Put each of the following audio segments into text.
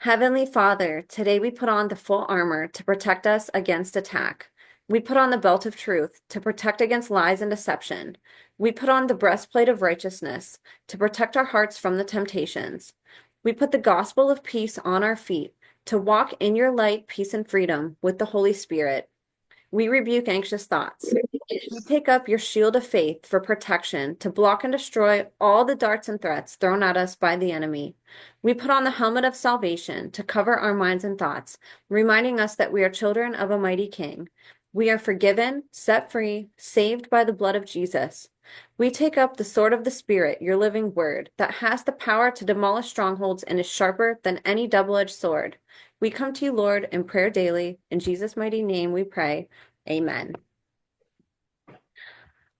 Heavenly Father, today we put on the full armor to protect us against attack. We put on the belt of truth to protect against lies and deception. We put on the breastplate of righteousness to protect our hearts from the temptations. We put the gospel of peace on our feet to walk in your light, peace, and freedom with the Holy Spirit. We rebuke anxious thoughts. We take up your shield of faith for protection to block and destroy all the darts and threats thrown at us by the enemy. We put on the helmet of salvation to cover our minds and thoughts, reminding us that we are children of a mighty King. We are forgiven, set free, saved by the blood of Jesus. We take up the sword of the Spirit, your living word, that has the power to demolish strongholds and is sharper than any double-edged sword. We come to you, Lord, in prayer daily. In Jesus' mighty name we pray. Amen.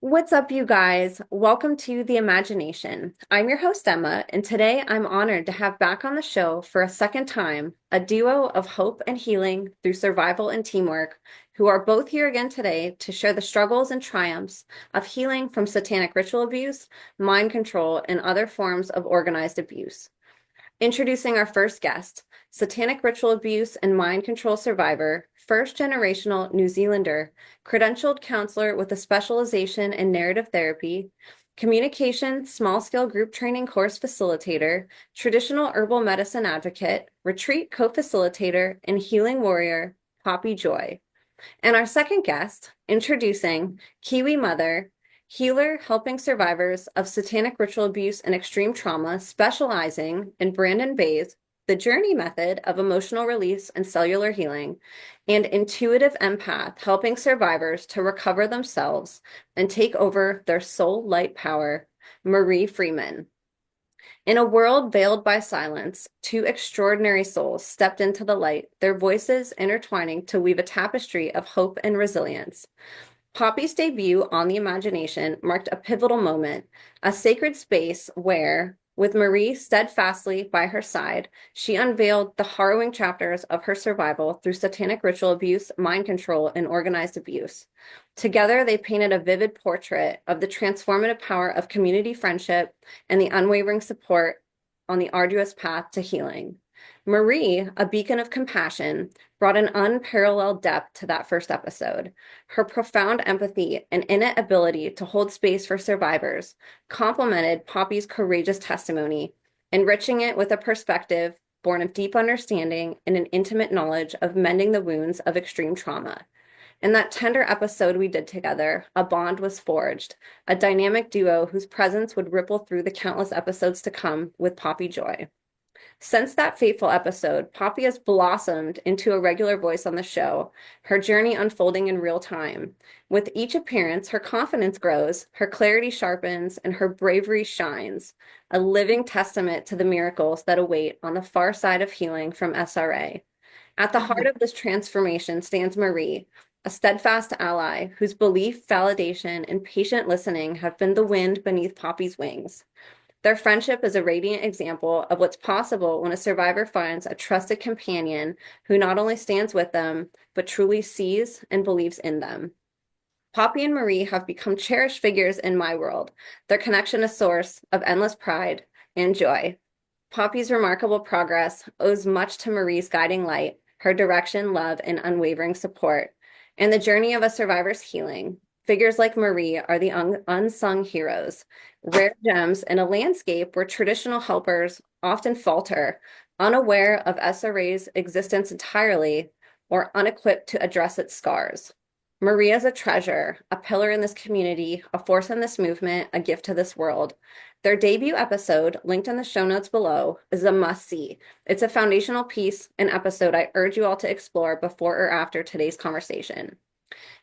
What's up, you guys? Welcome to The Imagination. I'm your host, Emma, and today I'm honored to have back on the show for a second time a duo of hope and healing through survival and teamwork who are both here again today to share the struggles and triumphs of healing from satanic ritual abuse, mind control, and other forms of organized abuse. Introducing our first guest, satanic ritual abuse and mind control survivor, first-generational New Zealander, credentialed counselor with a specialization in narrative therapy, communication, small-scale group training course facilitator, traditional herbal medicine advocate, retreat co-facilitator, and healing warrior, Poppy Joy. And our second guest, introducing Kiwi Mother, healer helping survivors of satanic ritual abuse and extreme trauma, specializing in Brandon Bay's The Journey method of emotional release and cellular healing, and intuitive empath helping survivors to recover themselves and take over their soul light power, Marie Freeman. In a world veiled by silence, two extraordinary souls stepped into the light, their voices intertwining to weave a tapestry of hope and resilience. Poppy's debut on The Imagination marked a pivotal moment, a sacred space where, with Marie steadfastly by her side, she unveiled the harrowing chapters of her survival through satanic ritual abuse, mind control, and organized abuse. Together, they painted a vivid portrait of the transformative power of community friendship and the unwavering support on the arduous path to healing. Marie, a beacon of compassion, brought an unparalleled depth to that first episode. Her profound empathy and innate ability to hold space for survivors complemented Poppy's courageous testimony, enriching it with a perspective born of deep understanding and an intimate knowledge of mending the wounds of extreme trauma. In that tender episode we did together, a bond was forged, a dynamic duo whose presence would ripple through the countless episodes to come with Poppy Joy. Since that fateful episode, Poppy has blossomed into a regular voice on the show, her journey unfolding in real time. With each appearance, her confidence grows, her clarity sharpens, and her bravery shines, a living testament to the miracles that await on the far side of healing from SRA. At the heart of this transformation stands Marie, a steadfast ally whose belief, validation, and patient listening have been the wind beneath Poppy's wings. Their friendship is a radiant example of what's possible when a survivor finds a trusted companion who not only stands with them, but truly sees and believes in them. Poppy and Marie have become cherished figures in my world, their connection a source of endless pride and joy. Poppy's remarkable progress owes much to Marie's guiding light, her direction, love, and unwavering support. And the journey of a survivor's healing, figures like Marie are the unsung heroes, rare gems in a landscape where traditional helpers often falter, unaware of SRA's existence entirely or unequipped to address its scars. Marie is a treasure, a pillar in this community, a force in this movement, a gift to this world. Their debut episode, linked in the show notes below, is a must-see. It's a foundational piece and episode I urge you all to explore before or after today's conversation.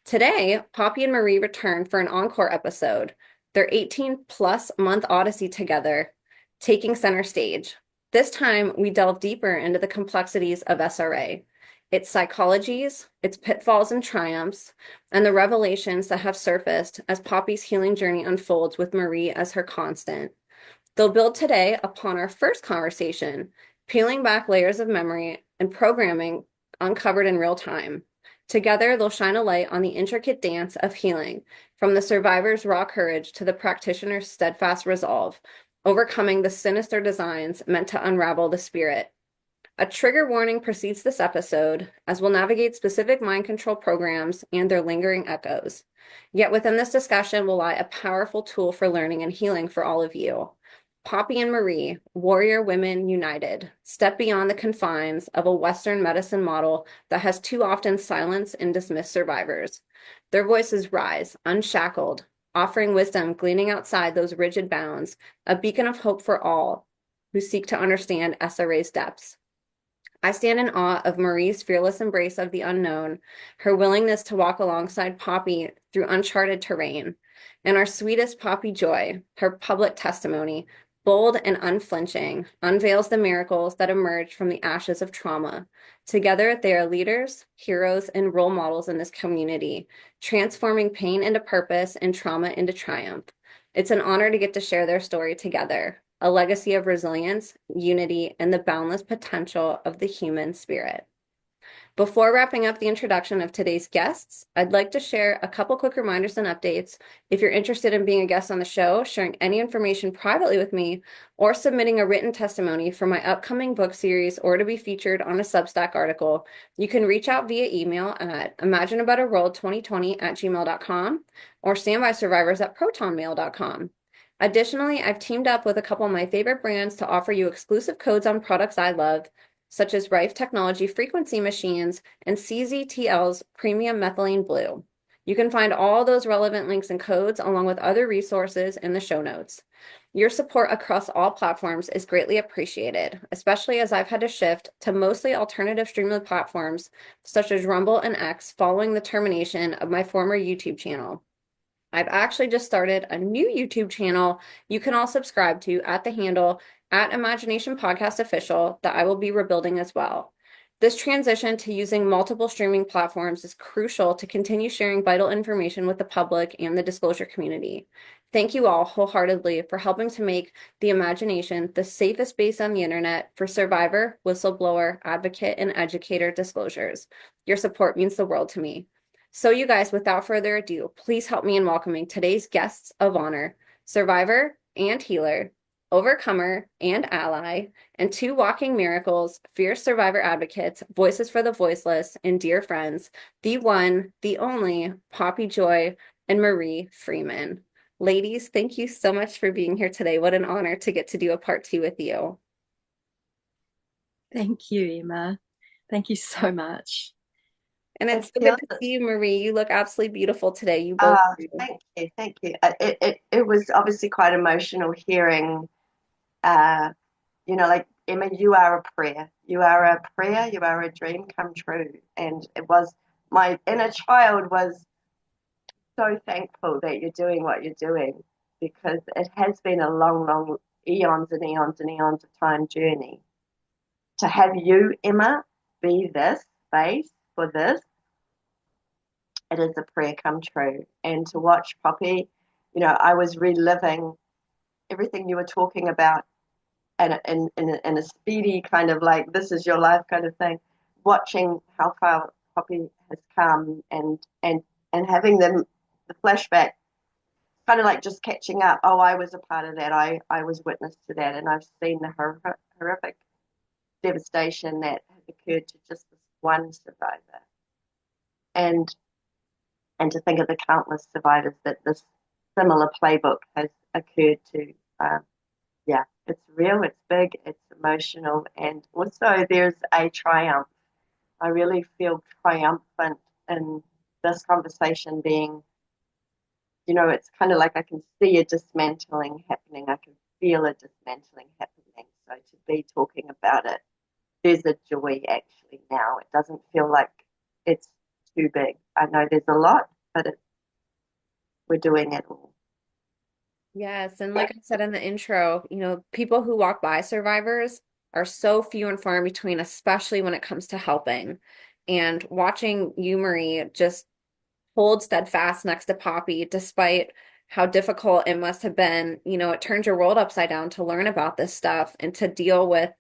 Today, Poppy and Marie return for an encore episode, their 18-plus month odyssey together, taking center stage. This time, we delve deeper into the complexities of SRA, its psychologies, its pitfalls and triumphs, and the revelations that have surfaced as Poppy's healing journey unfolds with Marie as her constant. They'll build today upon our first conversation, peeling back layers of memory and programming uncovered in real time. Together, they'll shine a light on the intricate dance of healing, from the survivor's raw courage to the practitioner's steadfast resolve, overcoming the sinister designs meant to unravel the spirit. A trigger warning precedes this episode, as we'll navigate specific mind control programs and their lingering echoes. Yet within this discussion will lie a powerful tool for learning and healing for all of you. Poppy and Marie, warrior women united, step beyond the confines of a Western medicine model that has too often silenced and dismissed survivors. Their voices rise, unshackled, offering wisdom gleaning outside those rigid bounds, a beacon of hope for all who seek to understand SRA's depths. I stand in awe of Marie's fearless embrace of the unknown, her willingness to walk alongside Poppy through uncharted terrain, and our sweetest Poppy Joy, her public testimony, bold and unflinching, unveils the miracles that emerge from the ashes of trauma. Together, they are leaders, heroes, and role models in this community, transforming pain into purpose and trauma into triumph. It's an honor to get to share their story together, a legacy of resilience, unity, and the boundless potential of the human spirit. Before wrapping up the introduction of today's guests, I'd like to share a couple quick reminders and updates. If you're interested in being a guest on the show, sharing any information privately with me, or submitting a written testimony for my upcoming book series or to be featured on a Substack article, you can reach out via email at imagineabetterworld2020@gmail.com or standbysurvivors@protonmail.com. Additionally, I've teamed up with a couple of my favorite brands to offer you exclusive codes on products I love, such as Rife Technology frequency machines and CZTL's premium methylene blue. You can find all those relevant links and codes along with other resources in the show notes. Your support across all platforms is greatly appreciated, especially as I've had to shift to mostly alternative streaming platforms such as Rumble and X following the termination of my former YouTube channel. I've actually just started a new YouTube channel you can all subscribe to at the handle @Imagination Podcast Official that I will be rebuilding as well. This transition to using multiple streaming platforms is crucial to continue sharing vital information with the public and the disclosure community. Thank you all wholeheartedly for helping to make the imagination the safest space on the internet for survivor, whistleblower, advocate, and educator disclosures. Your support means the world to me. So you guys, without further ado, please help me in welcoming today's guests of honor, survivor and healer, overcomer and ally, and two walking miracles, fierce survivor advocates, voices for the voiceless, and dear friends, the one, the only, Poppy Joy and Marie Freeman. Ladies, thank you so much for being here today. What an honor to get to do a part 2 with you. Thank you, Emma. Thank you so much. And it's so good to see you, Marie. You look absolutely beautiful today. You both do. Thank you, thank you. It was obviously quite emotional hearing, like Emma, you are a prayer. You are a prayer. You are a dream come true. And it was my inner child was so thankful that you're doing what you're doing because it has been a long, long eons and eons and eons of time journey. To have you, Emma, be this space for this. It is a prayer come true. And to watch Poppy, I was reliving everything you were talking about in a speedy kind of like, this is your life kind of thing, watching how far Poppy has come and having the flashback, kind of like just catching up. Oh, I was a part of that. I was witness to that. And I've seen the horrific devastation that has occurred to just this one survivor. And to think of the countless survivors that this similar playbook has occurred to. It's real, it's big, it's emotional, and also there's a triumph. I really feel triumphant in this conversation being, it's kind of like I can see a dismantling happening. I can feel a dismantling happening. So to be talking about it, there's a joy actually now. It doesn't feel like it's too big. I know there's a lot, but we're doing it all. Yes, and like I said in the intro, people who walk by survivors are so few and far in between, especially when it comes to helping. And watching you, Marie, just hold steadfast next to Poppy, despite how difficult it must have been, it turned your world upside down to learn about this stuff and to deal with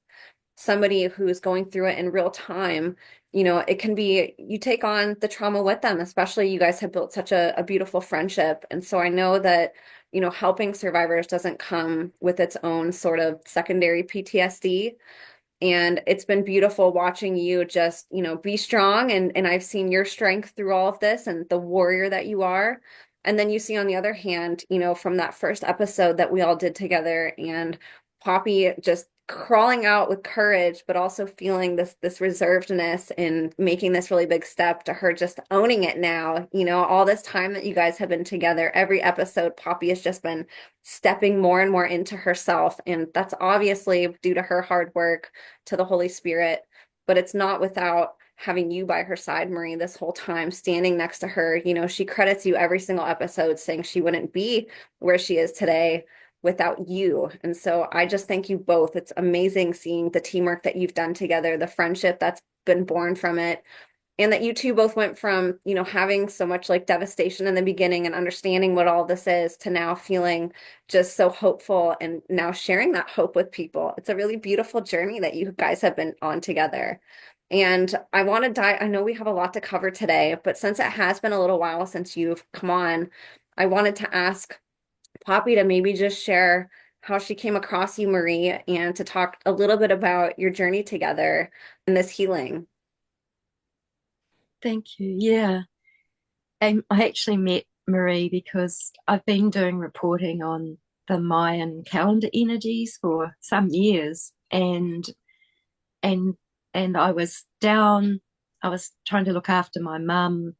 somebody who's going through it in real time. It can be, you take on the trauma with them, especially you guys have built such a beautiful friendship. And so I know that, helping survivors doesn't come with its own sort of secondary PTSD. And it's been beautiful watching you just, be strong. And I've seen your strength through all of this and the warrior that you are. And then you see on the other hand, from that first episode that we all did together and Poppy just crawling out with courage, but also feeling this reservedness and making this really big step to her just owning it now. All this time that you guys have been together, every episode, Poppy has just been stepping more and more into herself. And that's obviously due to her hard work, to the Holy Spirit, but it's not without having you by her side, Marie, this whole time, standing next to her. She credits you every single episode, saying she wouldn't be where she is today without you. And so I just thank you both. It's amazing seeing the teamwork that you've done together, the friendship that's been born from it, and that you two both went from, having so much like devastation in the beginning and understanding what all this is to now feeling just so hopeful and now sharing that hope with people. It's a really beautiful journey that you guys have been on together. And I want to dive, I know we have a lot to cover today, but since it has been a little while since you've come on, I wanted to ask Poppy to maybe just share how she came across you, Marie, and to talk a little bit about your journey together in this healing. Thank you. Yeah. I actually met Marie because I've been doing reporting on the Mayan calendar energies for some years, and I was down. I was trying to look after my mum.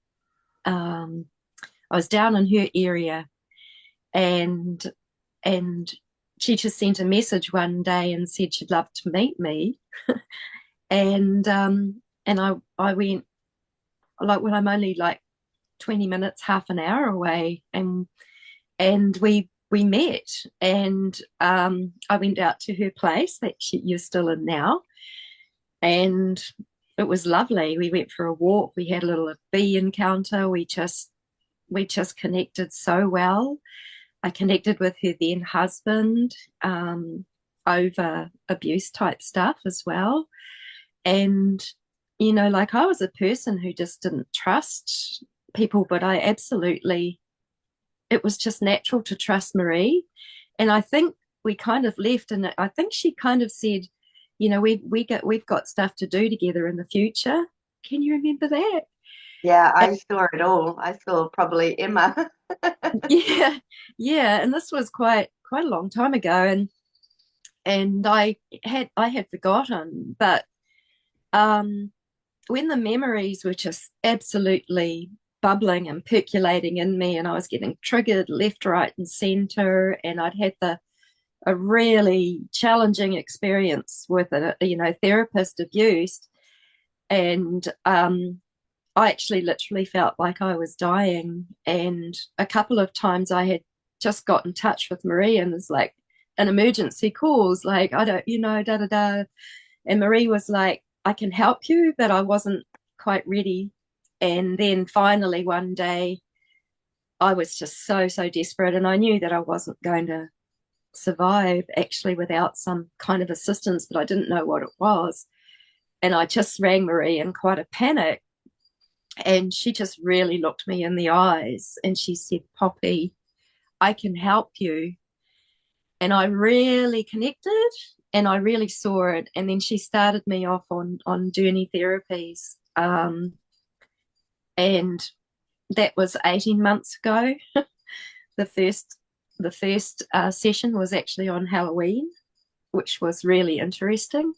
I was down in her area, and and she just sent a message one day and said she'd love to meet me, and I went, like, well, I'm only like 20 minutes, half an hour away, and we met, and I went out to her place that you're still in now, and it was lovely. We went for a walk. We had a little bee encounter. We just connected so well. I connected with her then husband over abuse type stuff as well. And, like, I was a person who just didn't trust people, but it was just natural to trust Marie. And I think we kind of left, and I think she kind of said, we've got stuff to do together in the future. Can you remember that? Yeah, I saw it all. I saw probably Emma. Yeah, yeah. And this was quite a long time ago, and I had forgotten, but when the memories were just absolutely bubbling and percolating in me, and I was getting triggered left, right, and center, and I'd had a really challenging experience with a therapist abuse, and I actually literally felt like I was dying. And a couple of times I had just got in touch with Marie, and was like, an emergency calls, like, I don't, da da da. And Marie was like, I can help you, but I wasn't quite ready. And then finally one day I was just so desperate, and I knew that I wasn't going to survive actually without some kind of assistance, but I didn't know what it was. And I just rang Marie in quite a panic, and she just really looked me in the eyes and she said, Poppy, I can help you. And I really connected, and I really saw it. And then she started me off on journey therapies. And that was 18 months ago. The first session was actually on Halloween, which was really interesting.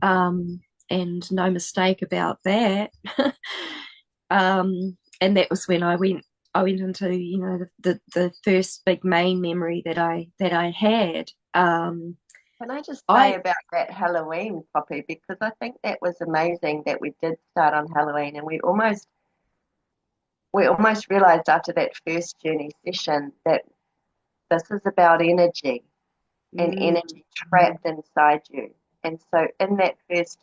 And no mistake about that. And that was when I went into the first big main memory that I had. Can I just say about that Halloween, Poppy, because I think that was amazing that we did start on Halloween, and we almost realized after that first journey session that this is about energy and energy trapped inside you. And so in that first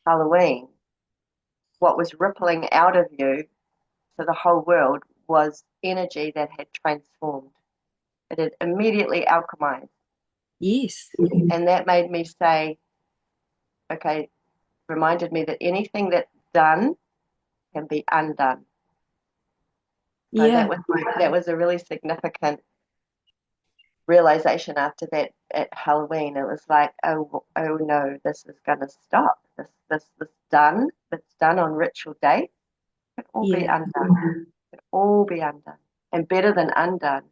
Halloween, what was rippling out of you to the whole world was energy that had transformed. It had immediately alchemized. Yes. And that made me say, okay, reminded me that anything that's done can be undone. So Yeah. that was a really significant realization after that at Halloween. It was like, oh no, this is going to stop. This done. It's done on ritual date. It can all be Yeah. undone. It can all be undone. And better than undone,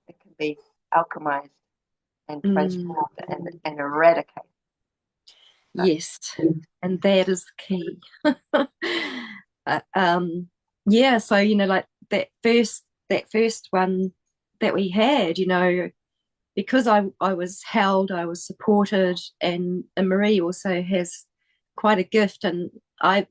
it can be alchemized and Mm. transformed and eradicated. Yes, and that is the key. Yeah, so like that first one that we had, because I was held, I was supported, and Marie also has quite a gift, and I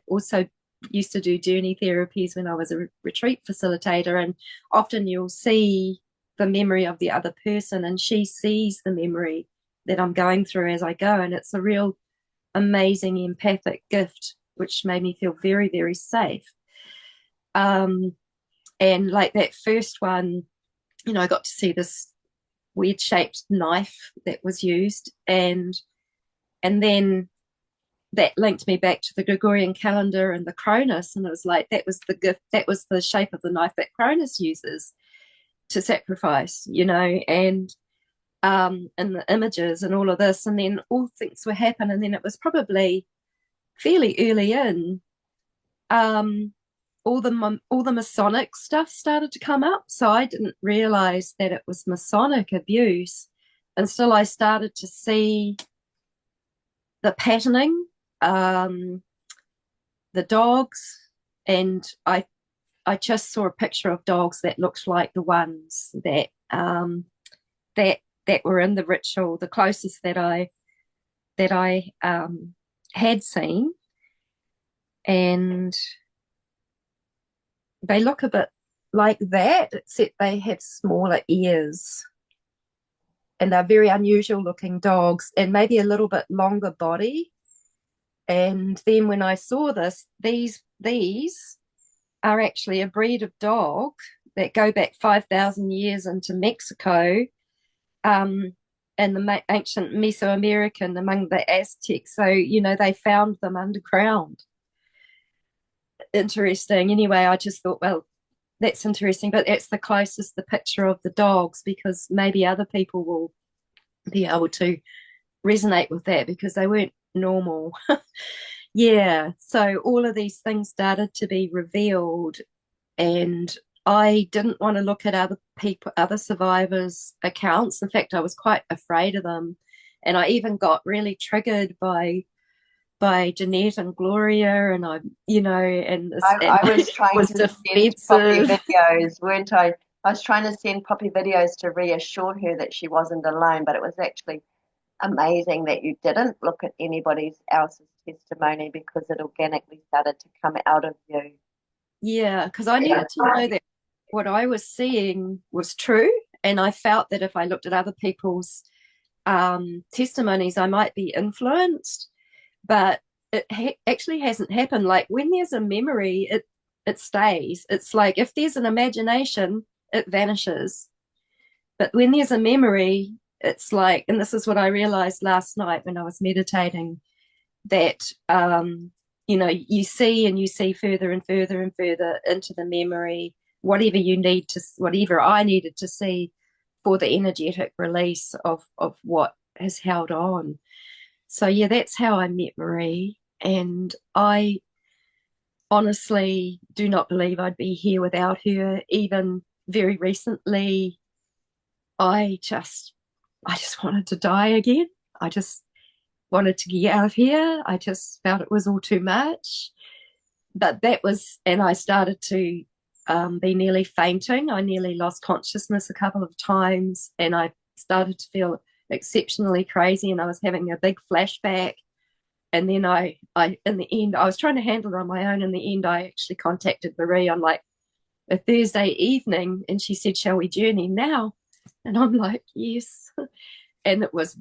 also used to do journey therapies when I was a retreat facilitator, and often you'll see the memory of the other person, and she sees the memory that I'm going through as I go, and it's a real amazing empathic gift, which made me feel very, very safe. And like that first one, I got to see this weird shaped knife that was used, and then that linked me back to the Gregorian calendar and the Cronus, and it was like that was the gift, that was the shape of the knife that Cronus uses to sacrifice, and the images and all of this, and then all things were happening, and then it was probably fairly early in, all the Masonic stuff started to come up, so I didn't realize that it was Masonic abuse until I started to see the patterning, the dogs, and I just saw a picture of dogs that looked like the ones that were in the ritual, the closest that I had seen, and they look a bit like that, except they have smaller ears, and they're very unusual looking dogs, and maybe a little bit longer body. And then when I saw this, these are actually a breed of dog that go back 5,000 years into Mexico, and the ancient Mesoamerican among the Aztecs. So, they found them underground. Interesting. Anyway, I just thought, well, that's interesting, but that's the closest, the picture of the dogs, because maybe other people will be able to resonate with that because they weren't normal. Yeah, so all of these things started to be revealed, and I didn't want to look at other survivors' accounts. In fact, I was quite afraid of them, and I even got really triggered by Jeanette and Gloria, and I was trying was to send Poppy defensive. videos, weren't I? I was trying to send Poppy videos to reassure her that she wasn't alone, but it was actually amazing that you didn't look at anybody else's testimony because it organically started to come out of you. Yeah, because I needed to know that what I was seeing was true, and I felt that if I looked at other people's testimonies, I might be influenced, but it actually hasn't happened. Like when there's a memory, it stays. It's like if there's an imagination, it vanishes. But when there's a memory, it's like, and this is what I realized last night when I was meditating, that you see further and further and further into the memory, whatever I needed to see for the energetic release of what has held on. So yeah, that's how I met Marie, and I honestly do not believe I'd be here without her. Even very recently, I just wanted to die again. I just wanted to get out of here. I just felt it was all too much. But and I started to be nearly fainting. I nearly lost consciousness a couple of times, and I started to feel exceptionally crazy, and I was having a big flashback. And then I in the end, I was trying to handle it on my own. In the end, I actually contacted Marie on like a Thursday evening, and she said, "Shall we journey now?" And I'm like, "Yes." And it was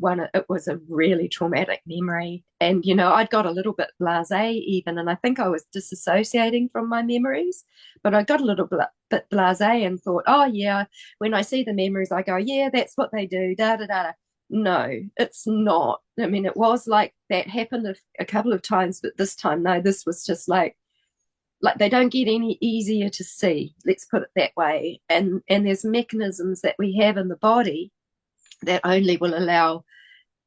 a really traumatic memory, and I'd got a little bit blasé even, and I think I was disassociating from my memories, but I got a little bit blasé and thought, oh yeah, when I see the memories I go, yeah, that's what they do, da da da. No, it's not. I mean, it was like that happened a couple of times, but this time no, this was just like like they don't get any easier to see, let's put it that way. And there's mechanisms that we have in the body that only will allow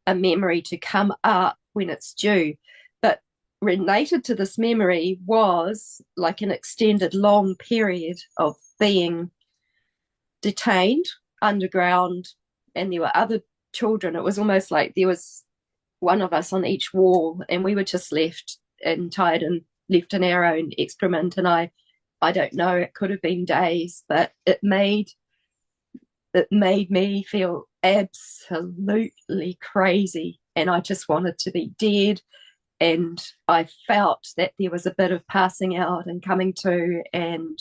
a memory to come up when it's due. But related to this memory was like an extended long period of being detained underground, and there were other children. It was almost like there was one of us on each wall, and we were just left and tied and left in our own excrement. And I don't know, it could have been days, but it made me feel absolutely crazy, and I just wanted to be dead. And I felt that there was a bit of passing out and coming to, and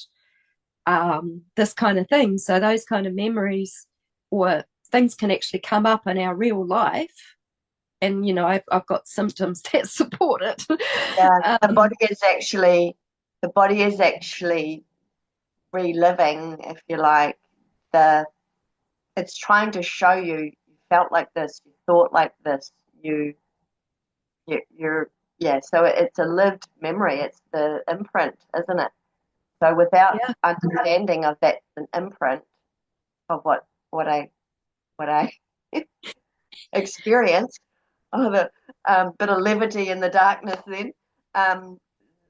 this kind of thing. So those kind of memories or things can actually come up in our real life. And, you know, I've got symptoms that support it. Yeah, the body is actually reliving, if you like, it's trying to show you felt like this, you thought like this, you're yeah, so it's a lived memory, it's the imprint, isn't it? So without understanding of that's an imprint of what I experienced, of a bit of levity in the darkness then,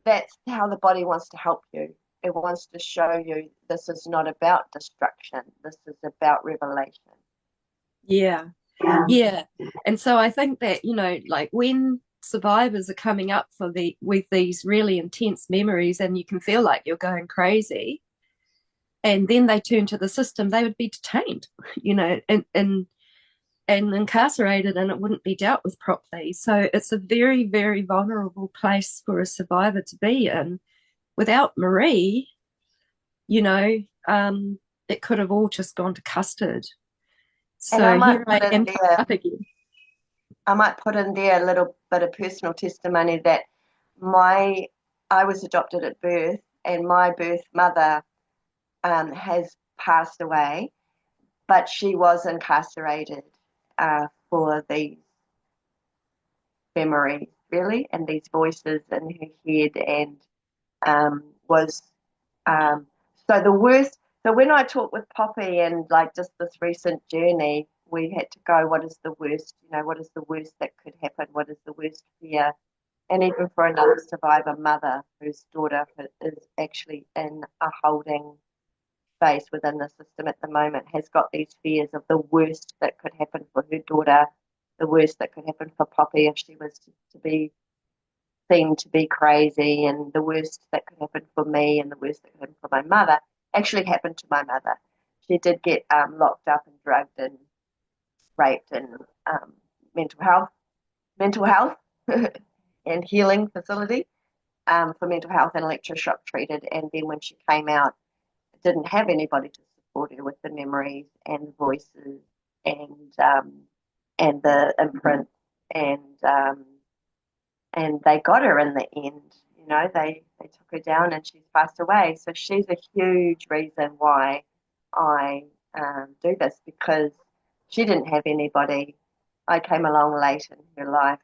that's how the body wants to help you. It wants to show you this is not about destruction, this is about revelation. Yeah. And so I think that, you know, like when survivors are coming up with these really intense memories, and you can feel like you're going crazy, and then they turn to the system, they would be detained, you know, and incarcerated, and it wouldn't be dealt with properly. So it's a very, very vulnerable place for a survivor to be in. Without Marie, you know, it could have all just gone to custard. So here I am up again. I might put in there a little bit of personal testimony that I was adopted at birth, and my birth mother has passed away, but she was incarcerated for these memories, really, and these voices in her head, and was so the worst. So when I talk with Poppy and like just this recent journey, we had to go, what is the worst? You know, what is the worst that could happen? What is the worst fear? And even for another survivor mother whose daughter is actually in a holding space within the system at the moment, has got these fears of the worst that could happen for her daughter, the worst that could happen for Poppy if she was to be seen to be crazy, and the worst that could happen for me and the worst that could happen for my mother actually happened to my mother. She did get locked up and drugged and raped in mental health and healing facility for mental health, and electroshock treated. And then when she came out, didn't have anybody to support her with the memories and the voices and the imprint, and they got her in the end. You know, they took her down and she's passed away. So she's a huge reason why I do this, because she didn't have anybody. I came along late in her life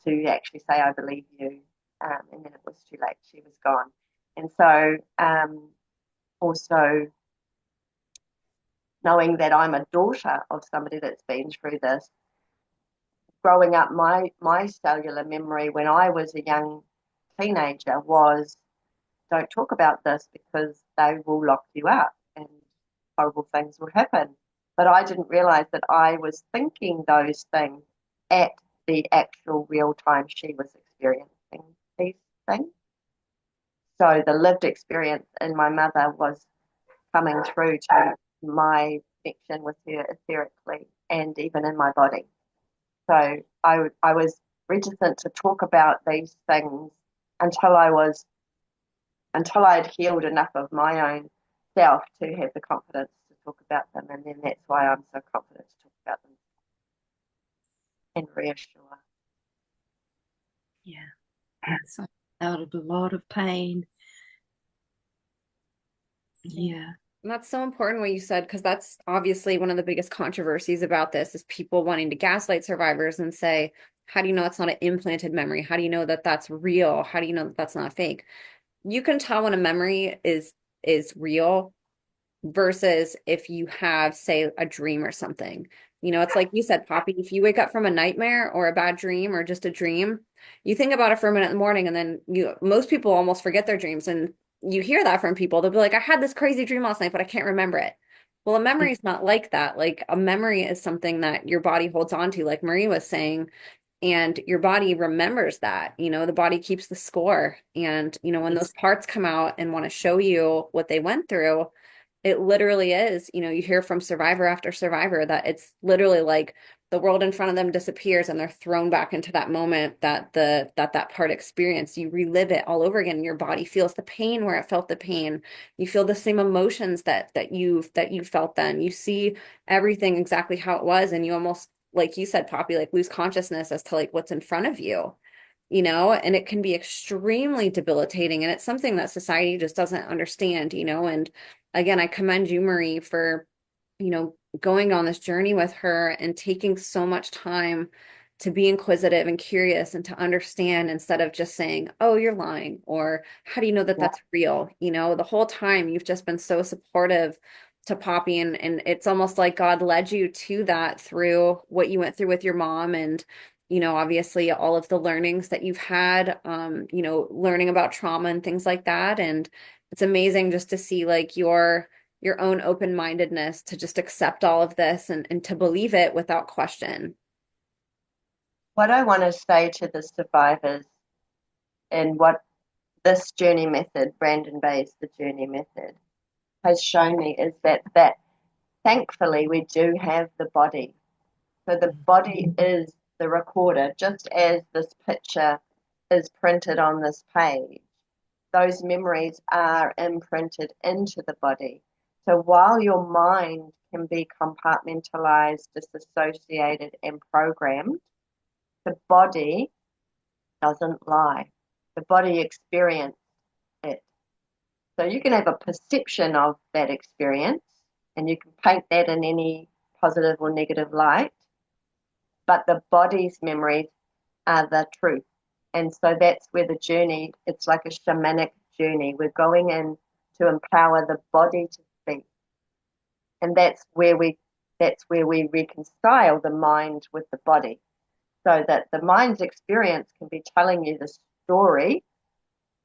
to actually say, I believe you. And then it was too late. She was gone. And so also knowing that I'm a daughter of somebody that's been through this, growing up, my cellular memory when I was a young teenager was, don't talk about this because they will lock you up and horrible things will happen. But I didn't realize that I was thinking those things at the actual real time she was experiencing these things. So the lived experience in my mother was coming through to my connection with her etherically and even in my body. So I was reticent to talk about these things until I had healed enough of my own self to have the confidence to talk about them. And then that's why I'm so confident to talk about them and reassure. Yeah. So out of a lot of pain. Yeah. And that's so important what you said, because that's obviously one of the biggest controversies about this is people wanting to gaslight survivors and say, how do you know it's not an implanted memory? How do you know that that's real? How do you know that that's not fake? you can tell when a memory is real versus if you have, say, a dream or something. It's like you said, Poppy, if you wake up from a nightmare or a bad dream or just a dream, you think about it for a minute in the morning, and then most people almost forget their dreams. And you hear that from people. They'll be like, I had this crazy dream last night, but I can't remember it. Well, a memory is not like that. Like a memory is something that your body holds on to, like Marie was saying, and your body remembers that. The body keeps the score. And, when those parts come out and want to show you what they went through, it literally is, you hear from survivor after survivor that it's literally like the world in front of them disappears and they're thrown back into that moment that part experienced. You relive it all over again. Your body feels the pain where it felt the pain. You feel the same emotions that you felt then. You see everything exactly how it was, and you almost, like you said, Poppy, like lose consciousness as to like what's in front of you. And it can be extremely debilitating. And it's something that society just doesn't understand, and again, I commend you, Marie, for, going on this journey with her and taking so much time to be inquisitive and curious and to understand instead of just saying, oh, you're lying, or how do you know that Yeah. that's real? The whole time you've just been so supportive to Poppy, and it's almost like God led you to that through what you went through with your mom, and obviously all of the learnings that you've had, learning about trauma and things like that. And it's amazing just to see like your own open-mindedness to just accept all of this and to believe it without question. What I want to say to the survivors and what this journey method, Brandon Bay's The Journey Method, has shown me is that thankfully we do have the body. So the body is the recorder, just as this picture is printed on this page. Those memories are imprinted into the body. So while your mind can be compartmentalized, disassociated, and programmed, the body doesn't lie. The body experiences it. So you can have a perception of that experience and you can paint that in any positive or negative light, but the body's memories are the truth. And so that's where the journey, it's like a shamanic journey. We're going in to empower the body to speak. And that's where we reconcile the mind with the body. So that the mind's experience can be telling you the story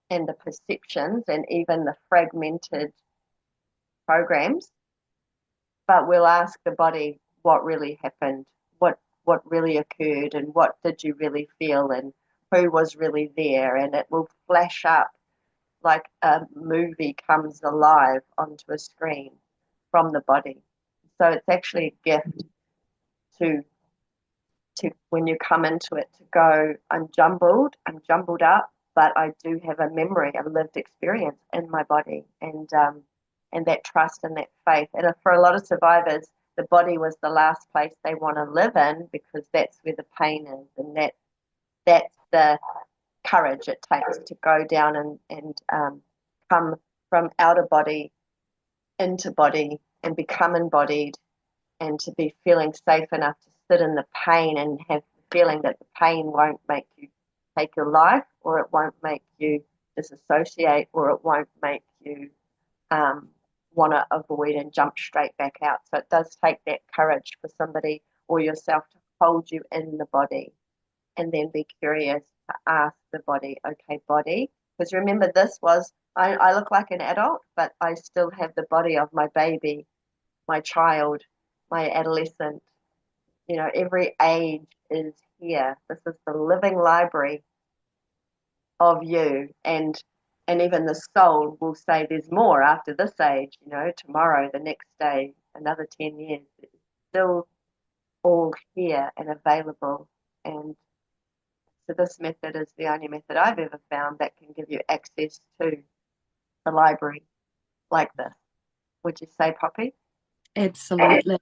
and the perceptions and even the fragmented programs, but we'll ask the body what really happened, what really occurred, and what did you really feel, and who was really there, and it will flash up like a movie comes alive onto a screen from the body. So it's actually a gift to when you come into it to go, I'm jumbled up, but I do have a memory, a lived experience in my body, and that trust and that faith. And for a lot of survivors, the body was the last place they want to live in because that's where the pain is, and that's the courage it takes to go down and come from outer body into body and become embodied, and to be feeling safe enough to sit in the pain and have the feeling that the pain won't make you take your life, or it won't make you disassociate, or it won't make you want to avoid and jump straight back out. So it does take that courage for somebody or yourself to hold you in the body, and then be curious to ask the body, okay, body, because remember I look like an adult, but I still have the body of my baby, my child, my adolescent. Every age is here. This is the living library of you, and even the soul will say there's more after this age, tomorrow, the next day, another 10 years. It's still all here and available. And so this method is the only method I've ever found that can give you access to the library like this. Would you say, Poppy? Absolutely.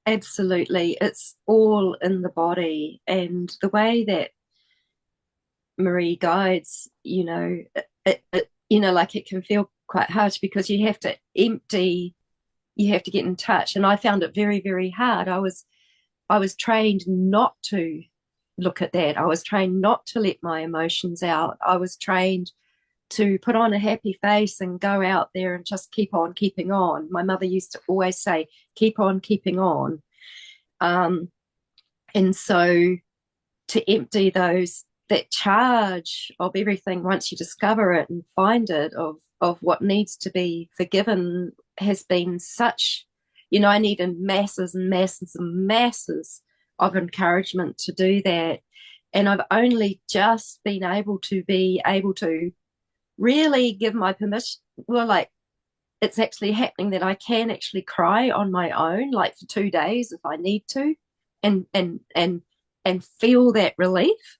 Absolutely. It's all in the body. And the way that Marie guides, like it can feel quite harsh because you have to empty, you have to get in touch. And I found it very, very hard. I was trained not to look at that. I was trained not to let my emotions out. I was trained to put on a happy face and go out there and just keep on keeping on. My mother used to always say, keep on keeping on. And so to empty that charge of everything, once you discover it and find it, of what needs to be forgiven, has been such, I needed masses and masses and masses of encouragement to do that. And I've only just been able to really give my permission. Well, like, it's actually happening that I can actually cry on my own, like for 2 days if I need to, and feel that relief,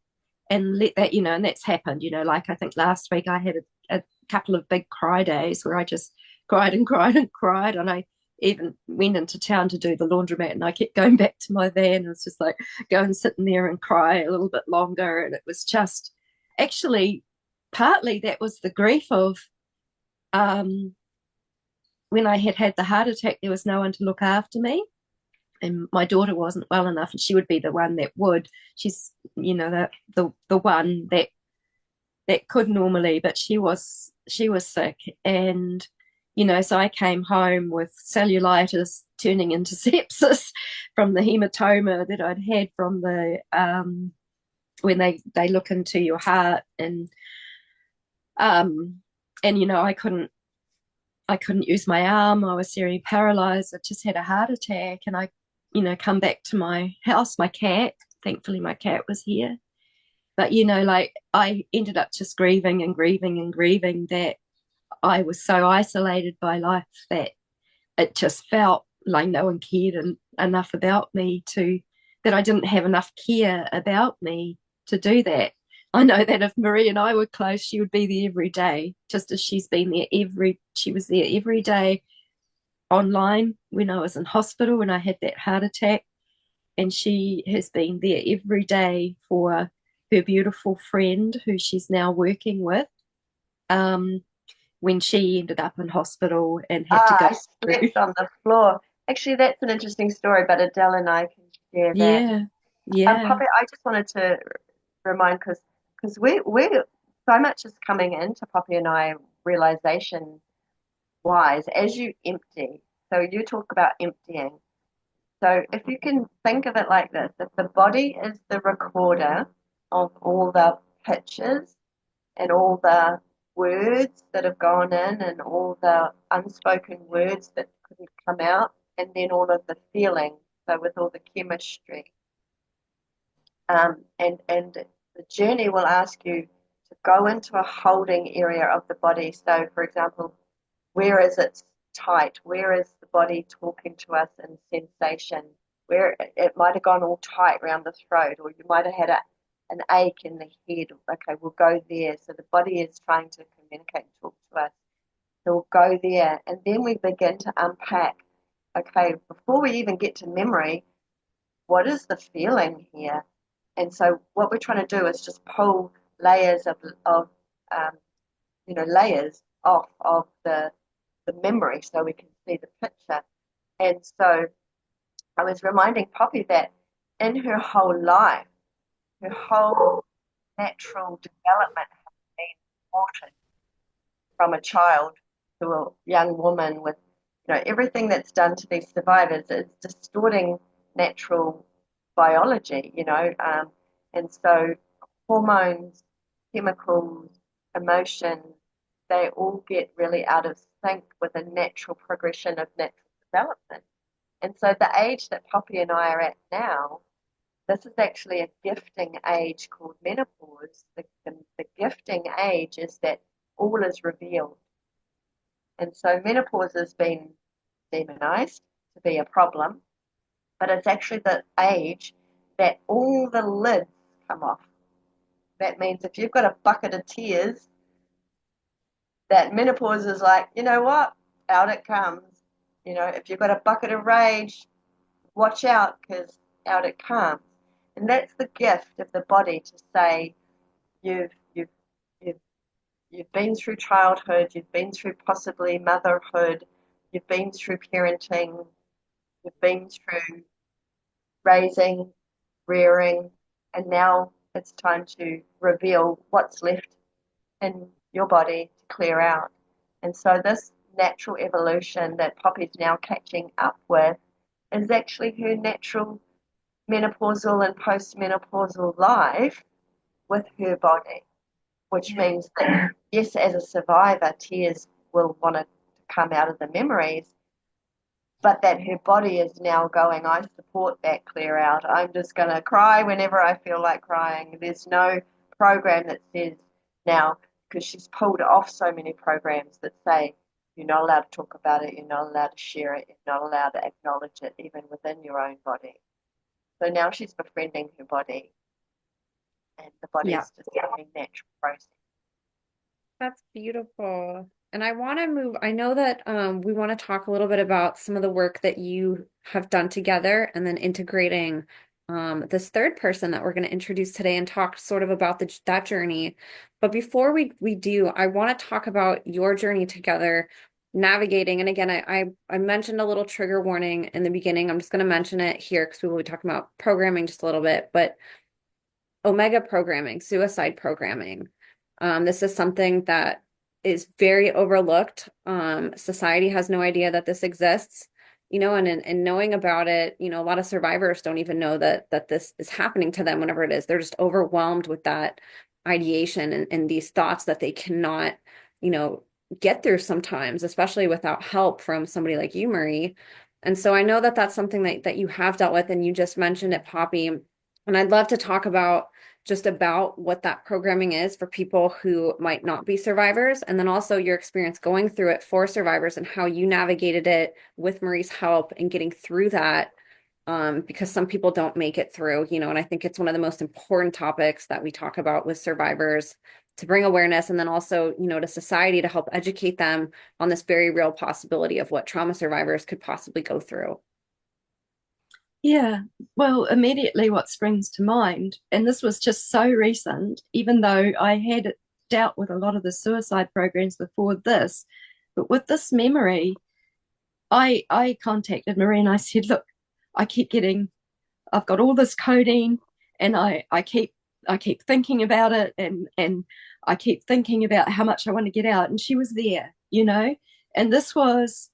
and let that, and that's happened. Like, I think last week I had a couple of big cry days where I just cried and cried and cried, and I even went into town to do the laundromat, and I kept going back to my van, and it's just like go and sit in there and cry a little bit longer. And it was just, actually, partly that was the grief of when I had the heart attack. There was no one to look after me, and my daughter wasn't well enough, and she would be the one that would. She's, the one that could normally, but she was sick. And so I came home with cellulitis turning into sepsis from the hematoma that I'd had from the when they look into your heart. And I couldn't use my arm. I was very paralyzed. I just had a heart attack, and I come back to my house. My cat, thankfully my cat was here. But, like, I ended up just grieving and grieving and grieving that I was so isolated by life that it just felt like no one cared enough about me, that I didn't have enough care about me to do that. I know that if Marie and I were close, she would be there every day, just as she was there every day online when I was in hospital, when I had that heart attack. And she has been there every day for her beautiful friend who she's now working with, when she ended up in hospital and had to go I slept on the floor. Actually, that's an interesting story, but Adele and I can share that. Yeah. Poppy, I just wanted to remind, because we're so much is coming into Poppy and I realization wise as you empty. So you talk about emptying. So if you can think of it like this, if the body is the recorder of all the pictures and all the words that have gone in and all the unspoken words that couldn't come out, and then all of the feeling, so with all the chemistry. And the journey will ask you to go into a holding area of the body. So, for example, where is it tight? Where is the body talking to us in sensation? Where it might have gone all tight around the throat, or you might have had an ache in the head. Okay, we'll go there. So the body is trying to communicate and talk to us. So we'll go there. And then we begin to unpack. Okay, before we even get to memory, what is the feeling here? And so what we're trying to do is just pull layers of layers off of the memory so we can see the picture. And so I was reminding Poppy that in her whole life, her whole natural development has been altered from a child to a young woman with, everything that's done to these survivors is distorting natural biology, and so hormones, chemicals, emotions, they all get really out of sync with a natural progression of natural development. And so the age that Poppy and I are at now, this is actually a gifting age called menopause. The gifting age is that all is revealed. And so menopause has been demonized to be a problem, but it's actually the age that all the lids come off. That means if you've got a bucket of tears, that menopause is like, you know what? Out it comes. If you've got a bucket of rage, watch out, because out it comes. And that's the gift of the body to say, you've you've you've you've been through childhood, you've been through possibly motherhood, you've been through parenting, you've been through raising, rearing, and now it's time to reveal what's left in your body to clear out. And so this natural evolution that Poppy's now catching up with is actually her natural menopausal and postmenopausal life with her body, which means that, yes, as a survivor, tears will want to come out of the memories, but that her body is now going, I support that clear out. I'm just going to cry whenever I feel like crying. There's no program that says now, because she's pulled off so many programs that say, you're not allowed to talk about it, you're not allowed to share it, you're not allowed to acknowledge it, even within your own body. So now she's befriending her body, and the body Yeah. is just having natural process. That's beautiful. And I want to move, I know that we want to talk a little bit about some of the work that you have done together and then integrating this third person that we're going to introduce today and talk sort of about that journey. But before we do, I want to talk about your journey together, navigating. And again, I mentioned a little trigger warning in the beginning. I'm just going to mention it here because we will be talking about programming just a little bit, but Omega programming, suicide programming. This is something that is very overlooked. Society has no idea that this exists, and knowing about it, a lot of survivors don't even know that this is happening to them whenever it is. They're just overwhelmed with that ideation and these thoughts that they cannot, get through sometimes, especially without help from somebody like you, Marie. And so I know that that's something that you have dealt with, and you just mentioned it, Poppy. And I'd love to talk about what that programming is for people who might not be survivors, and then also your experience going through it for survivors and how you navigated it with Marie's help and getting through that, because some people don't make it through, and I think it's one of the most important topics that we talk about with survivors to bring awareness, and then also, to society to help educate them on this very real possibility of what trauma survivors could possibly go through. Yeah, well, immediately what springs to mind, and this was just so recent, even though I had dealt with a lot of the suicide programs before this, but with this memory, I contacted Marie and I said, look, I've got all this codeine, and I keep thinking about it, and I keep thinking about how much I want to get out, and she was there, and this was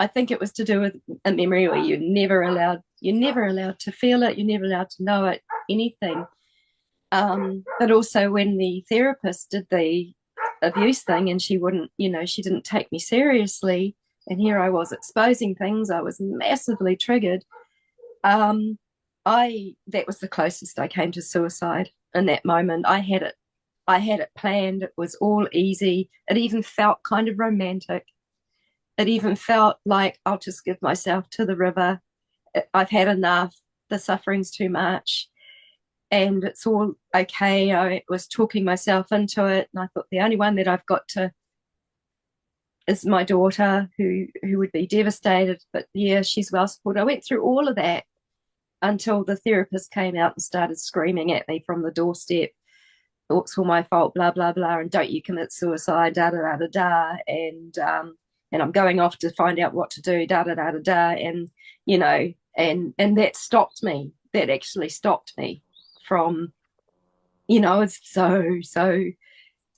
I think it was to do with a memory where you're never allowed to feel it, you're never allowed to know it, anything. But also when the therapist did the abuse thing and she wouldn't, she didn't take me seriously, and here I was exposing things, I was massively triggered. That was the closest I came to suicide in that moment. I had it planned, it was all easy, it even felt kind of romantic. It even felt like I'll just give myself to the river. I've had enough. The suffering's too much. And it's all okay. I was talking myself into it. And I thought the only one that I've got to is my daughter, who would be devastated. But yeah, she's well supported. I went through all of that until the therapist came out and started screaming at me from the doorstep. It's all my fault, blah, blah, blah. And don't you commit suicide, da, da, da, da, da. And I'm going off to find out what to do, da da da da da, and and that stopped me. That actually stopped me from, it's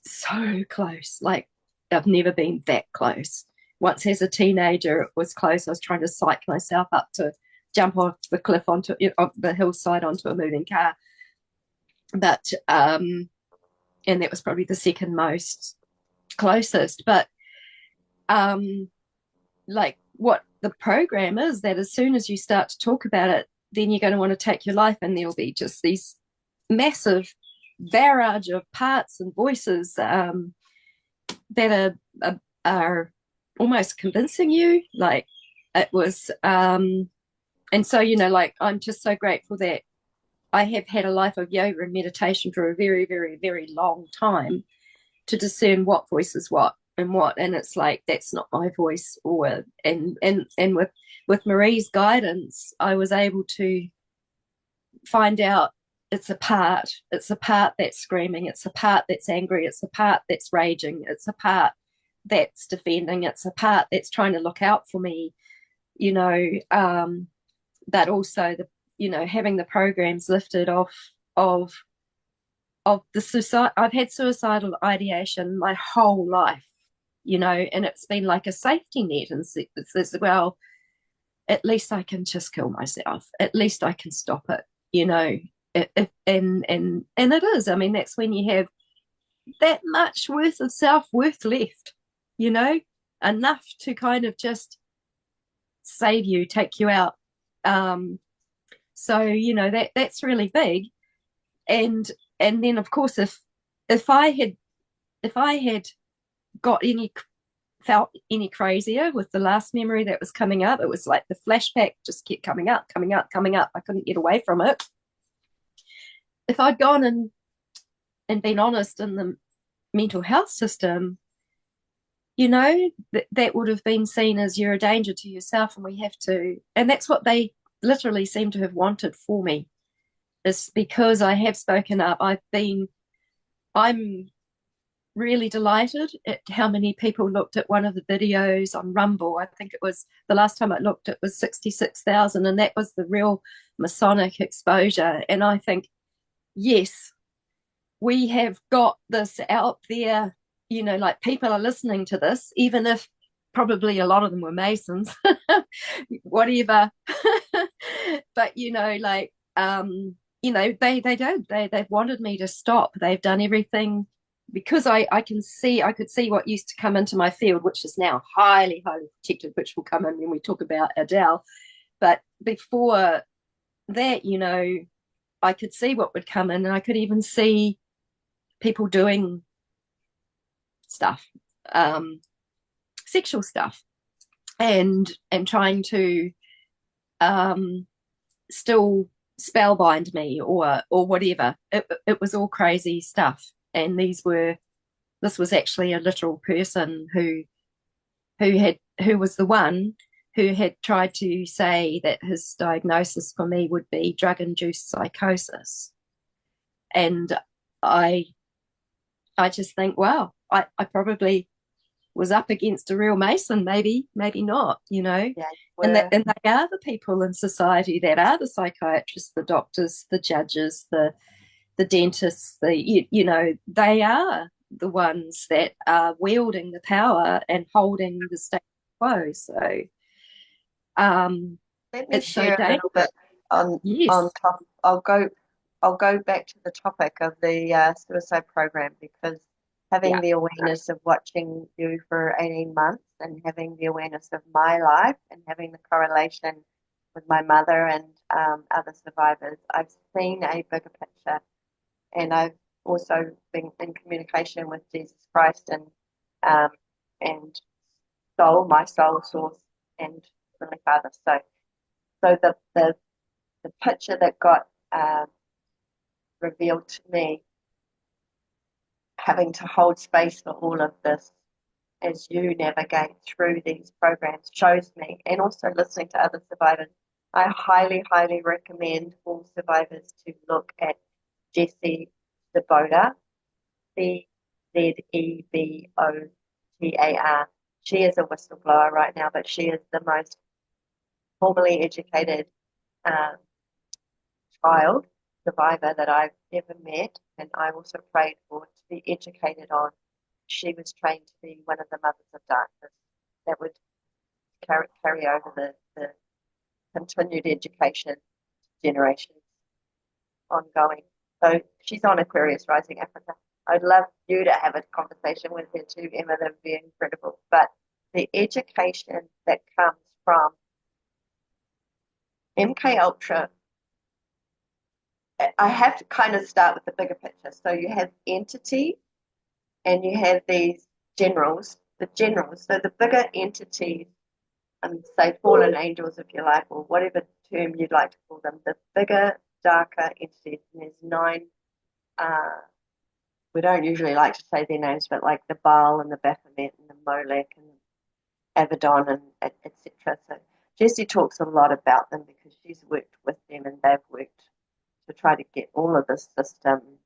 so close. Like I've never been that close. Once as a teenager, it was close. I was trying to psych myself up to jump off the cliff onto the hillside onto a moving car, but and that was probably the second most closest, but. Like what the program is, that as soon as you start to talk about it, then you're going to want to take your life, and there'll be just these massive barrage of parts and voices that are almost convincing you. Like it was, and so like I'm just so grateful that I have had a life of yoga and meditation for a very, very, very long time to discern what voice is what, and it's like that's not my voice. Or and with Marie's guidance, I was able to find out it's a part that's screaming, it's a part that's angry, it's a part that's raging, it's a part that's defending, it's a part that's trying to look out for me, but also the having the programs lifted off the suicide. I've had suicidal ideation my whole life, and it's been like a safety net. And says, well, at least I can just kill myself. At least I can stop it, and it is. I mean, that's when you have that much worth of self-worth left, enough to kind of just save you, take you out. So that's really big. And then of course if I had felt any crazier with the last memory that was coming up, it was like the flashback just kept coming up. I couldn't get away from it. If I'd gone and been honest in the mental health system, that would have been seen as you're a danger to yourself, and we have to, and that's what they literally seem to have wanted for me, is because I have spoken up. I'm really delighted at how many people looked at one of the videos on Rumble. I think it was, the last time I looked, it was 66,000, and that was the real Masonic exposure. And I think, yes, we have got this out there, like people are listening to this, even if probably a lot of them were Masons, whatever. But, they've wanted me to stop. They've done everything, because I could see what used to come into my field, which is now highly, highly protected, which will come in when we talk about Adele. But before that, I could see what would come in, and I could even see people doing stuff, sexual stuff, and trying to still spellbind me or whatever. It was all crazy stuff. And this was actually a literal person who was the one who had tried to say that his diagnosis for me would be drug-induced psychosis. And I just think, wow, I probably was up against a real Mason, maybe not, Yeah, and they are the people in society that are the psychiatrists, the doctors, the judges, the dentists, they are the ones that are wielding the power and holding the status quo. So let me it's share so a little bit on yes. top. I'll go back to the topic of the suicide program, because having the awareness of watching you for 18 months, and having the awareness of my life, and having the correlation with my mother and other survivors, I've seen a bigger picture. And I've also been in communication with Jesus Christ and my soul source, and Heavenly Father. So the picture that got revealed to me, having to hold space for all of this as you navigate through these programs, shows me, and also listening to other survivors, I highly, highly recommend all survivors to look at Jessie Zebotar, Zebotar. She is a whistleblower right now, but she is the most formally educated child survivor that I've ever met, and I also prayed for to be educated on. She was trained to be one of the mothers of darkness that would carry over the continued education generations ongoing. So she's on Aquarius Rising Africa. I'd love you to have a conversation with her too, Emma. That would be incredible. But the education that comes from MK Ultra, I have to kind of start with the bigger picture. So you have entities, and you have these generals, the generals. So the bigger entities, say fallen angels, if you like, or whatever term you'd like to call them, the bigger, darker entities, and there's 9, we don't usually like to say their names, but like the Baal and the Baphomet and the Molech and the Abaddon and etc. So Jessie talks a lot about them, because she's worked with them, and they've worked to try to get all of this system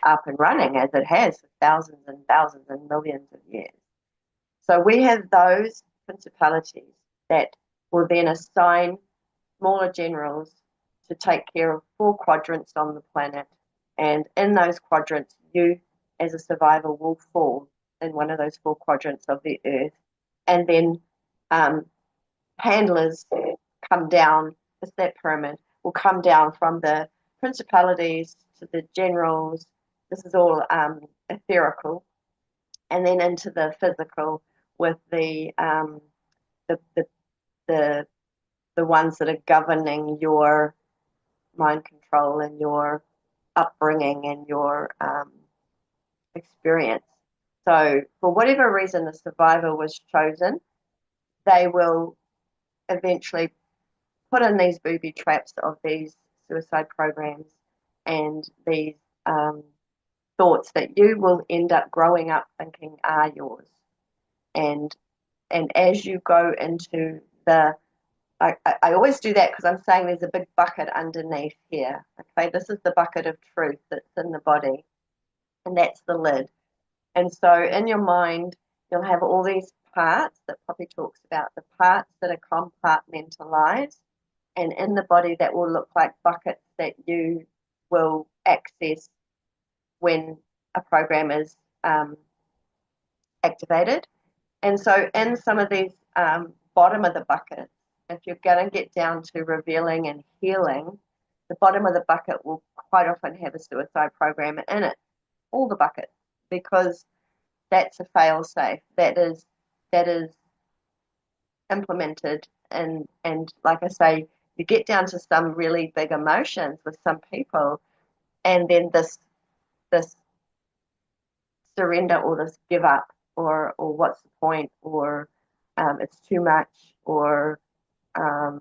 up and running, as it has for thousands and thousands and millions of years. So we have those principalities that will then assign smaller generals to take care of 4 quadrants on the planet, And in those quadrants, you as a survivor will fall in one of those 4 quadrants of the earth. And then handlers come down, it's that pyramid, will come down from the principalities to the generals. This is all etherical, and then into the physical with the the the the ones that are governing your mind control and your upbringing and your experience. So, for whatever reason the survivor was chosen, they will eventually put in these booby traps of these suicide programs and these thoughts that you will end up growing up thinking are yours. And as you go into the I always do that because I'm saying there's a big bucket underneath here. Okay, this is the bucket of truth that's in the body, and that's the lid. And so in your mind, you'll have all these parts that Poppy talks about, the parts that are compartmentalized, and in the body that will look like buckets that you will access when a program is activated. And so in some of these bottom of the buckets, if you're going to get down to revealing and healing, the bottom of the bucket will quite often have a suicide program in it, all the buckets, because that's a fail safe. That is implemented, and like I say, you get down to some really big emotions with some people, and then this surrender or this give up or what's the point or it's too much or um,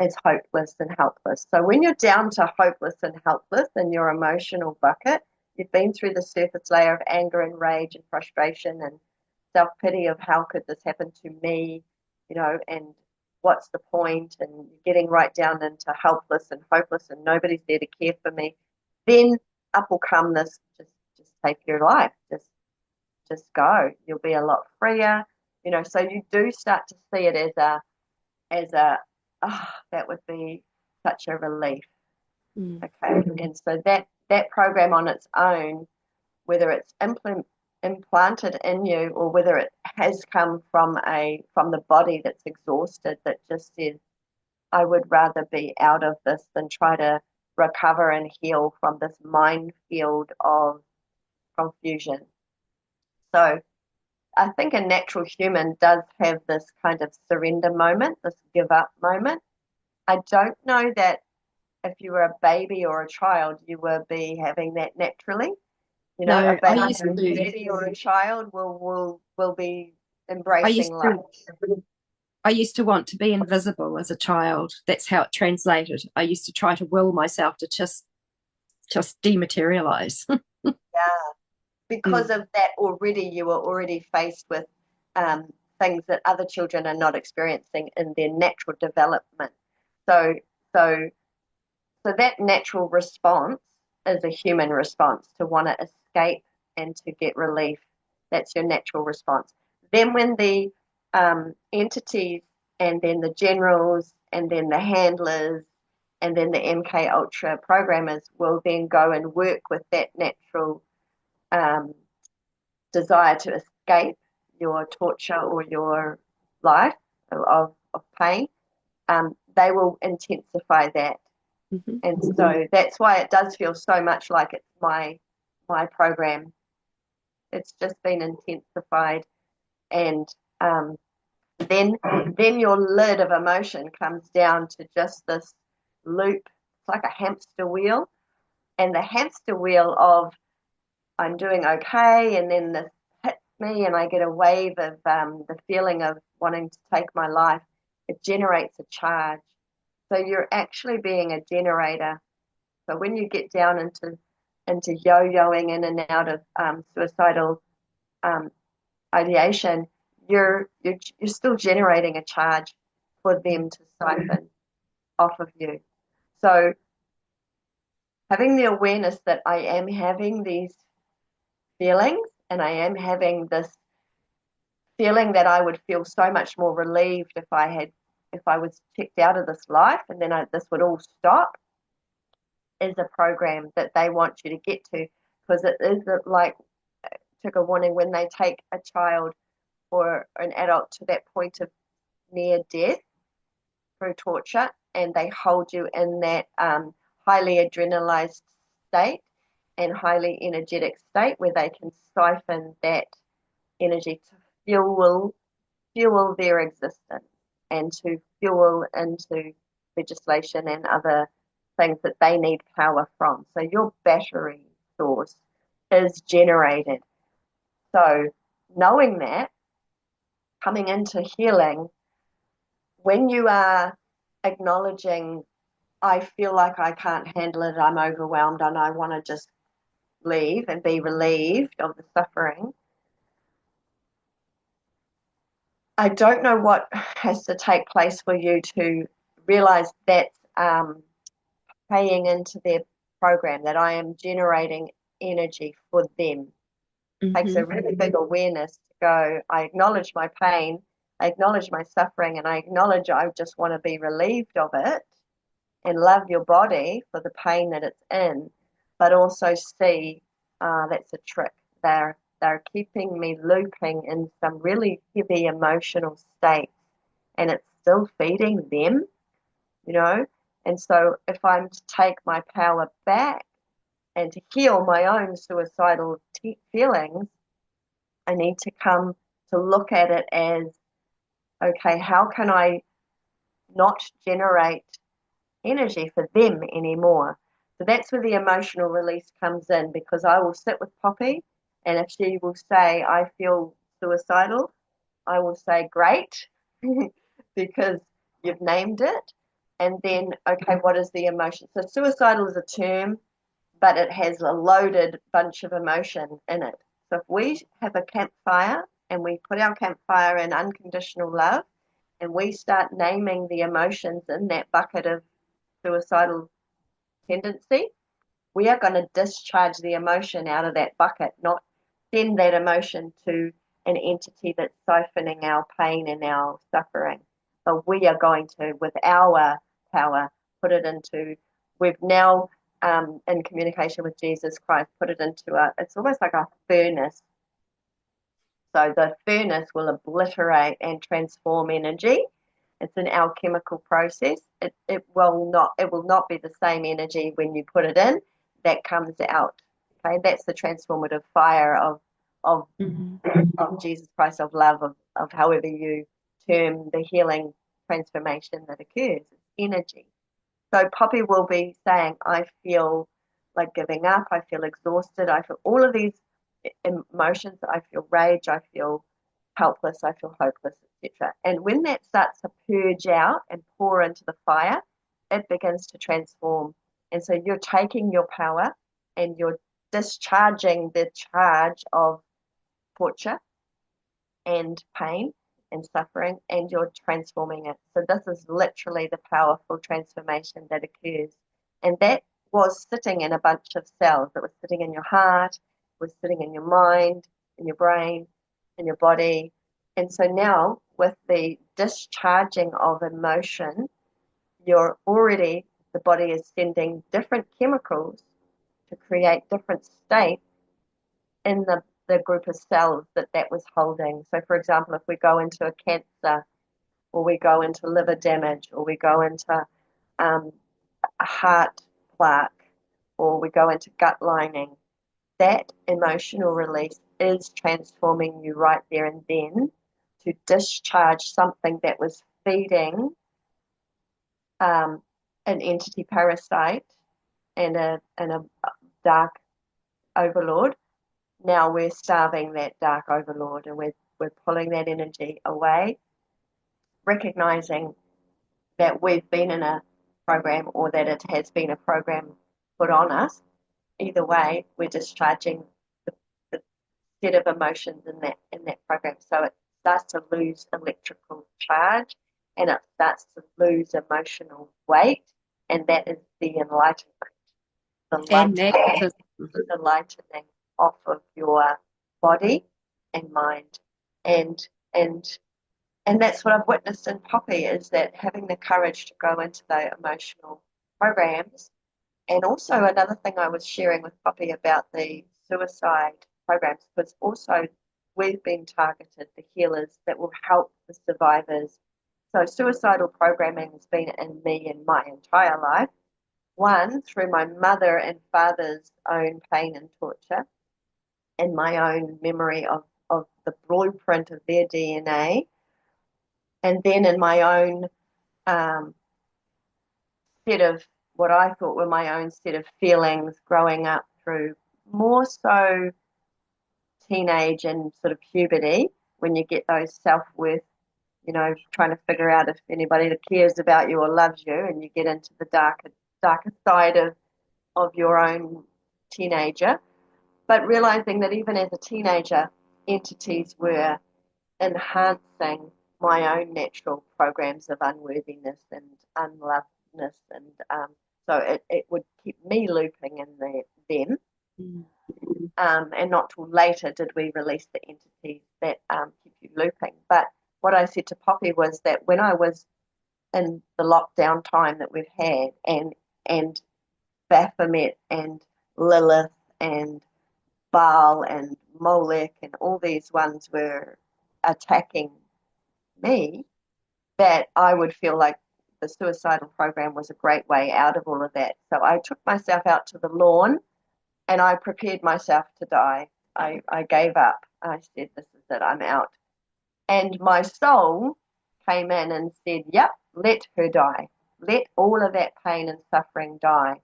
it's hopeless and helpless. So when you're down to hopeless and helpless in your emotional bucket, you've been through the surface layer of anger and rage and frustration and self-pity of how could this happen to me, and what's the point, and you're getting right down into helpless and hopeless and nobody's there to care for me. Then up will come this, just take your life, just go. You'll be a lot freer, so you do start to see it as a that would be such a relief. Okay. And so that program on its own, whether it's implanted in you or whether it has come from the body that's exhausted, that just says, I would rather be out of this than try to recover and heal from this minefield of confusion. So I think a natural human does have this kind of surrender moment, this give up moment. I don't know that if you were a baby or a child, you will be having that naturally. No, A baby or a child will be I embracing used life. to I used to want to be invisible as a child. That's how it translated. I used to try to will myself to just dematerialize. Yeah, because of that, already you were already faced with um, things that other children are not experiencing in their natural development. So, so, so that natural response is a human response to want to escape and to get relief. That's your natural response. Then, when the entities and then the generals and then the handlers and then the MK Ultra programmers will then go and work with that natural um, desire to escape your torture or your life of pain, they will intensify that. Mhm. And so that's why it does feel so much like it's my program. It's just been intensified, and um, then your lid of emotion comes down to just this loop. It's like a hamster wheel, and the hamster wheel of I'm doing okay, and then this hits me, and I get a wave of the feeling of wanting to take my life. It generates a charge. So you're actually being a generator. So when you get down into yo-yoing in and out of suicidal um, ideation, you're still generating a charge for them to siphon off of you. So having the awareness that I am having these feelings and I am having this feeling that I would feel so much more relieved if I was checked out of this life and then this would all stop. is a program that they want you to get to, because it is like trigger warning when they take a child or an adult to that point of near death through torture, and they hold you in that highly adrenalized state and highly energetic state where they can siphon that energy to fuel their existence and to fuel into legislation and other things that they need power from. So your battery source is generated. So knowing that, coming into healing, when you are acknowledging, I feel like I can't handle it, I'm overwhelmed, and I want to just leave and be relieved of the suffering, I don't know what has to take place for you to realize that's paying into their program, that I am generating energy for them. Takes a really big awareness to go, I acknowledge my pain, I acknowledge my suffering, and I acknowledge I just want to be relieved of it and love your body for the pain that it's in, but also see that's a trick. They're keeping me looping in some really heavy emotional states, and it's still feeding them, you know. And so if I'm to take my power back and to heal my own suicidal feelings, I need to come to look at it as, okay, how can I not generate energy for them anymore? So that's where the emotional release comes in, because I will sit with Poppy, and if she will say, I feel suicidal, I will say, great, because you've named it. And then, okay, what is the emotion? So suicidal is a term, but it has a loaded bunch of emotion in it. So if we have a campfire and we put our campfire in unconditional love, and we start naming the emotions in that bucket of suicidal tendency, we are going to discharge the emotion out of that bucket, not send that emotion to an entity that's siphoning our pain and our suffering. But we are going to, with our power, put it into, we've now, in communication with Jesus Christ, put it into it's almost like a furnace. So the furnace will obliterate and transform energy. It's an alchemical process. It will not be the same energy when you put it in that comes out. Okay, that's the transformative fire of of Jesus Christ, of love, of however you term the healing transformation that occurs. It's energy. So Poppy will be saying, I feel like giving up, I feel exhausted, I feel all of these emotions, I feel rage, I feel helpless, I feel hopeless, etc. And when that starts to purge out and pour into the fire, it begins to transform. And so you're taking your power and you're discharging the charge of torture and pain and suffering, and you're transforming it. So this is literally the powerful transformation that occurs. And that was sitting in a bunch of cells. It was sitting in your heart, it was sitting in your mind, in your brain, in your body. And so now with the discharging of emotion, the body is sending different chemicals to create different states in the group of cells that was holding. So, for example, if we go into a cancer, or we go into liver damage, or we go into a heart plaque, or we go into gut lining, that emotional release is transforming you right there and then to discharge something that was feeding an entity parasite and a dark overlord. Now we're starving that dark overlord, and we're pulling that energy away, recognizing that we've been in a program or that it has been a program put on us. Either way, we're discharging the set of emotions in that program. So it starts to lose electrical charge and it starts to lose emotional weight, and that is the enlightenment. The lightening off of your body and mind. And and and that's what I've witnessed in Poppy, is that having the courage to go into the emotional programs And also another thing I was sharing with Poppy about the suicide programs was also we've been targeted, the healers that will help the survivors. So suicidal programming has been in me in my entire life. One, through my mother and father's own pain and torture and my own memory of the blueprint of their DNA. And then in my own set of what I thought were my own set of feelings growing up through more so teenage and sort of puberty, when you get those self-worth, trying to figure out if anybody that cares about you or loves you, and you get into the darker side of your own teenager. But realizing that even as a teenager, entities were enhancing my own natural programs of unworthiness and unlovedness, and so it would keep me looping in them. And not till later did we release the entities that keep you looping. But what I said to Poppy was that when I was in the lockdown time that we've had, and Baphomet and Lilith and Baal and Molech and all these ones were attacking me, that I would feel like the suicidal program was a great way out of all of that. So I took myself out to the lawn and I prepared myself to die. I gave up. I said, this is it, I'm out. And my soul came in and said, yep, let her die. Let all of that pain and suffering die.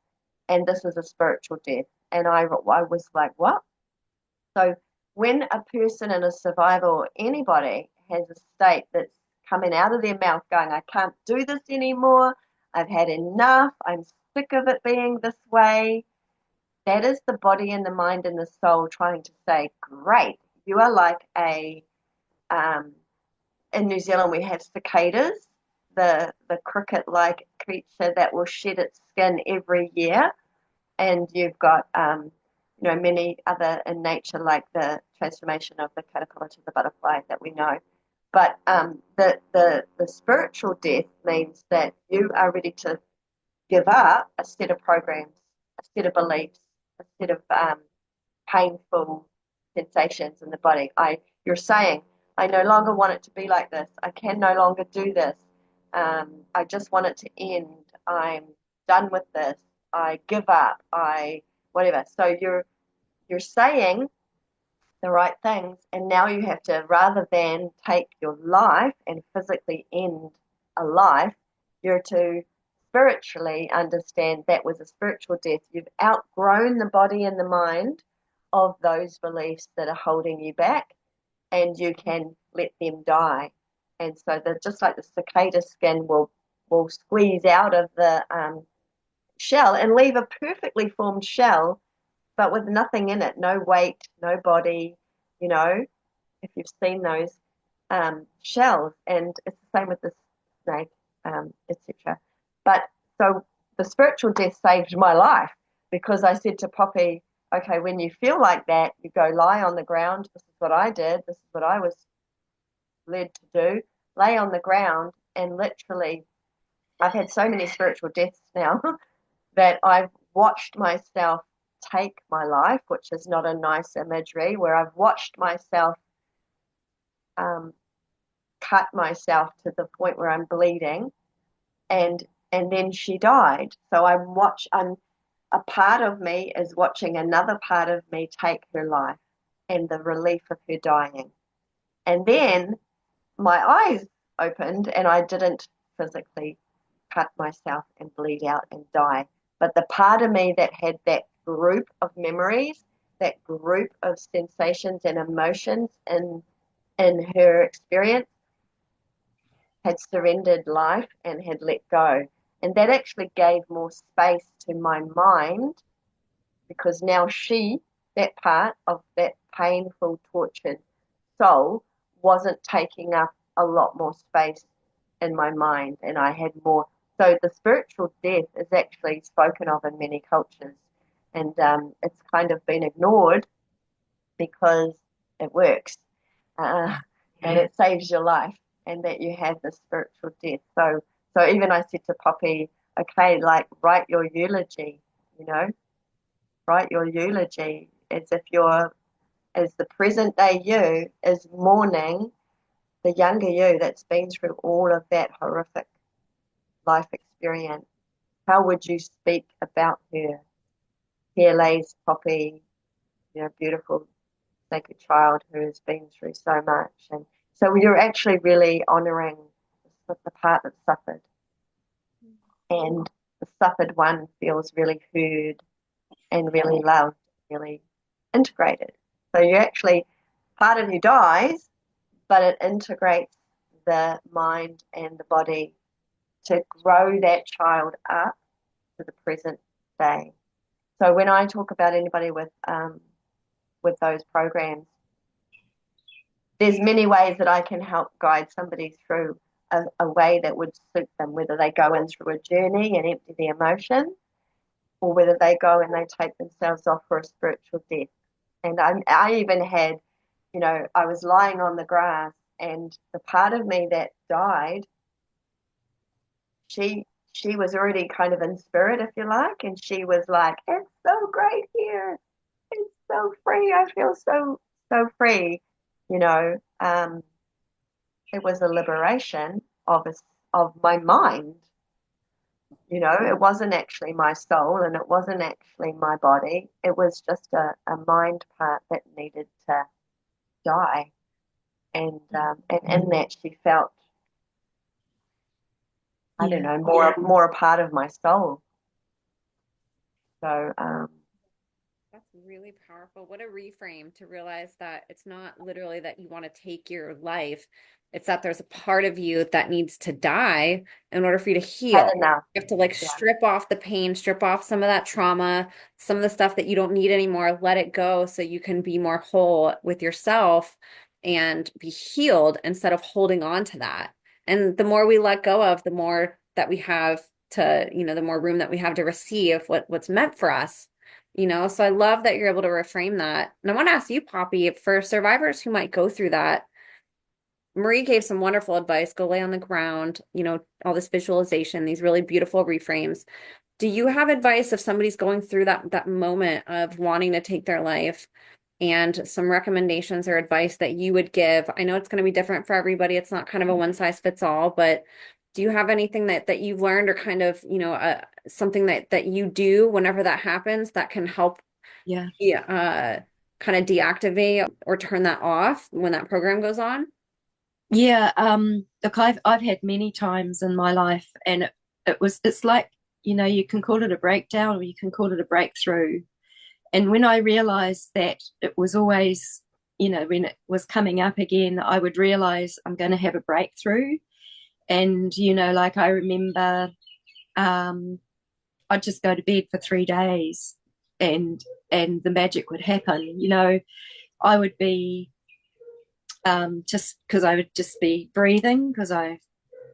And this is a spiritual death. And I was like, what? So when a person in a survivor or anybody has a state that's coming out of their mouth going, I can't do this anymore, I've had enough, I'm sick of it being this way, that is the body and the mind and the soul trying to say, great, you are like in New Zealand we have cicadas, the cricket-like creature that will shed its skin every year. And you've got, many other in nature, like the transformation of the caterpillar to the butterfly that we know. But the spiritual death means that you are ready to give up a set of programs, a set of beliefs, a set of painful sensations in the body. You're saying, I no longer want it to be like this. I can no longer do this. I just want it to end. I'm done with this. I give up. Whatever. So you're saying the right things, and now you have to, rather than take your life and physically end a life, you're to spiritually understand that was a spiritual death. You've outgrown the body and the mind of those beliefs that are holding you back, and you can let them die. And so just like the cicada skin will squeeze out of the shell and leave a perfectly formed shell, but with nothing in it, no weight, no body, if you've seen those shells. And it's the same with the snake, etc. But so the spiritual death saved my life, because I said to Poppy, okay, when you feel like that, you go lie on the ground. This is what I did. This is what I was led to do. Lay on the ground, and literally, I've had so many spiritual deaths now that I've watched myself take my life, which is not a nice imagery, where I've watched myself cut myself to the point where I'm bleeding, and then she died. So I'm a part of me is watching another part of me take her life, and the relief of her dying. And then my eyes opened, and I didn't physically cut myself and bleed out and die. But the part of me that had that group of memories, that group of sensations and emotions in her experience, had surrendered life and had let go. And that actually gave more space to my mind, because now that part of that painful, tortured soul, wasn't taking up a lot more space in my mind, and I had more. So the spiritual death is actually spoken of in many cultures, and it's kind of been ignored because it works, and it saves your life, and that you have the spiritual death. So even I said to Poppy, okay, like, write your eulogy, you know, write your eulogy as if as the present day you is mourning the younger you that's been through all of that horrific life experience. How would you speak about her? Here lays Poppy, beautiful, sacred child who has been through so much. And so you're actually really honouring the part that suffered. And the suffered one feels really heard and really loved, really integrated. So you actually, part of you dies, but it integrates the mind and the body to grow that child up to the present day. So when I talk about anybody with those programs, there's many ways that I can help guide somebody through a way that would suit them, whether they go in through a journey and empty the emotion, or whether they go and they take themselves off for a spiritual death. And I even had, I was lying on the grass, and the part of me that died, she was already kind of in spirit, if you like, and she was like, "It's so great here. It's so free. I feel so free." You know, it was a liberation of my mind. It wasn't actually my soul, and it wasn't actually my body. It was just a mind part that needed to die. And in that she felt, I don't know, more a part of my soul. So that's really powerful. What a reframe to realize that it's not literally that you want to take your life. It's that there's a part of you that needs to die in order for you to heal. You have to strip off the pain, strip off some of that trauma, some of the stuff that you don't need anymore, let it go so you can be more whole with yourself and be healed instead of holding on to that. And the more we let go of, the more that we have to, the more room that we have to receive what's meant for us. So I love that you're able to reframe that. And I want to ask you, Poppy, for survivors who might go through that, Marie gave some wonderful advice. Go lay on the ground, all this visualization, these really beautiful reframes. Do you have advice if somebody's going through that moment of wanting to take their life, and some recommendations or advice that you would give? I know it's going to be different for everybody. It's not kind of a one size fits all, but do you have anything that you've learned, or kind of, something that you do whenever that happens that can help kind of deactivate or turn that off when that program goes on? Yeah, look, I've had many times in my life, and it's like, you can call it a breakdown or you can call it a breakthrough. And when I realized that it was always, when it was coming up again, I would realize I'm going to have a breakthrough. And, like I remember, I'd just go to bed for 3 days and the magic would happen. I would be just because I would just be breathing, because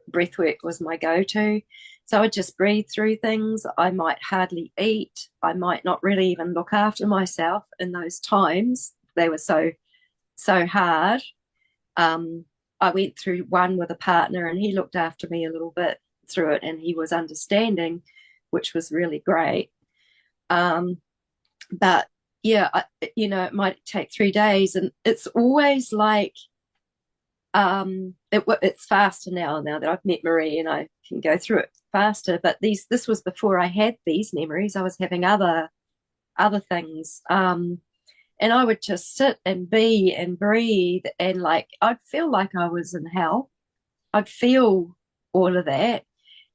breath work was my go-to. So I would just breathe through things. I might hardly eat. I might not really even look after myself in those times. They were so hard. I went through one with a partner, and he looked after me a little bit through it, and he was understanding, which was really great. But yeah, it might take 3 days, and it's always like, it's faster now that I've met Marie, and I can go through it faster. But this was before I had these memories. I was having other things, and I would just sit and be and breathe, and like I'd feel like I was in hell. I'd feel all of that,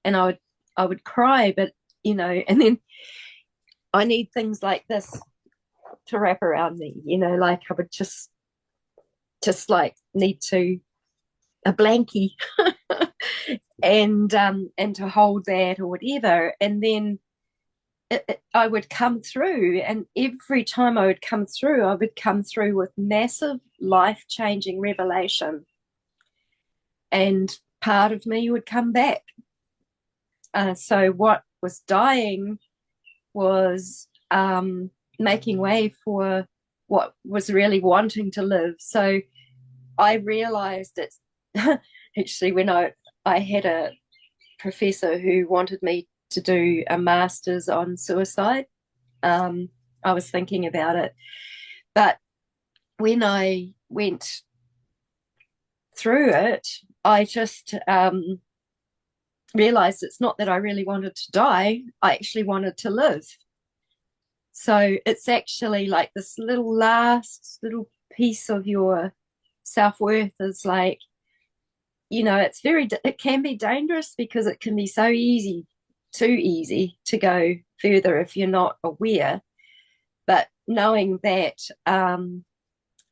and I would cry, but and then I need things like this to wrap around me, like I would just like need a blankie and to hold that or whatever. And then I would come through, and every time I would come through with massive life-changing revelation, and part of me would come back. So what was dying was making way for what was really wanting to live. So I realized it's actually when I had a professor who wanted me to do a master's on suicide, I was thinking about it. But when I went through it, I just realized it's not that I really wanted to die. I actually wanted to live. So it's actually like this last little piece of your self-worth is like, it can be dangerous because it can be so too easy to go further if you're not aware. But knowing that,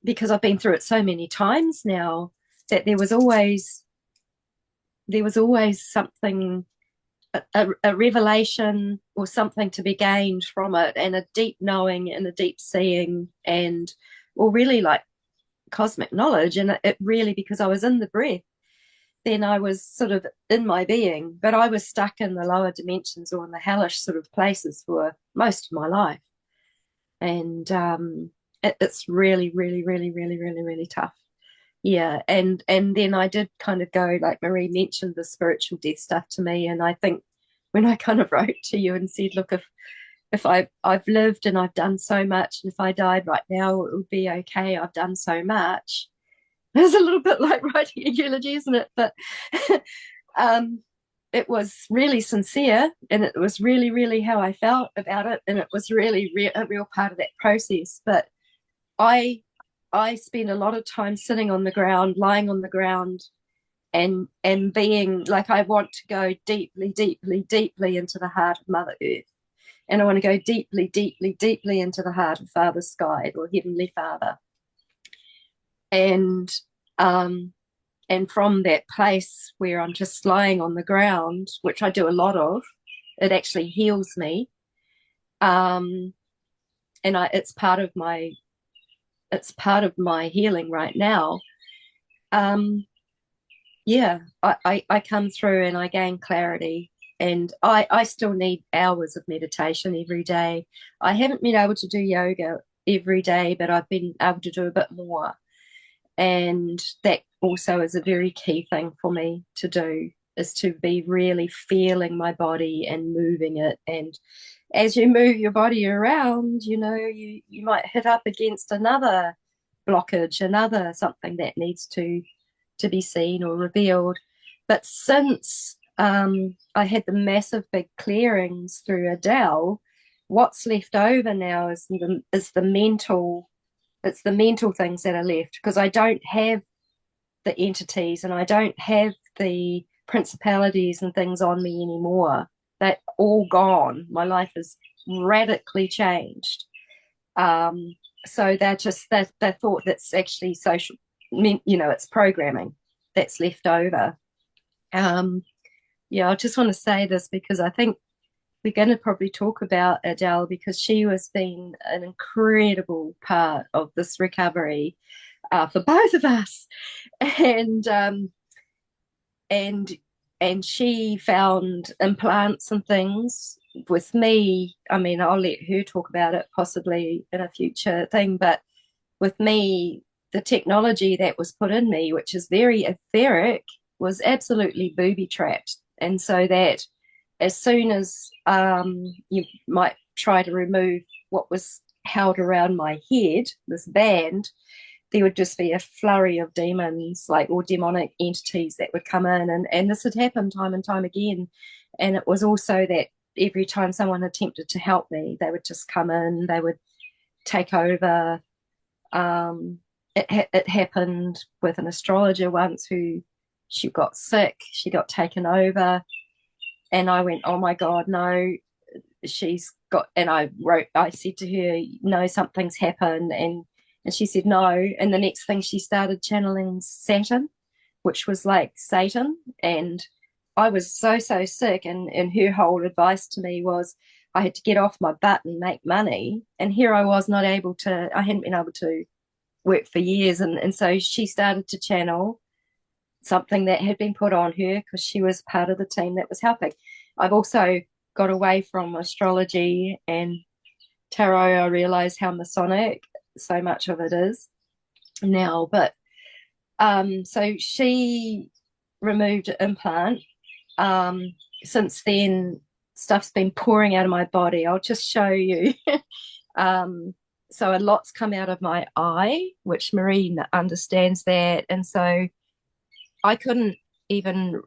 because I've been through it so many times now, that there was always something, a revelation or something to be gained from it, and a deep knowing and a deep seeing, and or really like cosmic knowledge. And it really, because I was in the breath, then I was sort of in my being, but I was stuck in the lower dimensions or in the hellish sort of places for most of my life. And it's really, really, really, really, really, really tough. Yeah. And then I did kind of go, like Marie mentioned, the spiritual death stuff to me. And I think when I kind of wrote to you and said, look, if I've lived and I've done so much, and if I died right now, it would be okay. I've done so much. It's a little bit like writing a eulogy, isn't it? But it was really sincere, and it was really, really how I felt about it, and it was really a real part of that process. But I spend a lot of time sitting on the ground, lying on the ground, and being like, I want to go deeply, deeply, deeply into the heart of Mother Earth, and I want to go deeply, deeply, deeply into the heart of Father Sky or Heavenly Father. And from that place where I'm just lying on the ground, which I do a lot of, it actually heals me. And it's part of my healing right now. Yeah, I come through and I gain clarity, and I still need hours of meditation every day. I haven't been able to do yoga every day, but I've been able to do a bit more. And that also is a very key thing for me to do, is to be really feeling my body and moving it. And as you move your body around, you might hit up against another blockage, another something that needs to be seen or revealed. But since I had the massive big clearings through Adele, what's left over now is the mental. It's the mental things that are left, because I don't have the entities and I don't have the principalities and things on me anymore. They're all gone. My life is radically changed. So they're just that thought that's actually social, it's programming that's left over. I just want to say this because I think we're going to probably talk about Adele, because she has been an incredible part of this recovery for both of us, and she found implants and things with me. I mean, I'll let her talk about it possibly in a future thing, but with me, the technology that was put in me, which is very etheric, was absolutely booby trapped, and so that as soon as you might try to remove what was held around my head, this band, there would just be a flurry of demons, or demonic entities that would come in. And this had happened time and time again. And it was also that every time someone attempted to help me, they would just come in, they would take over. It happened with an astrologer once she got sick, she got taken over. And I went, oh my God, no, she's got, and I said to her, no, something's happened. And she said, no. And the next thing, she started channeling Saturn, which was like Satan. And I was so sick. And her whole advice to me was I had to get off my butt and make money. And here I was I hadn't been able to work for years. And so she started to channel something that had been put on her, because she was part of the team that was helping. I've also got away from astrology and tarot. I realize how Masonic so much of it is now. But so she removed an implant. Since then, stuff's been pouring out of my body. I'll just show you. So a lot's come out of my eye, which Maureen understands that. And so I couldn't even,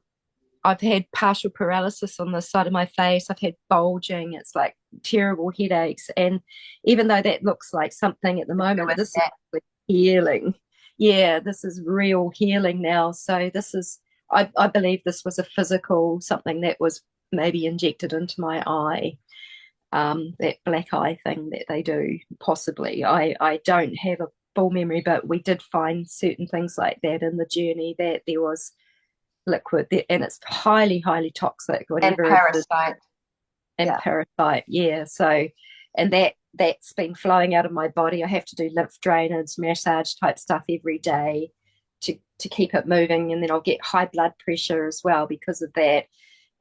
I've had partial paralysis on the side of my face. I've had bulging. It's like terrible headaches. And even though that looks like something at the moment, this is healing. Yeah, this is real healing now. So this is, I believe this was a physical, something that was maybe injected into my eye. That black eye thing that they do, possibly. I don't have a full memory, but we did find certain things like that in the journey, that there was liquid there, and it's highly, highly toxic, whatever and parasite. and Yeah. parasite. Yeah. So, and that's been flowing out of my body. I have to do lymph drainage, massage type stuff every day to keep it moving, and then I'll get high blood pressure as well because of that.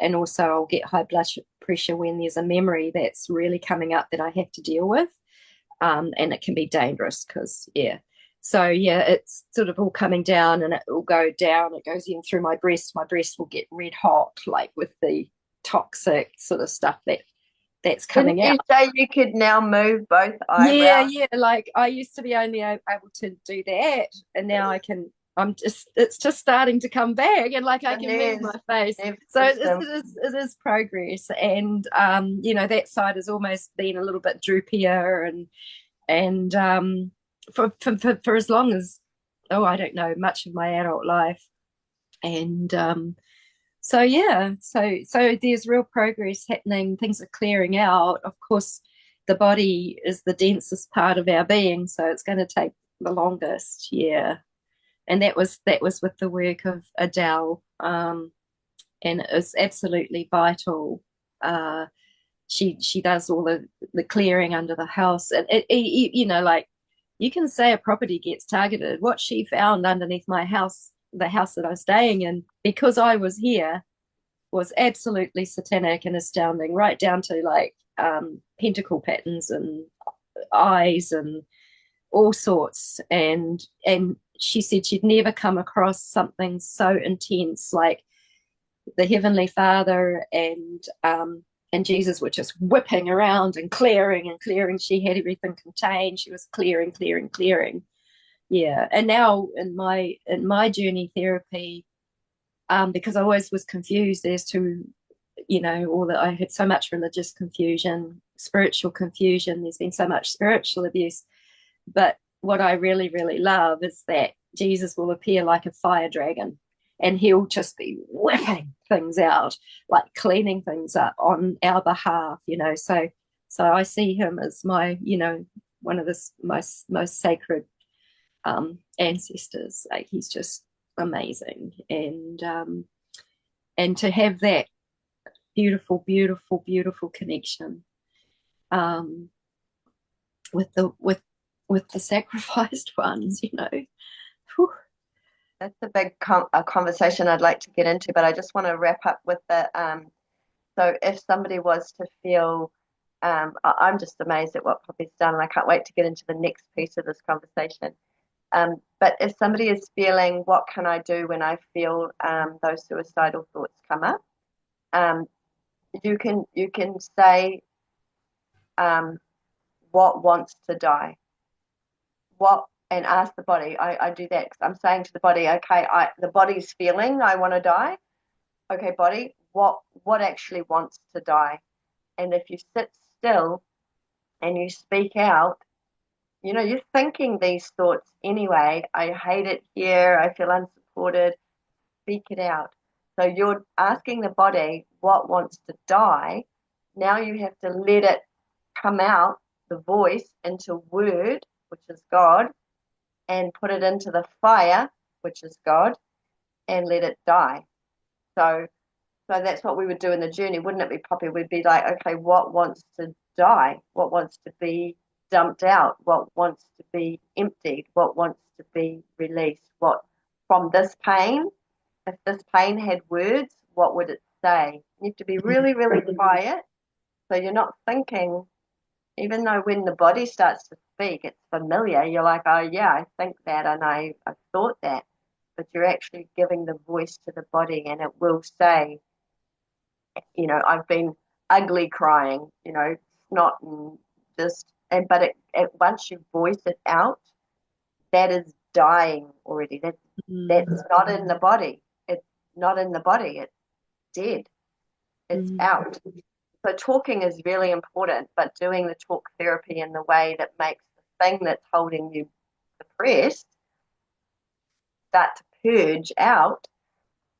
And also I'll get high blood pressure when there's a memory that's really coming up that I have to deal with. And it can be dangerous because, yeah. So, yeah, it's sort of all coming down, and it will go down. It goes in through my breast. My breast will get red hot, like with the toxic sort of stuff that's coming Didn't out. you say you could now move both Yeah, eyebrows? yeah. Like I used to be only able to do that, and now I can. It's just starting to come back, and like I can move my face. So it is progress, and that side has almost been a little bit droopier, and for as long as, I don't know, much of my adult life, and so yeah, so there's real progress happening. Things are clearing out. Of course, the body is the densest part of our being, so it's going to take the longest. Yeah, and that was with the work of Adele, and it was absolutely vital. She does all the clearing under the house, and like you can say a property gets targeted. What she found underneath my house, the house that I was staying in, because I was here, was absolutely satanic and astounding, right down to like pentacle patterns and eyes and all sorts. And she said she'd never come across something so intense, like the Heavenly Father and Jesus were just whipping around and clearing and clearing. She had everything contained. She was clearing, clearing, clearing. Yeah. And now in my journey therapy, because I always was confused as to, all that I had so much religious confusion, spiritual confusion. There's been so much spiritual abuse. But what I really, really love is that Jesus will appear like a fire dragon, and he'll just be whipping things out, like cleaning things up on our behalf, So I see him as my, one of the most sacred ancestors. Like he's just amazing, and to have that beautiful, beautiful, beautiful connection with the sacrificed ones, Whew. That's a big a conversation I'd like to get into, but I just want to wrap up with the so if somebody was to feel I'm just amazed at what Poppy's done, and I can't wait to get into the next piece of this conversation. But if somebody is feeling, what can I do when I feel those suicidal thoughts come up? You can say, what wants to die? And ask the body. I do that because I'm saying to the body, okay, the body's feeling I want to die. Okay, body, what actually wants to die? And if you sit still and you speak out, you're thinking these thoughts anyway. I hate it here. I feel unsupported. Speak it out. So you're asking the body what wants to die. Now you have to let it come out, the voice, into word, which is God, and put it into the fire, which is God, and let it die. So that's what we would do in the journey, wouldn't it be, Poppy? We'd be like, okay, what wants to die? What wants to be dumped out? What wants to be emptied? What wants to be released? What from this pain? If this pain had words, what would it say? You have to be really, really quiet, so you're not thinking. Even though when the body starts to speak, it's familiar. You're like, oh yeah, I think that, and I thought that, but you're actually giving the voice to the body, and it will say, I've been ugly crying, snot and but once you voice it out, that is dying already. That's not in the body. It's not in the body. It's dead. It's out. So talking is really important, but doing the talk therapy in the way that makes the thing that's holding you suppressed start to purge out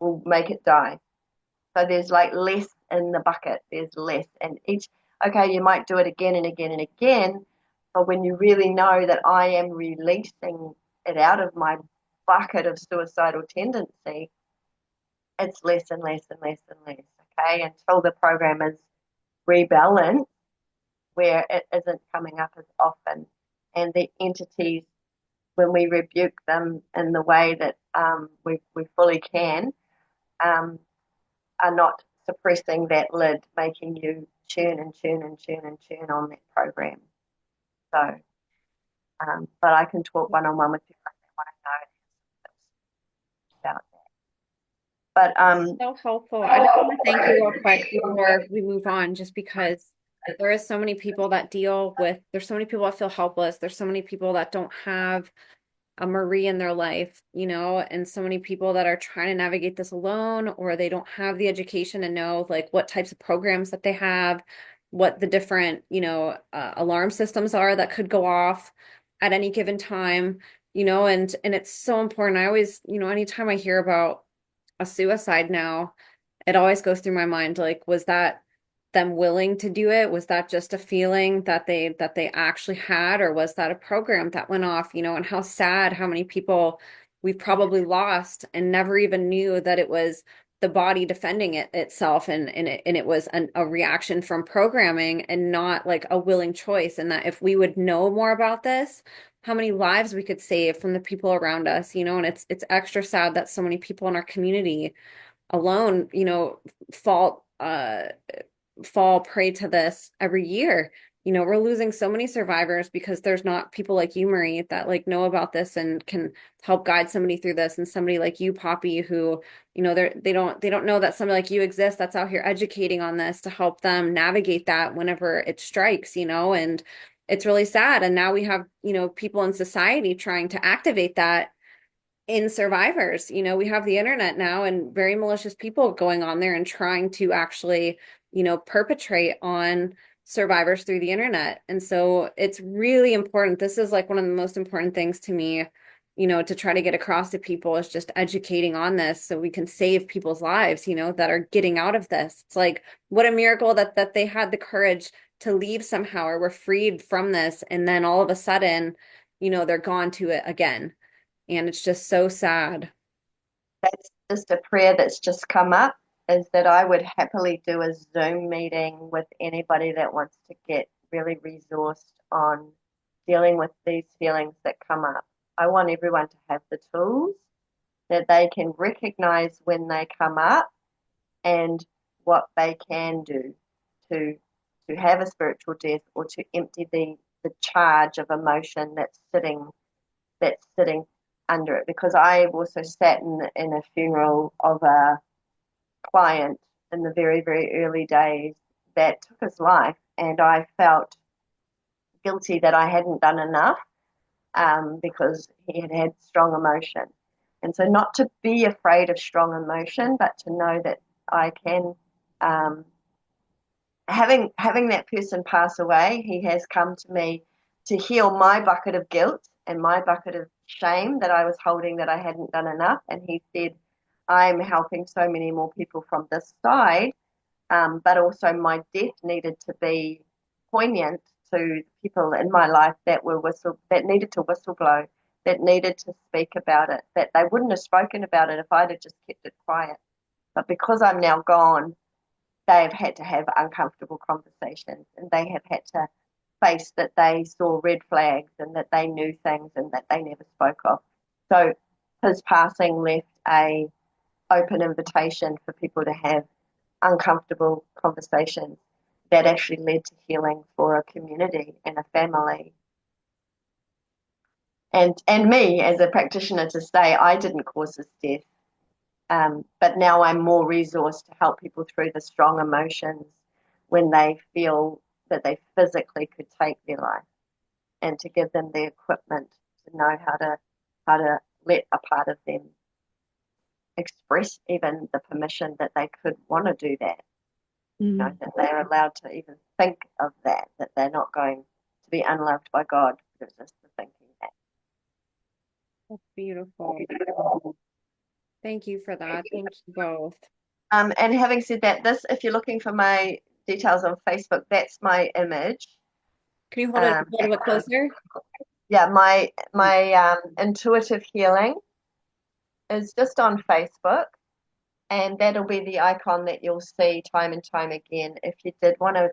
will make it die. So there's like less in the bucket. There's less. And okay, you might do it again and again and again, but when you really know that I am releasing it out of my bucket of suicidal tendency, it's less and less and less and less, okay, until the program is rebalanced where it isn't coming up as often. And the entities, when we rebuke them in the way that we fully can, are not suppressing that lid, making you churn and churn and churn and churn on that program. So, but I can talk one-on-one with people if they want to know about that. But So helpful. I just want to thank you real quick before we move on, just because there is so many people that there's so many people that feel helpless. There's so many people that don't have a Marie in their life, and so many people that are trying to navigate this alone, or they don't have the education to know like what types of programs that they have, what the different, alarm systems are that could go off at any given time, and it's so important. I always, anytime I hear about a suicide now, it always goes through my mind, like, was that them willing to do it? Was that just a feeling that they actually had, or was that a program that went off, and how sad how many people we've probably lost and never even knew that it was the body defending itself, and it was a reaction from programming and not like a willing choice. And that if we would know more about this, how many lives we could save from the people around us, and it's extra sad that so many people in our community alone, fall prey to this every year. We're losing so many survivors because there's not people like you, Marie, that like know about this and can help guide somebody through this, and somebody like you, Poppy, who, they don't know that somebody like you exists that's out here educating on this to help them navigate that whenever it strikes, and it's really sad. And now we have, people in society trying to activate that in survivors. We have the internet now and very malicious people going on there and trying to actually, perpetrate on survivors through the internet. And so it's really important. This is like one of the most important things to me, to try to get across to people, is just educating on this so we can save people's lives, that are getting out of this. It's like, what a miracle that they had the courage to leave somehow, or were freed from this. And then all of a sudden, they're gone to it again. And it's just so sad. that's just a prayer that's just come up, is that I would happily do a Zoom meeting with anybody that wants to get really resourced on dealing with these feelings that come up. I want everyone to have the tools that they can recognize when they come up and what they can do to have a spiritual death, or to empty the charge of emotion that's sitting under it. Because I've also sat in a funeral of a client in the very, very early days that took his life, and I felt guilty that I hadn't done enough, because he had had strong emotion. And so not to be afraid of strong emotion, but to know that I can, having that person pass away, he has come to me to heal my bucket of guilt and my bucket of shame that I was holding, that I hadn't done enough. And he said, I'm helping so many more people from this side, but also my death needed to be poignant to people in my life that needed to whistleblow, that needed to speak about it, that they wouldn't have spoken about it if I'd have just kept it quiet. But because I'm now gone, they've had to have uncomfortable conversations, and they have had to face that they saw red flags and that they knew things and that they never spoke of. So his passing left a open invitation for people to have uncomfortable conversations that actually led to healing for a community and a family. And me as a practitioner to say I didn't cause his death, but now I'm more resourced to help people through the strong emotions when they feel that they physically could take their life, and to give them the equipment to know how to let a part of them express even the permission that they could want to do that. You know, that they're allowed to even think of that, that they're not going to be unloved by God because just for thinking that. That's beautiful. Thank you for that. Thank you both. And having said that, this, if you're looking for my details on Facebook, that's my image. Can you hold it a little bit closer? Yeah, my intuitive healing is just on Facebook, and that'll be the icon that you'll see time and time again. If you did want to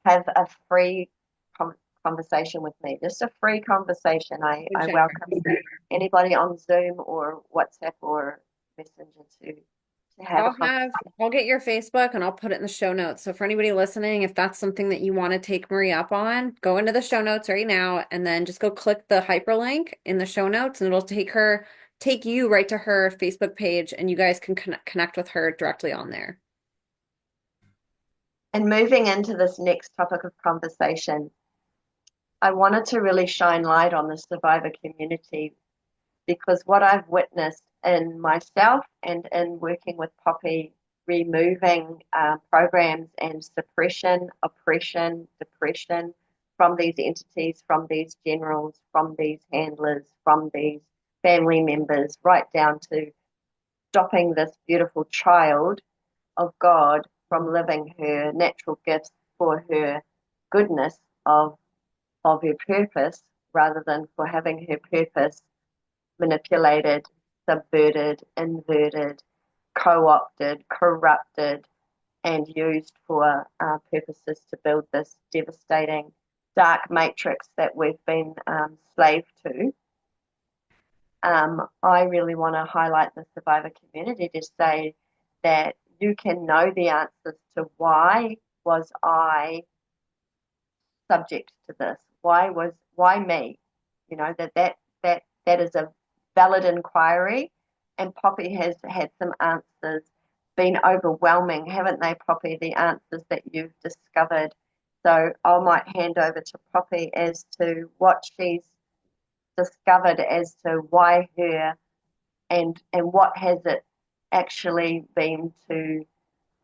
have a free conversation with me, just a free conversation, I welcome anybody on Zoom or WhatsApp or Messenger to have a conversation. I'll get your Facebook and I'll put it in the show notes. So for anybody listening, if that's something that you want to take Marie up on, go into the show notes right now and then just go click the hyperlink in the show notes and it'll take you right to her Facebook page and you guys can connect with her directly on there. And moving into this next topic of conversation, I wanted to really shine light on the survivor community, because what I've witnessed in myself and in working with Poppy, removing programs and suppression, oppression, depression from these entities, from these generals, from these handlers, from these family members, right down to stopping this beautiful child of God from living her natural gifts for her goodness of her purpose, rather than for having her purpose manipulated, subverted, inverted, co-opted, corrupted, and used for purposes to build this devastating dark matrix that we've been slave to. I really want to highlight the survivor community to say that you can know the answers to why was I subject to this? Why me? You know, that is a valid inquiry, and Poppy has had some answers, been overwhelming, haven't they, Poppy, the answers that you've discovered. So I might hand over to Poppy as to what she's discovered as to why her, and what has it actually been to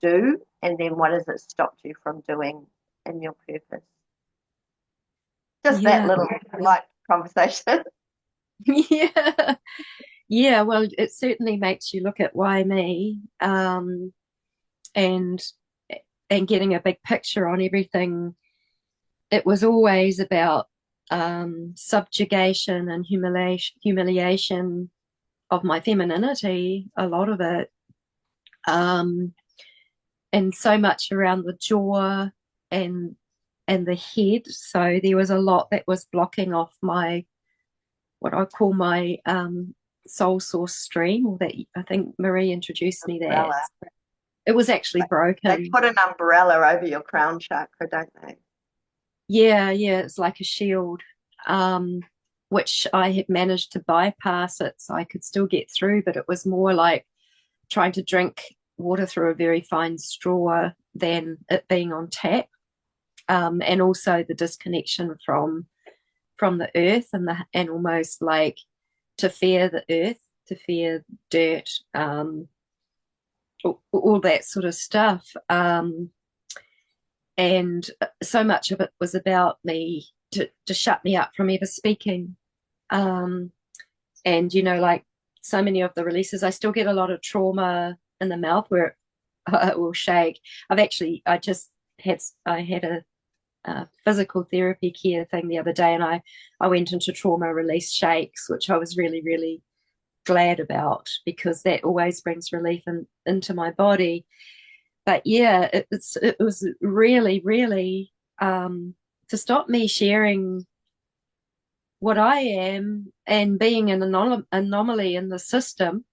do, and then what has it stopped you from doing in your purpose. Just that little light conversation. Yeah, well, it certainly makes you look at why me, and getting a big picture on everything. It was always about subjugation and humiliation of my femininity, a lot of it, and so much around the jaw and the head. So there was a lot that was blocking off my, what I call my soul source stream, or that I think Marie introduced me that. It was actually broken. They put an umbrella over your crown chakra, don't they? Yeah, it's like a shield, which I had managed to bypass it, so I could still get through, but it was more like trying to drink water through a very fine straw than it being on tap, and also the disconnection from the earth, and almost like to fear the earth, to fear dirt, all that sort of stuff. And so much of it was about me to shut me up from ever speaking. And, you know, like so many of the releases, I still get a lot of trauma in the mouth where it will shake. I had a physical therapy care thing the other day, and I went into trauma release shakes, which I was really, really glad about, because that always brings relief into my body. But yeah, it was really, really to stop me sharing what I am and being an anomaly in the system.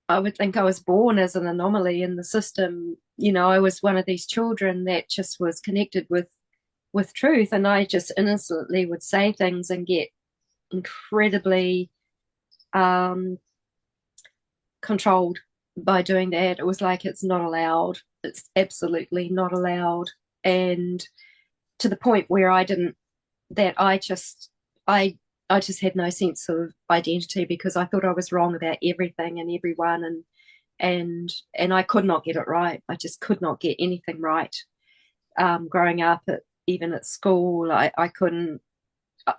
I would think I was born as an anomaly in the system. You know, I was one of these children that just was connected with truth, and I just innocently would say things and get incredibly controlled by doing that. It was like, it's not allowed. It's absolutely not allowed. And to the point where I I just had no sense of identity, because I thought I was wrong about everything and everyone, and I could not get it right. I just could not get anything right. Growing up, even at school, I couldn't,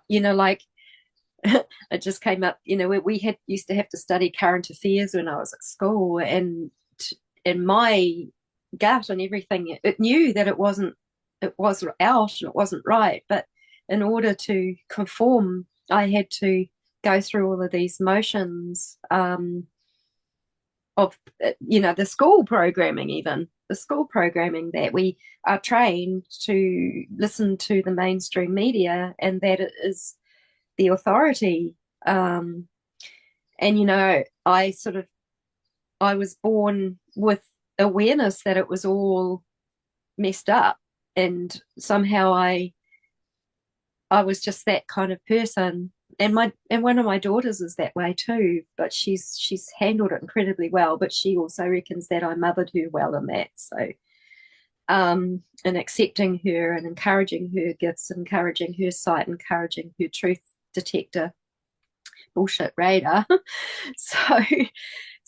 like, it just came up. We had used to have to study current affairs when I was at school, and my gut and everything, it knew that it wasn't, it was out and it wasn't right. But in order to conform, I had to go through all of these motions, of the school programming, even the school programming, that we are trained to listen to the mainstream media, and that it is the authority. And I was born with awareness that it was all messed up, and somehow I was just that kind of person. And one of my daughters is that way too, but she's handled it incredibly well. But she also reckons that I mothered her well in that. So, and accepting her and encouraging her gifts, encouraging her sight, encouraging her truth detector, bullshit radar. so,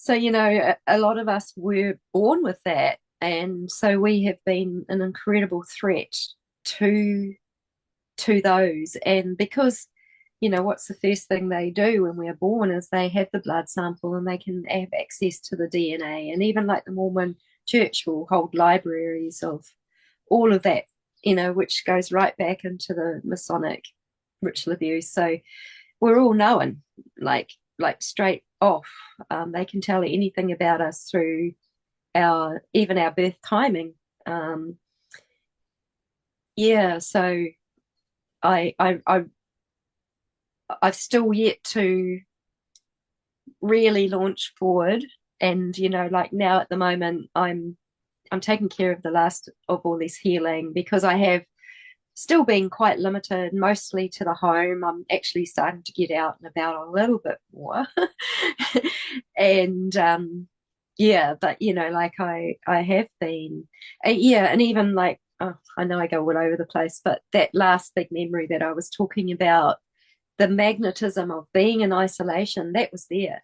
a lot of us were born with that, and so we have been an incredible threat to those. And because, what's the first thing they do when we're born is they have the blood sample, and they can have access to the DNA. And even like the Mormon church will hold libraries of all of that, which goes right back into the Masonic ritual abuse. So we're all known, like straight off. They can tell anything about us through even our birth timing. Yeah, so I've still yet to really launch forward. And like now at the moment, I'm taking care of the last of all this healing, because I have still been quite limited, mostly to the home. I'm actually starting to get out and about a little bit more. And yeah, but like I have been, yeah. And even like, oh, I know I go all over the place, but that last big memory that I was talking about, the magnetism of being in isolation, that was there,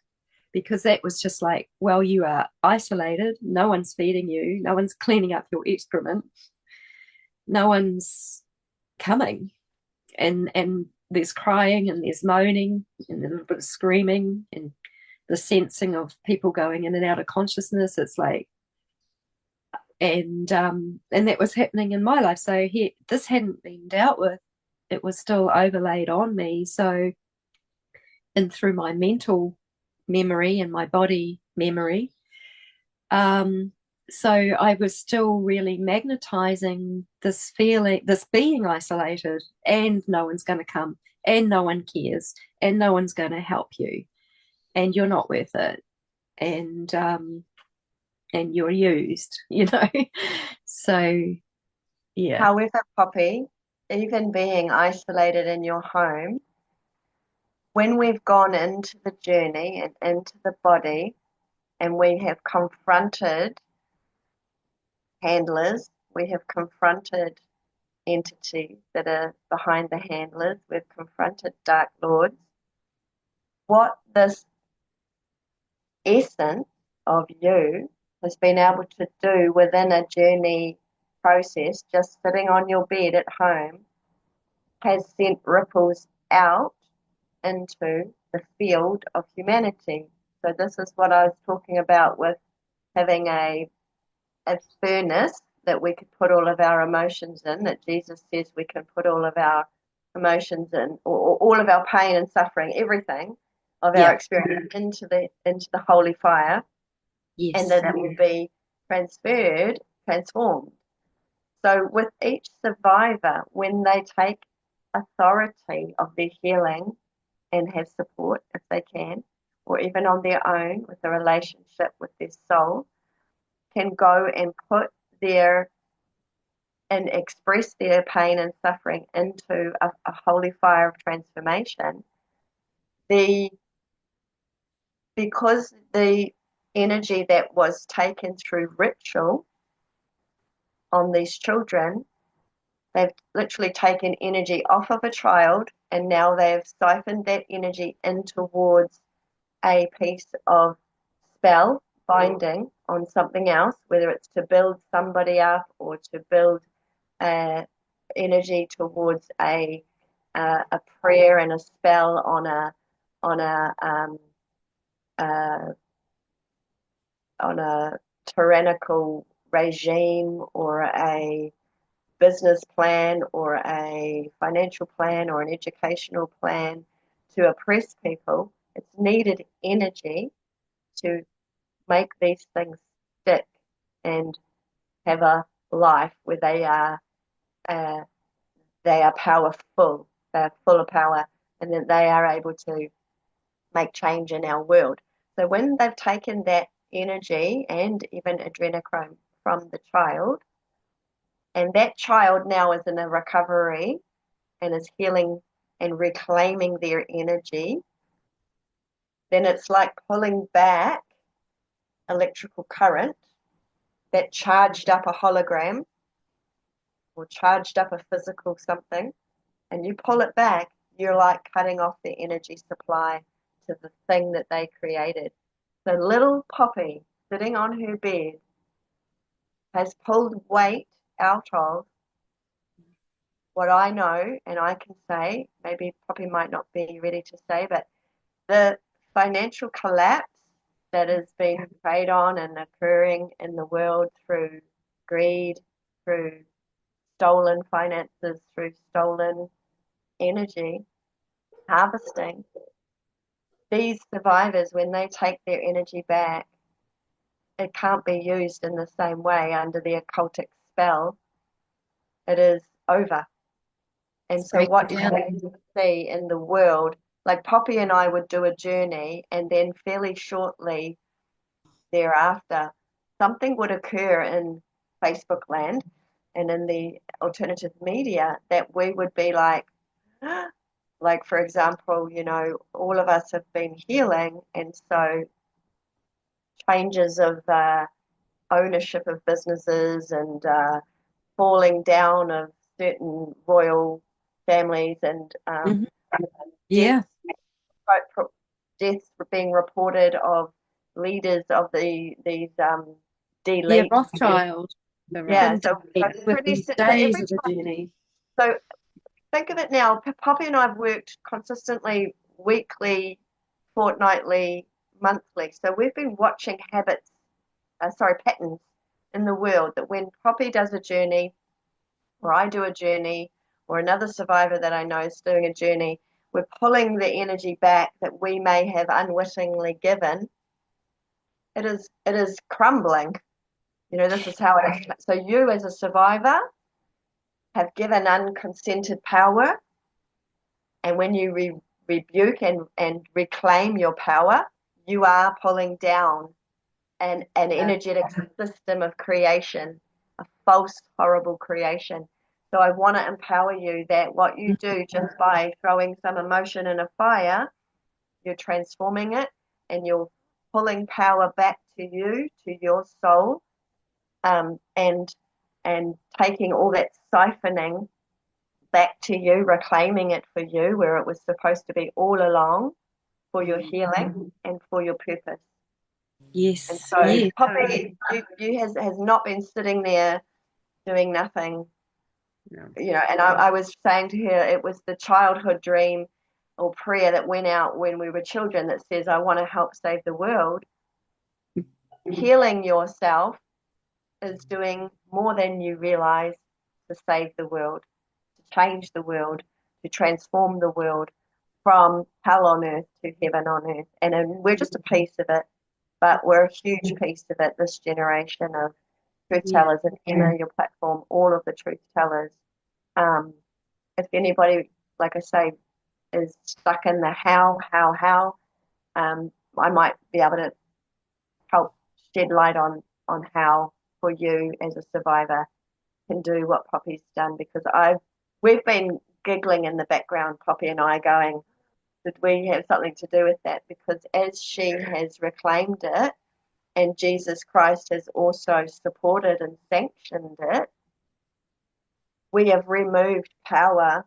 because that was just like, well, you are isolated, no one's feeding you, no one's cleaning up your excrement, no one's coming, and there's crying and there's moaning and a little bit of screaming and the sensing of people going in and out of consciousness. It's like, and that was happening in my life. So this hadn't been dealt with. It was still overlaid on me. So, and through my mental memory and my body memory, so I was still really magnetizing this feeling, this being isolated, and no one's going to come, and no one cares, and no one's going to help you, and you're not worth it, and you're used. So yeah. However, Poppy, even being isolated in your home, when we've gone into the journey and into the body, and we have confronted handlers, we have confronted entities that are behind the handlers, we've confronted dark lords, what this essence of you has been able to do within a journey process, just sitting on your bed at home, has sent ripples out into the field of humanity. So this is what I was talking about with having a furnace that we could put all of our emotions in, that Jesus says we can put all of our emotions in, or all of our pain and suffering, everything of our experience into the holy fire, and that it will be transformed. So with each survivor, when they take authority of their healing and have support if they can, or even on their own with a relationship with their soul, can go and put and express their pain and suffering into a holy fire of transformation, because the energy that was taken through ritual on these children. They've literally taken energy off of a child, and now they've siphoned that energy in towards a piece of spell binding on something else, whether it's to build somebody up or to build energy towards a prayer and a spell on uh, a tyrannical regime or a business plan or a financial plan or an educational plan to oppress people. It's needed energy to make these things stick and have a life where uh, they are powerful, they're full of power, and that they are able to make change in our world. So when they've taken that energy and even adrenochrome from the child, and that child now is in a recovery and is healing and reclaiming their energy, then it's like pulling back electrical current that charged up a hologram or charged up a physical something, and you pull it back, you're like cutting off the energy supply to the thing that they created. So little Poppy sitting on her bed has pulled weight out of what I know, and I can say, maybe Poppy might not be ready to say, but the financial collapse that has been preyed on and occurring in the world through greed, through stolen finances, through stolen energy, harvesting. These survivors, when they take their energy back, it can't be used in the same way under the occultic spell. It is over. And so what you have to see in the world, like Poppy and I would do a journey, and then fairly shortly thereafter, something would occur in Facebook land and in the alternative media that we would be like for example, all of us have been healing, and so changes of ownership of businesses and falling down of certain royal families and Yeah. deaths being reported of leaders of these Yeah, delete. Rothschild. Yeah, so Within so days every of the time. journey. So think of it now. Poppy and I have worked consistently, weekly, fortnightly, monthly. So we've been watching patterns in the world that when Poppy does a journey, or I do a journey, or another survivor that I know is doing a journey, we're pulling the energy back that we may have unwittingly given. It is crumbling. This is how it is. So you as a survivor have given unconsented power, and when you rebuke and reclaim your power, you are pulling down an energetic system of creation, a false, horrible creation. So I want to empower you that what you do just by throwing some emotion in a fire, you're transforming it and you're pulling power back to you, to your soul, and taking all that siphoning back to you, reclaiming it for you where it was supposed to be all along for your healing and for your purpose. Yes. And so Yes. Poppy, you has not been sitting there doing nothing, No. and I was saying to her, it was the childhood dream or prayer that went out when we were children that says, I want to help save the world. Healing yourself is doing more than you realize to save the world, to change the world, to transform the world from hell on earth to heaven on earth. And we're just a piece of it, but we're a huge piece of it, this generation of truth tellers. And Emma, your platform, all of the truth tellers. If anybody, like I say, is stuck in the how, I might be able to help shed light on how for you as a survivor can do what Poppy's done, because we've been giggling in the background, Poppy and I, going, did we have something to do with that? Because as she has reclaimed it, and Jesus Christ has also supported and sanctioned it, we have removed power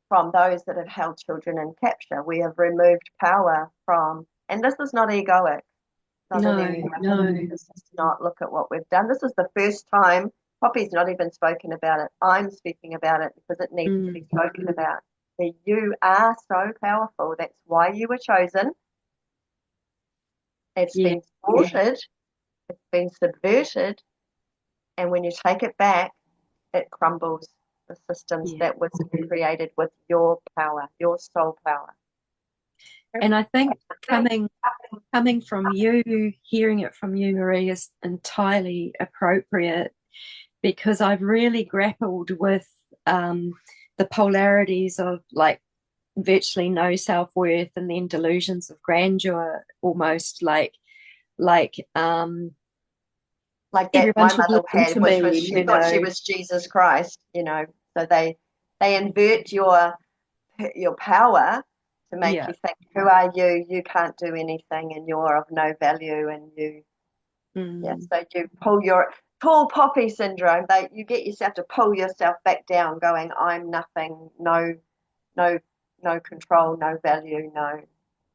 from those that have held children in capture. We have removed power from, and this is not egoic. Not No, at any no. level. This is not look at what we've done. This is the first time Poppy's not even spoken about it. I'm speaking about it because it needs to be spoken about. That you are so powerful. That's why you were chosen. It's been thwarted. It's been subverted. And when you take it back, it crumbles the systems that was created with your power, your soul power. And I think coming from you, hearing it from you, Marie, is entirely appropriate, because I've really grappled with the polarities of like virtually no self-worth and then delusions of grandeur, almost like that my mother had, which was she thought she was Jesus Christ, so they invert your power to make you think, who are you? You can't do anything, and you're of no value, and you so you pull Poppy syndrome. You get yourself to pull yourself back down, going, I'm nothing, no control, no value, no.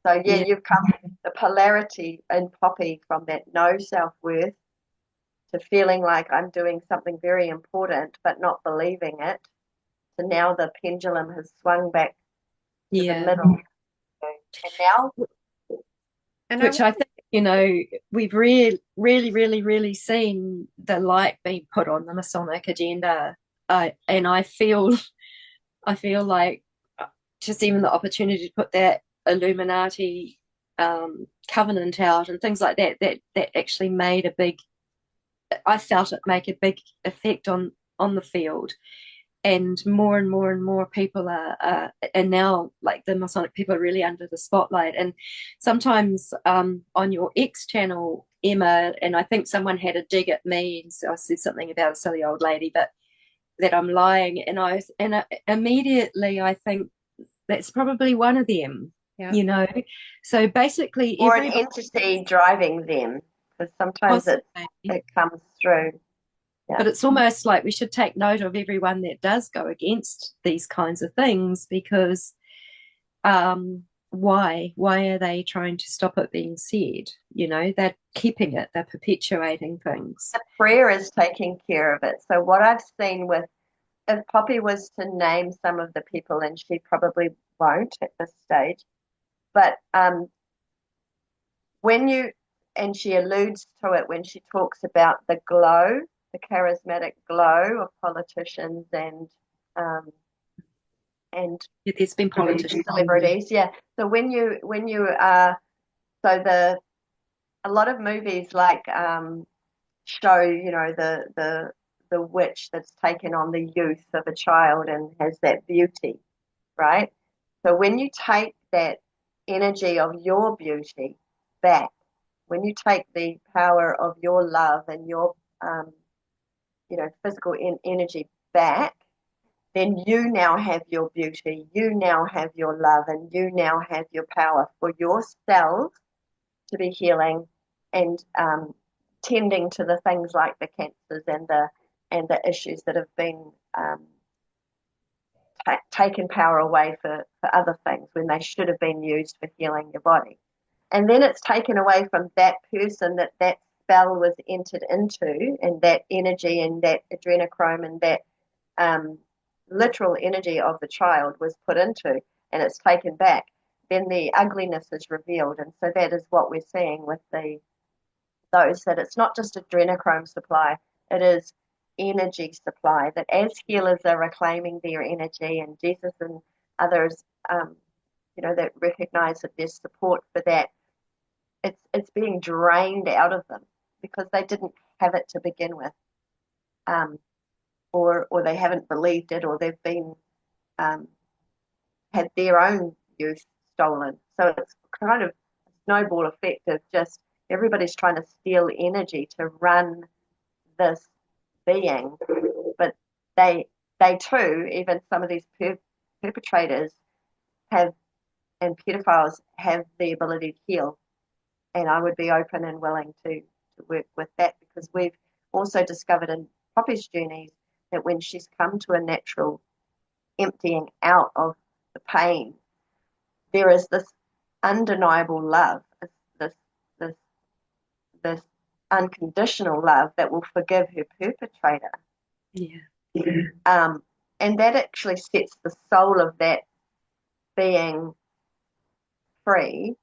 So you've come the polarity in Poppy from that no self-worth to feeling like I'm doing something very important but not believing it, to now the pendulum has swung back to the middle. And now, which I think, we've really seen the light being put on the Masonic agenda, and I feel like just even the opportunity to put that Illuminati covenant out and things like that actually made I felt it make a big effect on the field. And more people are and now like the Masonic people are really under the spotlight. And sometimes on your X channel, Emma, and I think someone had a dig at me, and so I said something about a silly old lady, but that I'm lying, and immediately I think that's probably one of them. So basically, or an entity driving them, because sometimes it comes through. But it's almost like we should take note of everyone that does go against these kinds of things, because why are they trying to stop it being said? They're keeping it, they're perpetuating things. The prayer is taking care of it. So what I've seen if Poppy was to name some of the people, and she probably won't at this stage, but and she alludes to it when she talks about the glow, the charismatic glow of politicians and there's been politicians, celebrities. So when you a lot of movies like show the witch that's taken on the youth of a child and has that beauty, right? So when you take that energy of your beauty back, when you take the power of your love and your physical energy back, then you now have your beauty, you now have your love, and you now have your power for yourself to be healing and tending to the things like the cancers and the issues that have been taken power away for other things when they should have been used for healing your body. And then it's taken away from that person that spell was entered into, and that energy and that adrenochrome and that literal energy of the child was put into, and it's taken back. Then the ugliness is revealed. And so that is what we're seeing with those, that it's not just adrenochrome supply, it is energy supply, that as healers are reclaiming their energy, and Jesus and others that recognize that there's support for that, it's being drained out of them because they didn't have it to begin with, or they haven't believed it, or they've been had their own youth stolen. So it's kind of a snowball effect of just everybody's trying to steal energy to run this being, but they too, even some of these perpetrators have, and pedophiles have the ability to heal. and I would be open and willing to work with that, because we've also discovered in Poppy's journeys that when she's come to a natural emptying out of the pain, there is this undeniable love, this this this unconditional love that will forgive her perpetrator. Yeah. Um, and that actually sets the soul of that being free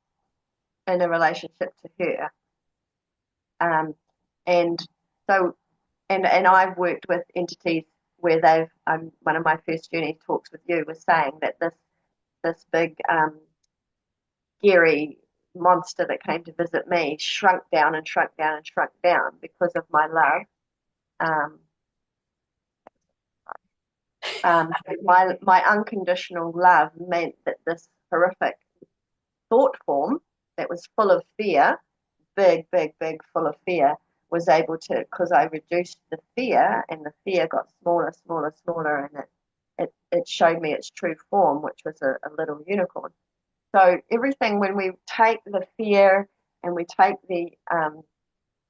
in a relationship to her. And so, and I've worked with entities where they've, one of my first journey talks with you was saying that this big scary monster that came to visit me shrunk down and shrunk down and shrunk down because of my love. Um, my unconditional love meant that this horrific thought form that was full of fear, big, full of fear, was able to, because I reduced the fear, and the fear got smaller, and it showed me its true form, which was a little unicorn. So everything, when we take the fear and we take the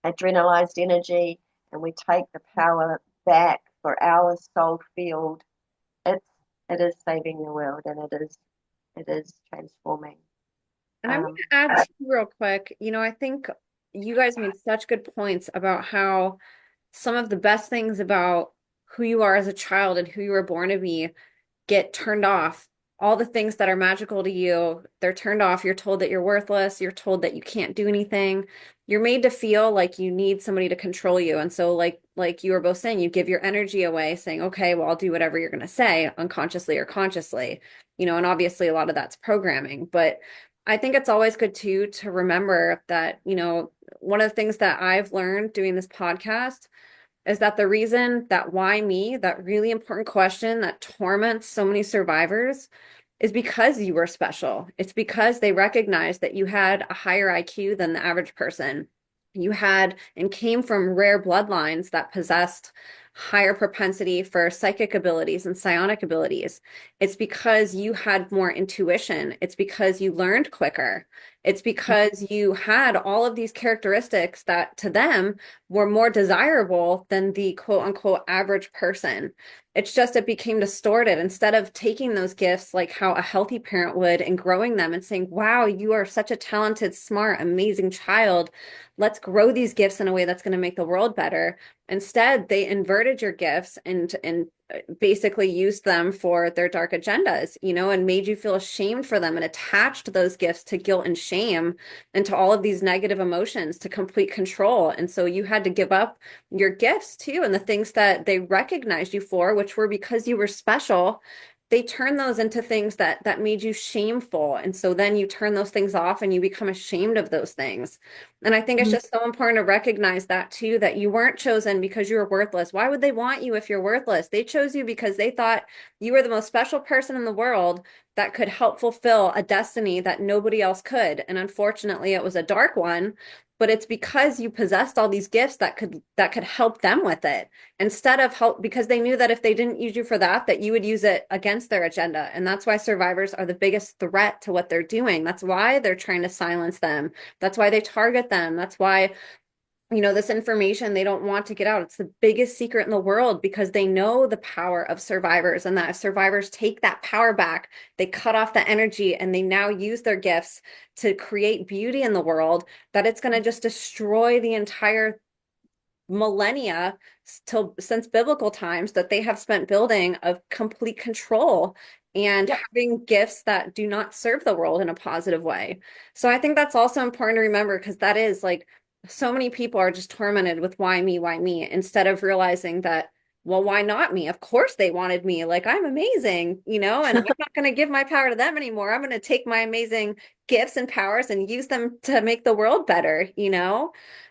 adrenalized energy and we take the power back for our soul field, it is saving the world, and it is transforming. And I'm going to add too, real quick, I think you guys made such good points about how some of the best things about who you are as a child and who you were born to be get turned off. All the things that are magical to you, they're turned off. You're told that you're worthless. You're told that you can't do anything. You're made to feel like you need somebody to control you. And so like you were both saying, you give your energy away saying, okay, well, I'll do whatever you're going to say, unconsciously or consciously, and obviously a lot of that's programming. But I think it's always good too to remember that, one of the things that I've learned doing this podcast is that the reason that why me, that really important question that torments so many survivors, is because you were special. It's because they recognized that you had a higher IQ than the average person. You had and came from rare bloodlines that possessed higher propensity for psychic abilities and psionic abilities. It's because you had more intuition. It's because you learned quicker. It's because you had all of these characteristics that to them were more desirable than the quote unquote average person. It's just it became distorted. Instead of taking those gifts like how a healthy parent would and growing them and saying, wow, you are such a talented, smart, amazing child. Let's grow these gifts in a way that's going to make the world better. Instead, they inverted your gifts and basically used them for their dark agendas, and made you feel ashamed for them and attached those gifts to guilt and shame and to all of these negative emotions to complete control. And so you had to give up your gifts too, and the things that they recognized you for, which were because you were special. They turn those into things that made you shameful. And so then you turn those things off and you become ashamed of those things. And I think it's just so important to recognize that too, that you weren't chosen because you were worthless. Why would they want you if you're worthless? They chose you because they thought you were the most special person in the world that could help fulfill a destiny that nobody else could. And unfortunately, it was a dark one, but it's because you possessed all these gifts that could help them with it, instead of help, because they knew that if they didn't use you for that you would use it against their agenda. And that's why survivors are the biggest threat to what they're doing. That's why they're trying to silence them. That's why they target them. That's why this information they don't want to get out. It's the biggest secret in the world, because they know the power of survivors, and that if survivors take that power back, they cut off the energy and they now use their gifts to create beauty in the world, that it's going to just destroy the entire millennia since biblical times that they have spent building of complete control and having gifts that do not serve the world in a positive way. So I think that's also important to remember, because that is like, so many people are just tormented with why me, instead of realizing that, well, why not me? Of course they wanted me. Like, I'm amazing, and I'm not going to give my power to them anymore. I'm going to take my amazing gifts and powers and use them to make the world better,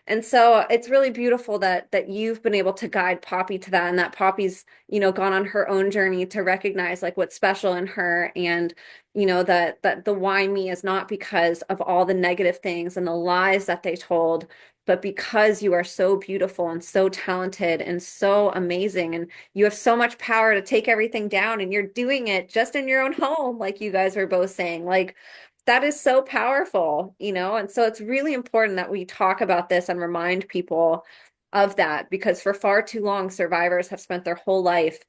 And so it's really beautiful that you've been able to guide Poppy to that, and that Poppy's, gone on her own journey to recognize like what's special in her, and that the why me is not because of all the negative things and the lies that they told, but because you are so beautiful and so talented and so amazing, and you have so much power to take everything down, and you're doing it just in your own home, like you guys were both saying. Like, that is so powerful, and so it's really important that we talk about this and remind people of that, because for far too long, survivors have spent their whole life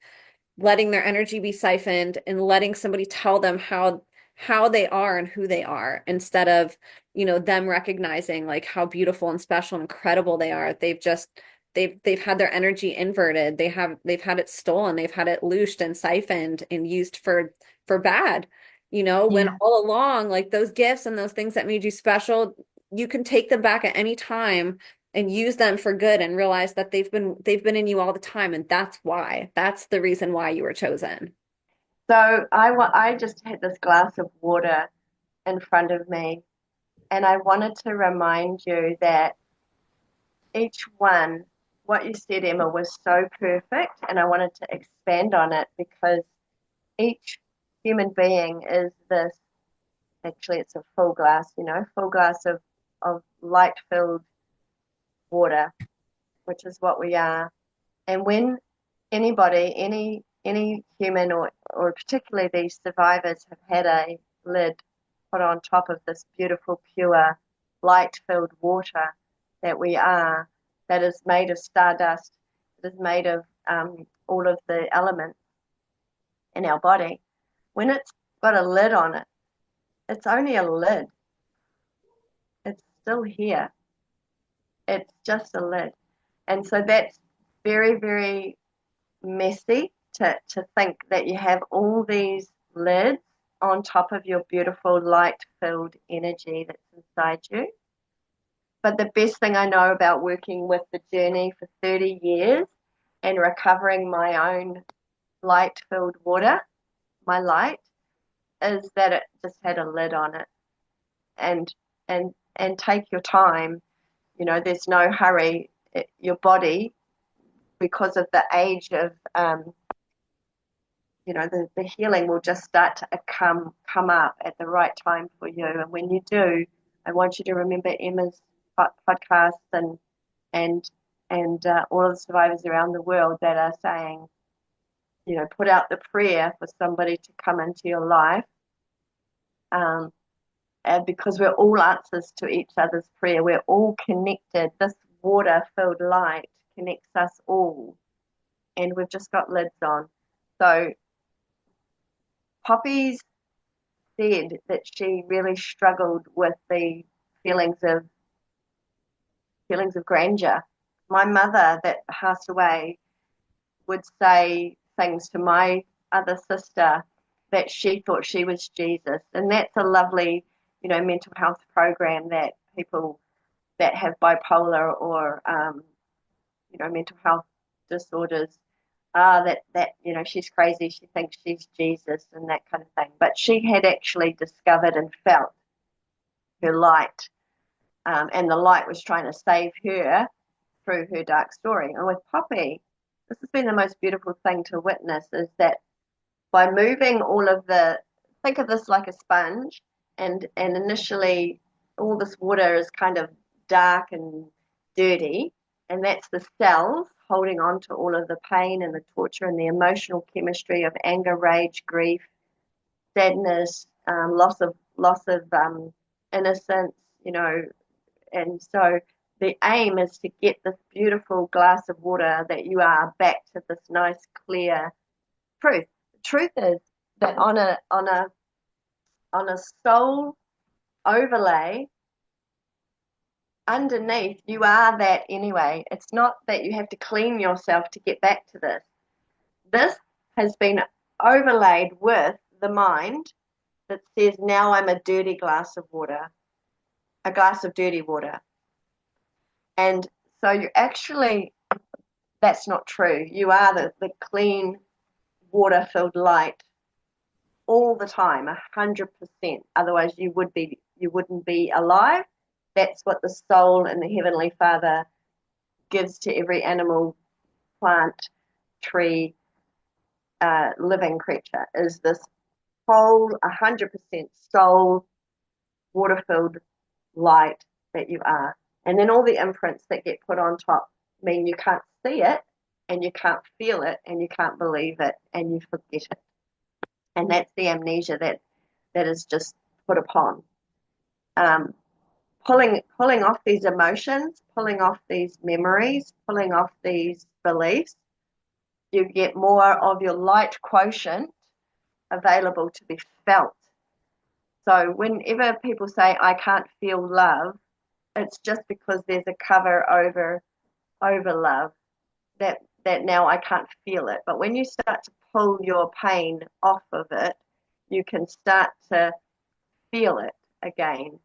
letting their energy be siphoned and letting somebody tell them how they are and who they are, instead of them recognizing like how beautiful and special and incredible they are. They've had their energy inverted. They've had it stolen. They've had it loosed and siphoned and used for bad, when Yeah. all along, like, those gifts and those things that made you special, you can take them back at any time and use them for good, and realize that they've been in you all the time, and that's the reason why you were chosen. So I just had this glass of water in front of me, and I wanted to remind you that each one, what you said, Emma, was so perfect, and I wanted to expand on it because each human being is this. Actually, it's a full glass, full glass of light-filled water, which is what we are. And when anybody, any human, or particularly these survivors, have had a lid put on top of this beautiful, pure, light-filled water that we are, that is made of stardust, that is made of all of the elements in our body, when it's got a lid on it, it's only a lid. It's still here. It's just a lid. And so that's very, very messy to think that you have all these lids on top of your beautiful light-filled energy that's inside you. But the best thing I know about working with the journey for 30 years and recovering my own light-filled water, my light, is that it just had a lid on it. And and take your time. There's no hurry. Your body, because of the age of the healing, will just start to come up at the right time for you. And when you do, I want you to remember Emma's podcast and all of the survivors around the world that are saying, put out the prayer for somebody to come into your life, and because we're all answers to each other's prayer. We're all connected. This water-filled light connects us all, and we've just got lids on. So Poppy's said that she really struggled with the feelings of grandeur. My mother, that passed away, would say things to my other sister that she thought she was Jesus, and that's a lovely, mental health program that people that have bipolar or mental health disorders that she's crazy, she thinks she's Jesus and that kind of thing. But she had actually discovered and felt her light, and the light was trying to save her through her dark story. And with Poppy, this has been the most beautiful thing to witness, is that by moving all of think of this like a sponge, and initially all this water is kind of dark and dirty, and that's the cells holding on to all of the pain and the torture and the emotional chemistry of anger, rage, grief, sadness, loss of innocence, and so the aim is to get this beautiful glass of water that you are back to this nice, clear truth. The truth is that on a soul overlay underneath, you are that anyway. It's not that you have to clean yourself to get back to this. This has been overlaid with the mind that says, now I'm a dirty glass of water, a glass of dirty water. And so you actually, that's not true. You are the clean, water-filled light all the time, 100%. Otherwise, you wouldn't be alive. That's what the soul and the Heavenly Father gives to every animal, plant, tree, living creature, is this whole 100% soul, water-filled light that you are. And then all the imprints that get put on top mean you can't see it, and you can't feel it, and you can't believe it, and you forget it. And that's the amnesia that is just put upon. Um, pulling off these emotions, pulling off these memories, pulling off these beliefs, you get more of your light quotient available to be felt. So whenever people say, I can't feel love, it's just because there's a cover over love that now I can't feel it. But when you start to pull your pain off of it, you can start to feel it again.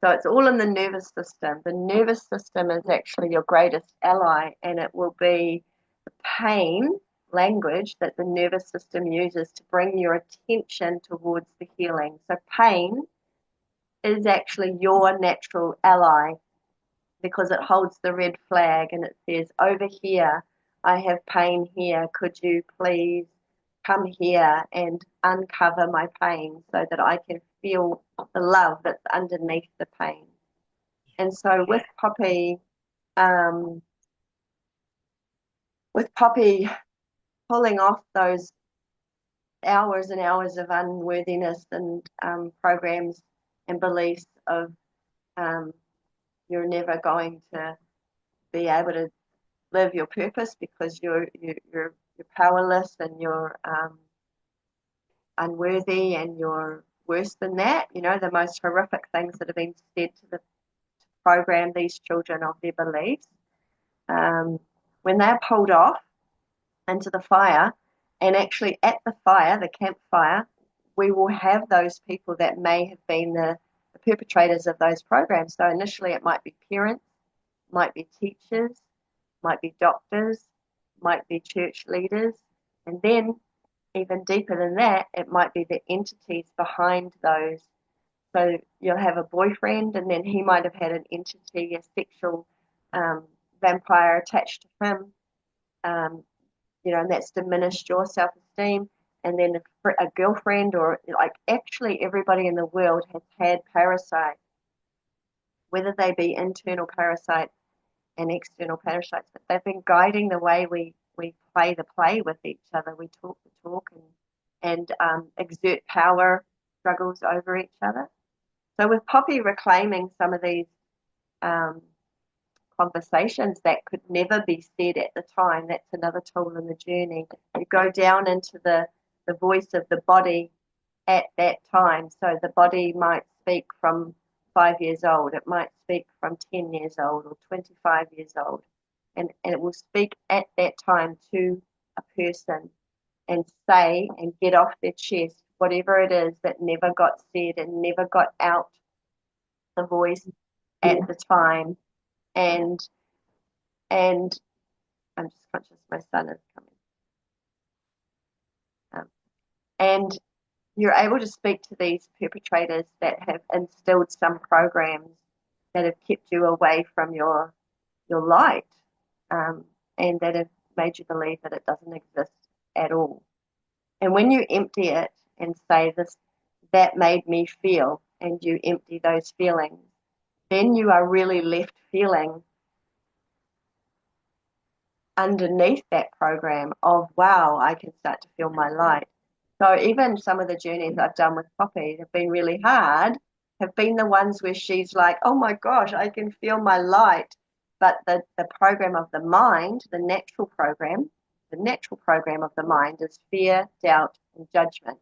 So it's all in the nervous system. The nervous system is actually your greatest ally, and it will be the pain language that the nervous system uses to bring your attention towards the healing. So pain is actually your natural ally because it holds the red flag and it says, over here, I have pain here. Could you please come here and uncover my pain so that I can feel the love that's underneath the pain? And so um, with Poppy pulling off those hours and hours of unworthiness and programs and beliefs of you're never going to be able to live your purpose because you're powerless and you're unworthy and you're worse than that. You know, the most horrific things that have been said to program these children of their beliefs. When they're pulled off into the fire, and actually at the fire, the campfire, we will have those people that may have been the perpetrators of those programs. So initially it might be parents, might be teachers, might be doctors, might be church leaders, and then even deeper than that, it might be the entities behind those. So you'll have a boyfriend, and then he might have had an entity, a sexual vampire attached to him, and that's diminished your self-esteem. And then a girlfriend, or like actually everybody in the world has had parasites, whether they be internal parasites and external parasites, but they've been guiding the way we play the play with each other. We talk the talk and exert power struggles over each other. So with Poppy reclaiming some of these conversations that could never be said at the time, that's another tool in the journey. You go down into the voice of the body at that time. So the body might speak from 5 years old, it might speak from 10 years old or 25 years old, and it will speak at that time to a person and say and get off their chest whatever it is that never got said and never got out the voice at the time. And I'm just conscious my son is coming. And you're able to speak to these perpetrators that have instilled some programs that have kept you away from your light, and that have made you believe that it doesn't exist at all. And when you empty it and say this, that made me feel, and you empty those feelings, then you are really left feeling underneath that program of, wow, I can start to feel my light. So even some of the journeys I've done with Poppy have been really hard, have been the ones where she's like, oh my gosh, I can feel my light. But the program of the mind, the natural program of the mind is fear, doubt, and judgment.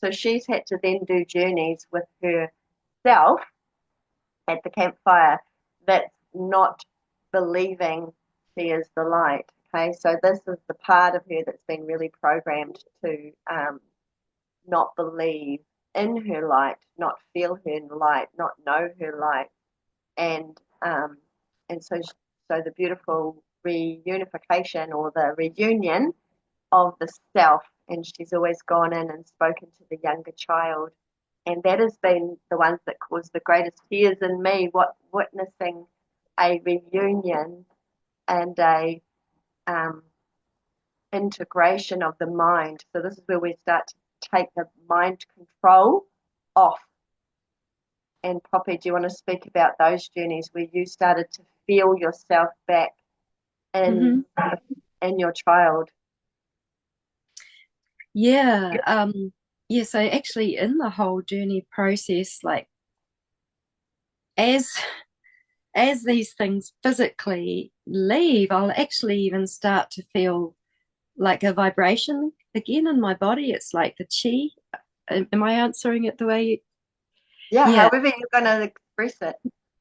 So she's had to then do journeys with herself at the campfire that's not believing she is the light. Okay, so this is the part of her that's been really programmed to not believe in her light, not feel her light, not know her light, and so the beautiful reunification or the reunion of the self, and she's always gone in and spoken to the younger child, and that has been the ones that caused the greatest tears in me, witnessing a reunion and a integration of the mind. So this is where we start to take the mind control off. And Poppy, do you want to speak about those journeys where you started to feel yourself back in your child? Yeah. yeah, so actually in the whole journey process, like as as these things physically leave, I'll actually even start to feel like a vibration again in my body. It's like the chi. Am I answering it the way you, Yeah, yeah, however you're going to express it.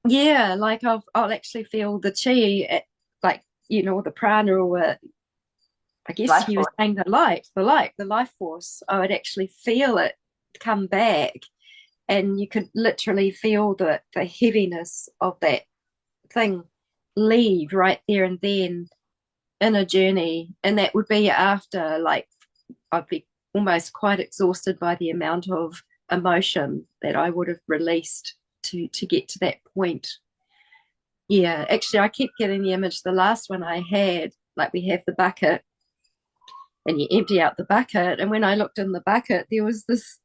yeah, like I'll actually feel the chi at, like, the prana, or I guess Life you were force. saying the life force. I would actually feel it come back, and you could literally feel the heaviness of that thing leave right there and then in a journey. And that would be after, like, I'd be almost quite exhausted by the amount of emotion that I would have released to get to that point. Yeah, actually, I keep getting the image. The last one I had, like, we have the bucket and you empty out the bucket. And when I looked in the bucket, there was this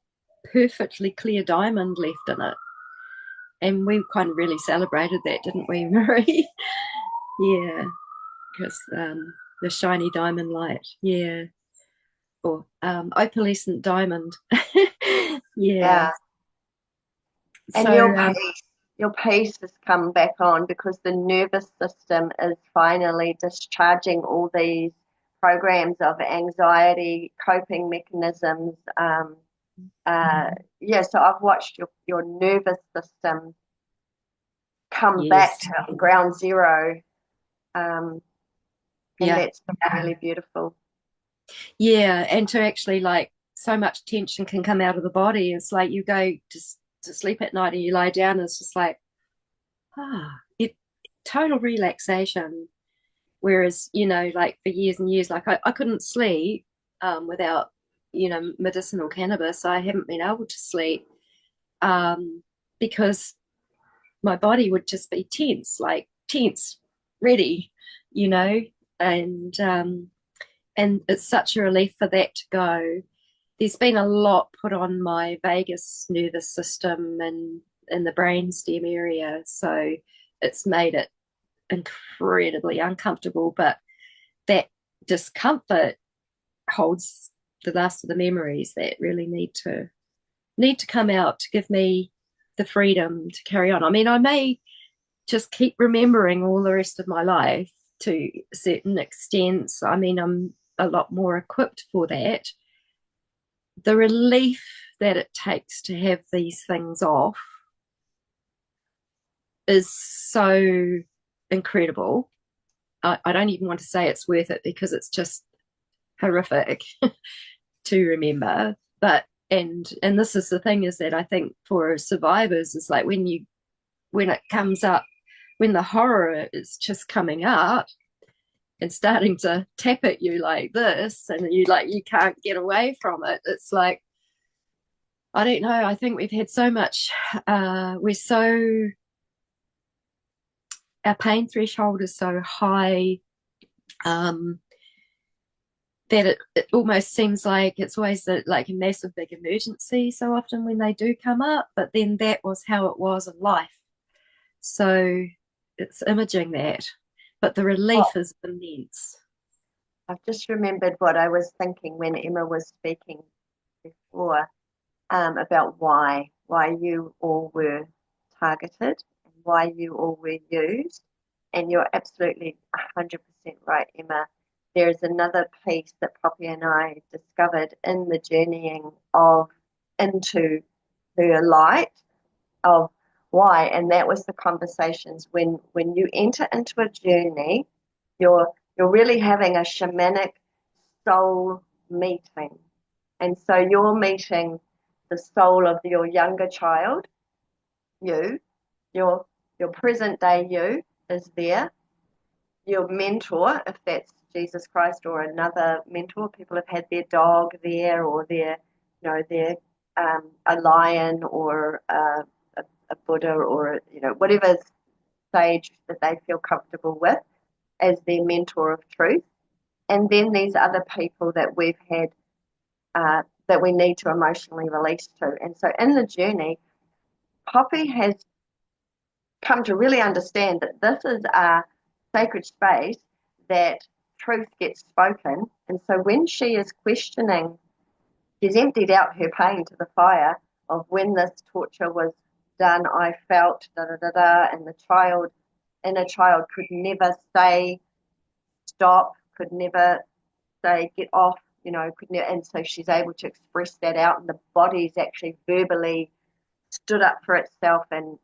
perfectly clear diamond left in it. And we kind of really celebrated that, didn't we, Marie? Yeah, because the shiny diamond light. Yeah. Or opalescent diamond. Yeah. Yeah. And So, your peace has come back on because the nervous system is finally discharging all these programs of anxiety, coping mechanisms. Yeah, so I've watched your nervous system come back yes. to ground zero, um, and Yeah. that's really beautiful. Yeah. And to actually, like, so much tension can come out of the body. It's like you go to sleep at night and you lie down, and it's just like, it total relaxation. Whereas, like for years and years, like I couldn't sleep without, medicinal cannabis. I haven't been able to sleep because my body would just be tense, like tense, ready, you know, and and it's such a relief for that to go. There's been a lot put on my vagus nervous system and in the brainstem area, so it's made it incredibly uncomfortable. But that discomfort holds the last of the memories that really need to come out to give me the freedom to carry on. I mean, I may just keep remembering all the rest of my life to certain extents. I mean, I'm a lot more equipped for that. The relief that it takes to have these things off is so incredible. I don't even want to say it's worth it because it's just horrific to remember. But and this is the thing, is that I think for survivors, is like when it comes up, when the horror is just coming up and starting to tap at you like this, and you can't get away from it. It's like, I don't know, I think we've had so much, we're so, our pain threshold is so high, um, that it almost seems like it's always like a massive big emergency so often when they do come up. But then that was how it was in life. So it's imaging that. But the relief Oh, is immense. I've just remembered what I was thinking when Emma was speaking before, about why you all were targeted and why you all were used. And you're absolutely 100% right, Emma. There's another piece that Poppy and I discovered in the journeying of into her light of why, and that was the conversations when you enter into a journey, you're really having a shamanic soul meeting, and so you're meeting the soul of your younger child, you, your your present day you is there, your mentor, if that's Jesus Christ or another mentor. People have had their dog there, or their a lion, or a Buddha, or whatever sage that they feel comfortable with as their mentor of truth. And then these other people that we've had, that we need to emotionally release to. And so in the journey, Poppy has come to really understand that this is a sacred space that truth gets spoken. And so when she is questioning she's emptied out her pain to the fire of when this torture was done, I felt da da da da, and the inner child could never say stop, could never say get off, could never, and so she's able to express that out, and the body's actually verbally stood up for itself and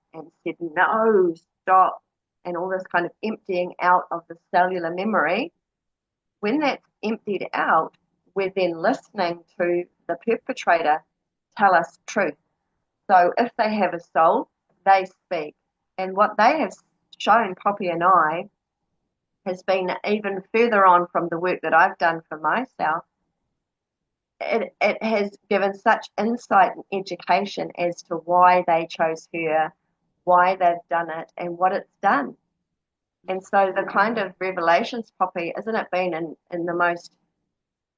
said no, stop, and all this kind of emptying out of the cellular memory. When that's emptied out, we're then listening to the perpetrator tell us truth. So if they have a soul, they speak. And what they have shown Poppy and I has been even further on from the work that I've done for myself. It has given such insight and education as to why they chose her, why they've done it, and what it's done. And so the kind of revelations, Poppy, isn't it been in the most,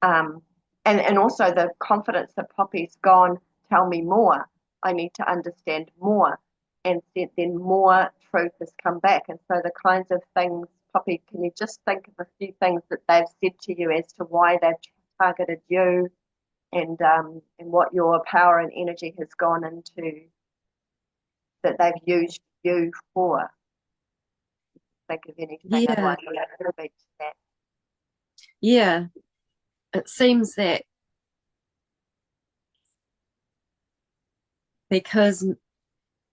and also the confidence that Poppy's gone, tell me more. I need to understand more. And then more truth has come back. And so the kinds of things, Poppy, can you just think of a few things that they've said to you as to why they've targeted you, and what your power and energy has gone into, that they've used you for? Think of anything, Yeah, otherwise I'll have to speak to that. yeah. It seems that because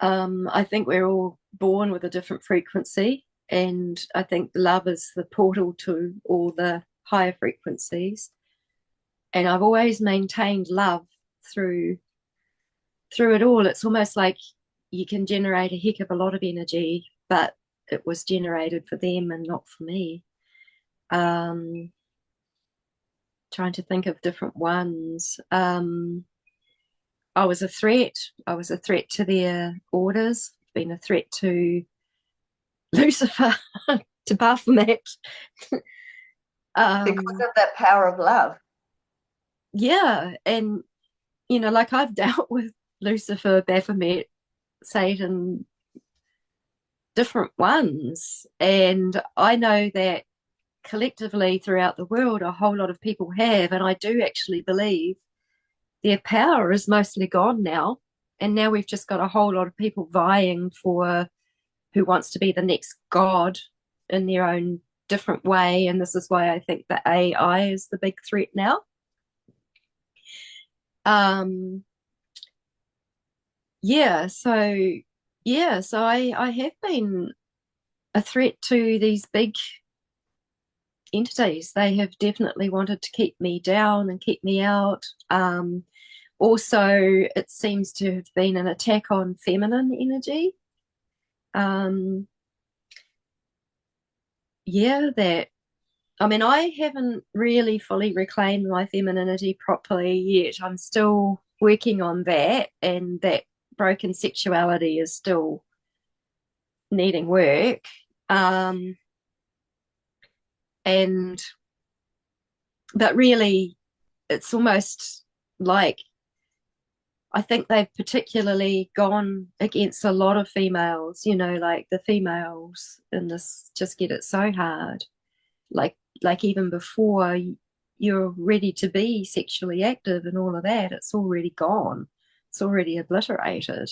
I think we're all born with a different frequency, and I think love is the portal to all the higher frequencies. And I've always maintained love through it all. It's almost like you can generate a heck of a lot of energy, but it was generated for them and not for me. Trying to think of different ones. I was a threat. I was a threat to their orders, been a threat to Lucifer, to Baphomet. Because of that power of love. Yeah, and like I've dealt with Lucifer, Baphomet, Satan, different ones, and I know that collectively throughout the world a whole lot of people have, and I do actually believe their power is mostly gone now, and now we've just got a whole lot of people vying for who wants to be the next god in their own different way. And this is why I think the AI is the big threat now. So I have been a threat to these big entities. They have definitely wanted to keep me down and keep me out. Also, it seems to have been an attack on feminine energy. I haven't really fully reclaimed my femininity properly yet. I'm still working on that, and that broken sexuality is still needing work. But really, it's almost like I think they've particularly gone against a lot of females, like the females in this just get it so hard. Like even before you're ready to be sexually active and all of that, it's already gone. It's already obliterated.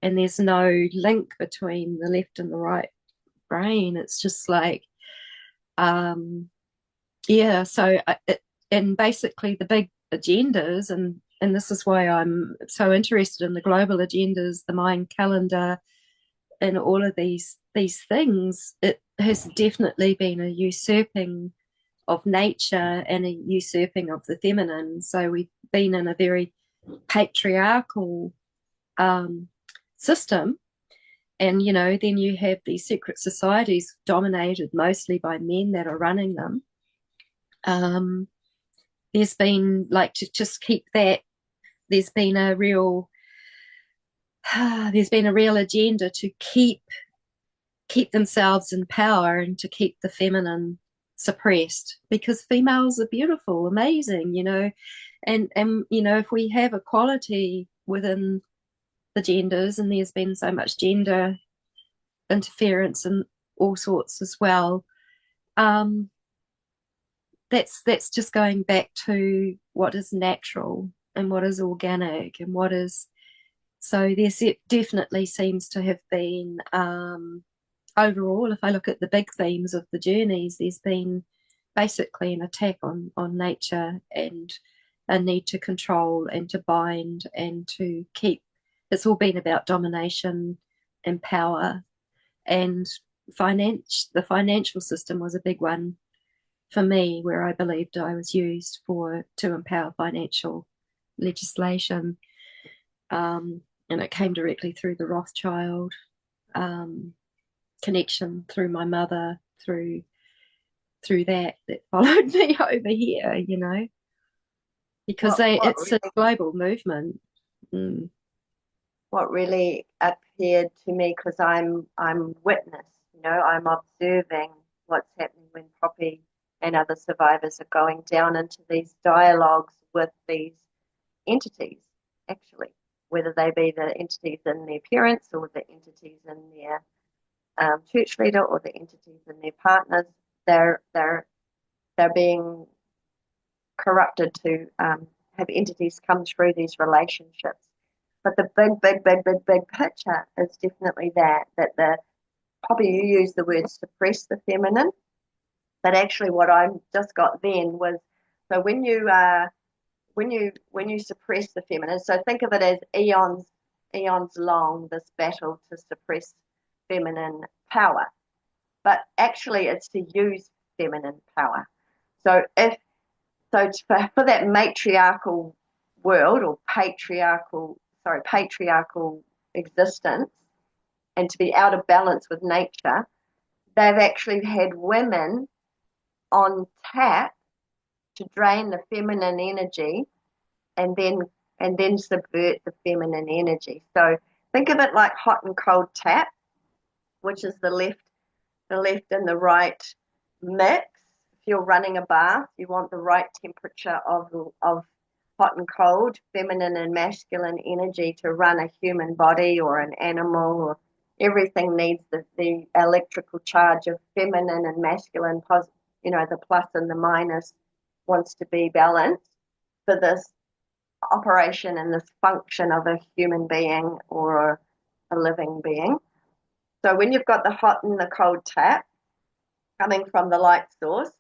And there's no link between the left and the right brain. It's just like, and basically the big agendas, and this is why I'm so interested in the global agendas, the Mayan calendar, and all of these things. It has definitely been a usurping of nature and a usurping of the feminine. So we've been in a very patriarchal system. And, then you have these secret societies dominated mostly by men that are running them. There's been, like, to just keep that, there's been a real agenda to keep themselves in power and to keep the feminine suppressed, because females are beautiful, amazing, and if we have equality within the genders, and there's been so much gender interference and all sorts as well, that's just going back to what is natural. and what is organic and what is. So there definitely seems to have been, overall, if I look at the big themes of the journeys, there's been basically an attack on nature and a need to control and to bind and to keep. It's all been about domination and power, and the financial system was a big one for me, where I believed I was used to empower financial legislation. And it came directly through the Rothschild connection, through my mother, through that followed me over here, because it's a global movement. Mm. What really appeared to me, because I'm witness, I'm observing what's happening when Poppy and other survivors are going down into these dialogues with these entities, actually, whether they be the entities in their parents or the entities in their church leader or the entities in their partners. They're being corrupted to have entities come through these relationships. But the big picture is definitely that the Poppy, you use the word suppress the feminine, but actually what I just got then was, so when you suppress the feminine, so think of it as eons long, this battle to suppress feminine power, but actually it's to use feminine power. So for that matriarchal world or patriarchal existence, and to be out of balance with nature, they've actually had women on tap to drain the feminine energy and then subvert the feminine energy. So think of it like hot and cold tap, which is the left and the right mix. If you're running a bath, you want the right temperature of hot and cold, feminine and masculine energy to run a human body or an animal, or everything needs the electrical charge of feminine and masculine, the plus and the minus wants to be balanced for this operation and this function of a human being or a living being. So when you've got the hot and the cold tap coming from the light source,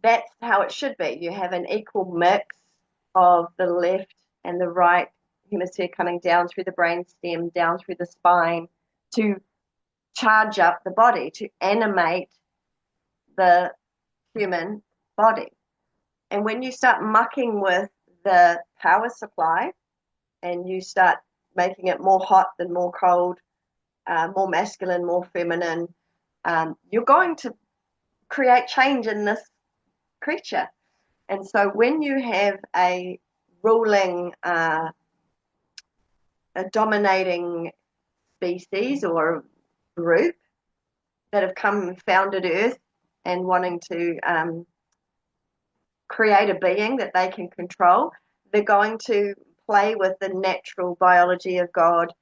that's how it should be. You have an equal mix of the left and the right hemisphere coming down through the brainstem, down through the spine to charge up the body, to animate the human body. And when you start mucking with the power supply and you start making it more hot than more cold, more masculine, more feminine, you're going to create change in this creature. And so when you have a ruling, a dominating species or group that have come and founded Earth and wanting to create a being that they can control, they're going to play with the natural biology of God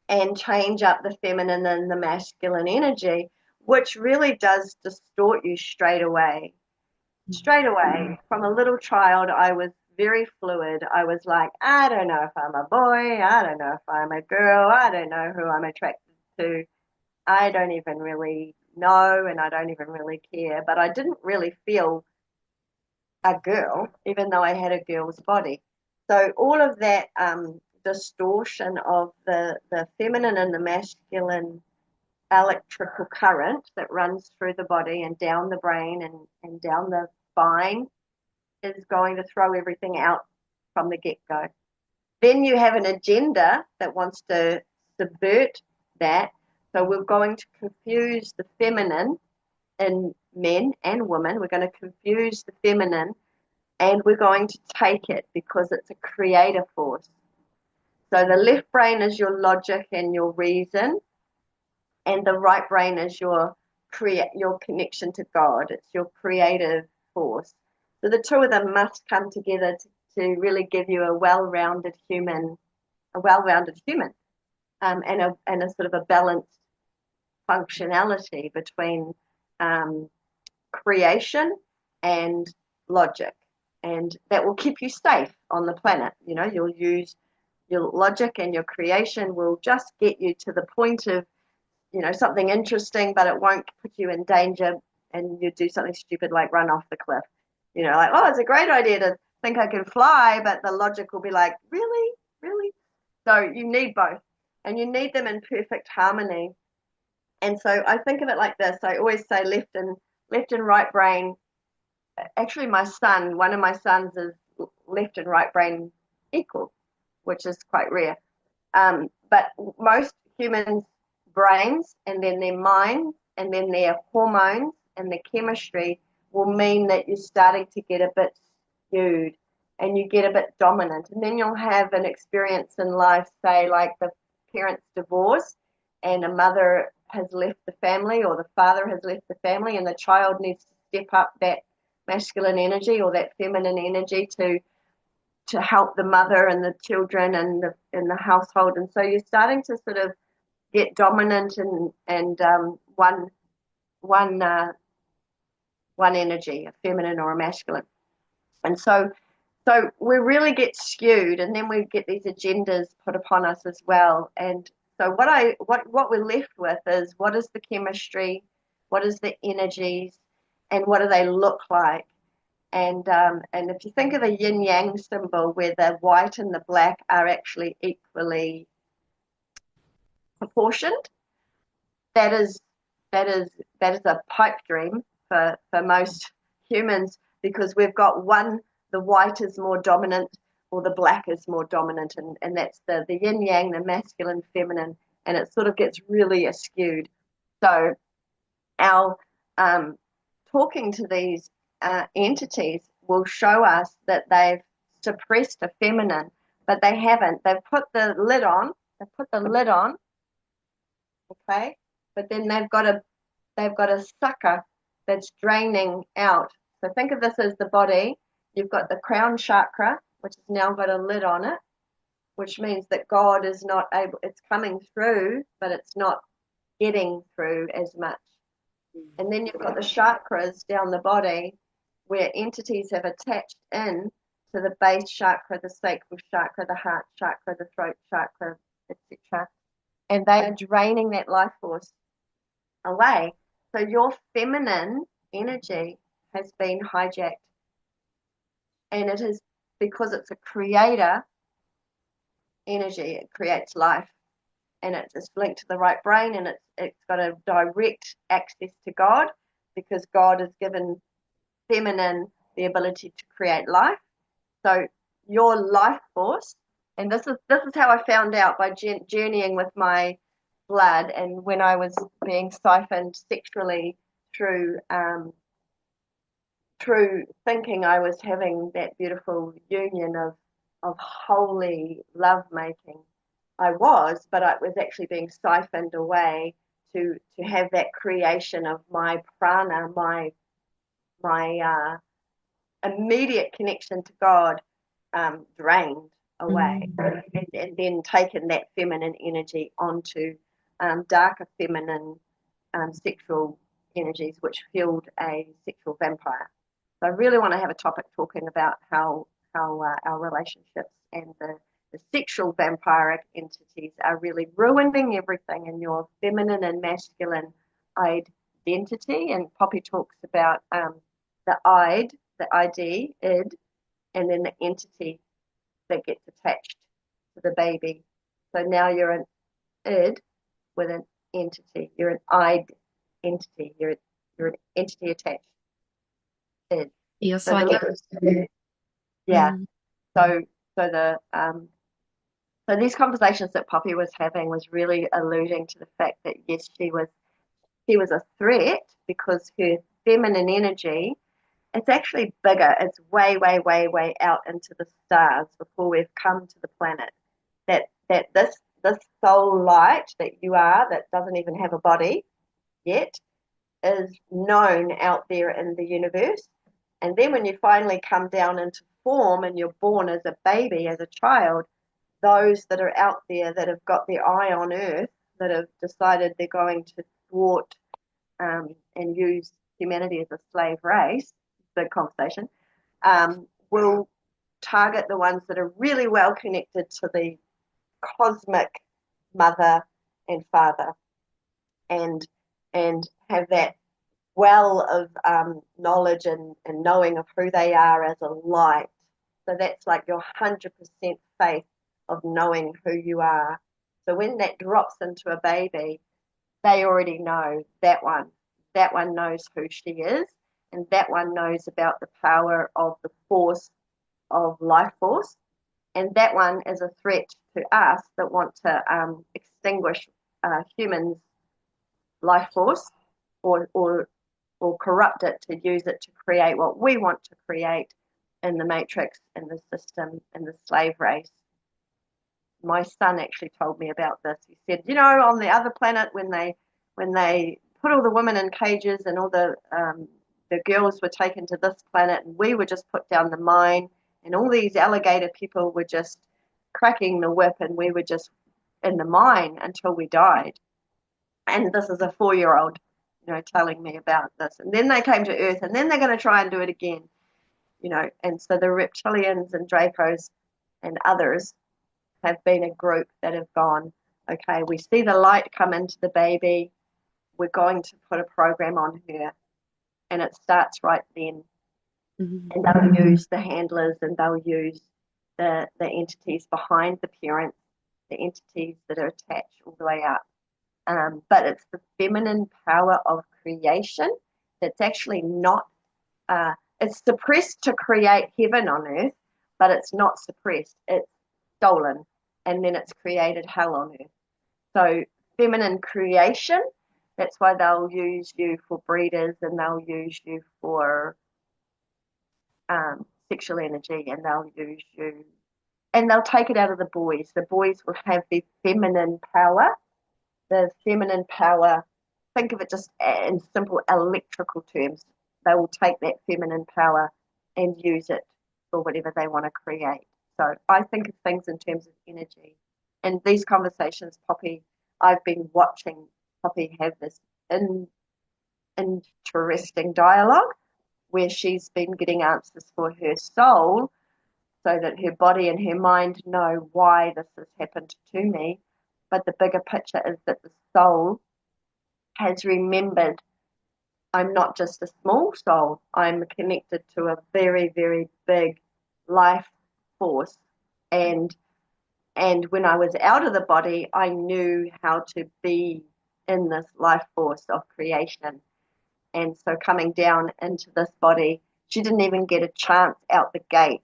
and change up the feminine and the masculine energy, which really does distort you straight away. Straight away. From a little child, I was very fluid. I was like, I don't know if I'm a boy. I don't know if I'm a girl. I don't know who I'm attracted to. I don't even really know, and I don't even really care. But I didn't really feel a girl, even though I had a girl's body. So all of that distortion of the feminine and the masculine electrical current that runs through the body and down the brain and down the spine is going to throw everything out from the get-go. Then you have an agenda that wants to subvert that. So we're going to confuse the feminine in men and women. We're going to confuse the feminine and we're going to take it because it's a creative force. So the left brain is your logic and your reason, and the right brain is your connection to God. It's your creative force. So the two of them must come together to really give you a well-rounded human, and a sort of a balanced functionality between creation and logic and that will keep you safe on the planet. You know, you'll use your logic, and your creation will just get you to the point of, you know, something interesting, but it won't put you in danger, and you do something stupid like run off the cliff. You know, like, oh, it's a great idea to think I can fly, but the logic will be like, really? Really? So you need both, and you need them in perfect harmony. And so I think of it like this. I always say left and right brain. Actually, one of my sons is left and right brain equal, which is quite rare. But most humans' brains, and then their minds, and then their hormones and the chemistry will mean that you're starting to get a bit skewed, and you get a bit dominant. And then you'll have an experience in life, say, like the parents divorce, and a mother has left the family, or the father has left the family, and the child needs to step up that masculine energy or that feminine energy to help the mother and the children and the household. And so you're starting to sort of get dominant and one one energy, a feminine or a masculine. And so we really get skewed, and then we get these agendas put upon us as well. And so what we're left with is, what is the chemistry, what is the energies, and what do they look like? And if you think of a yin yang symbol, where the white and the black are actually equally proportioned, that is a pipe dream for most humans, because we've got one, the white is more dominant, or the black is more dominant, and that's the yin yang, the masculine, feminine, and it sort of gets really askewed. So our talking to these entities will show us that they've suppressed a feminine, but they haven't. They've put the lid on. They've put the lid on, okay, but then they've got a sucker that's draining out. So think of this as the body. You've got the crown chakra, which has now got a lid on it, which means that God is not able, it's coming through, but it's not getting through as much. And then you've got the chakras down the body, where entities have attached in to the base chakra, the sacral chakra, the heart chakra, the throat chakra, etc. And they are draining that life force away. So your feminine energy has been hijacked. And it is because it's a creator energy, it creates life. And it's linked to the right brain, and it's got a direct access to God, because God has given feminine the ability to create life. So your life force, and this is how I found out, by journeying with my blood, and when I was being siphoned sexually through thinking I was having that beautiful union of holy love making. I was, but I was actually being siphoned away to have that creation of my prana, my immediate connection to God, drained away, and then taken that feminine energy onto darker feminine sexual energies, which fueled a sexual vampire. So I really want to have a topic talking about how our relationships and the sexual vampiric entities are really ruining everything in your feminine and masculine identity. And Poppy talks about the id, the ID, id, and then the entity that gets attached to the baby. So now you're an id with an entity. You're an id entity. You're an entity attached. Id. You're So yeah. So these conversations that Poppy was having was really alluding to the fact that, yes, she was a threat, because her feminine energy, it's actually bigger. It's way, way, way, way out into the stars before we've come to the planet. That this soul light that you are, that doesn't even have a body yet, is known out there in the universe. And then when you finally come down into form and you're born as a baby, as a child, those that are out there that have got their eye on Earth, that have decided they're going to thwart and use humanity as a slave race, big conversation, will target the ones that are really well connected to the cosmic mother and father, and have that well of knowledge and knowing of who they are as a light. So that's like your 100% faith of knowing who you are. So when that drops into a baby, they already know that one. That one knows who she is, and that one knows about the power of the force of life force. And that one is a threat to us that want to extinguish humans' life force, or corrupt it to use it to create what we want to create in the matrix, in the system, in the slave race. My son actually told me about this. He said, on the other planet, when they put all the women in cages and all the girls were taken to this planet, and we were just put down the mine, and all these alligator people were just cracking the whip, and we were just in the mine until we died. And this is a 4-year-old, telling me about this. And then they came to Earth, and then they're going to try and do it again, And so the reptilians and Dracos and others have been a group that have gone, okay, we see the light come into the baby, we're going to put a program on her. And it starts right then. Mm-hmm. And they'll use the handlers, and they'll use the entities behind the parents, the entities that are attached all the way up. But it's the feminine power of creation that's actually not, it's suppressed to create heaven on earth, but it's not suppressed. It's stolen, and then it's created hell on earth. So feminine creation, that's why they'll use you for breeders, and they'll use you for sexual energy, and they'll use you, and they'll take it out of the boys. The boys will have the feminine power. The feminine power, think of it just in simple electrical terms. They will take that feminine power and use it for whatever they want to create. So I think of things in terms of energy. And these conversations, Poppy, I've been watching Poppy have this interesting dialogue where she's been getting answers for her soul, so that her body and her mind know why this has happened to me. But the bigger picture is that the soul has remembered, I'm not just a small soul, I'm connected to a very, very big life force. And when I was out of the body, I knew how to be in this life force of creation. And so coming down into this body, she didn't even get a chance out the gate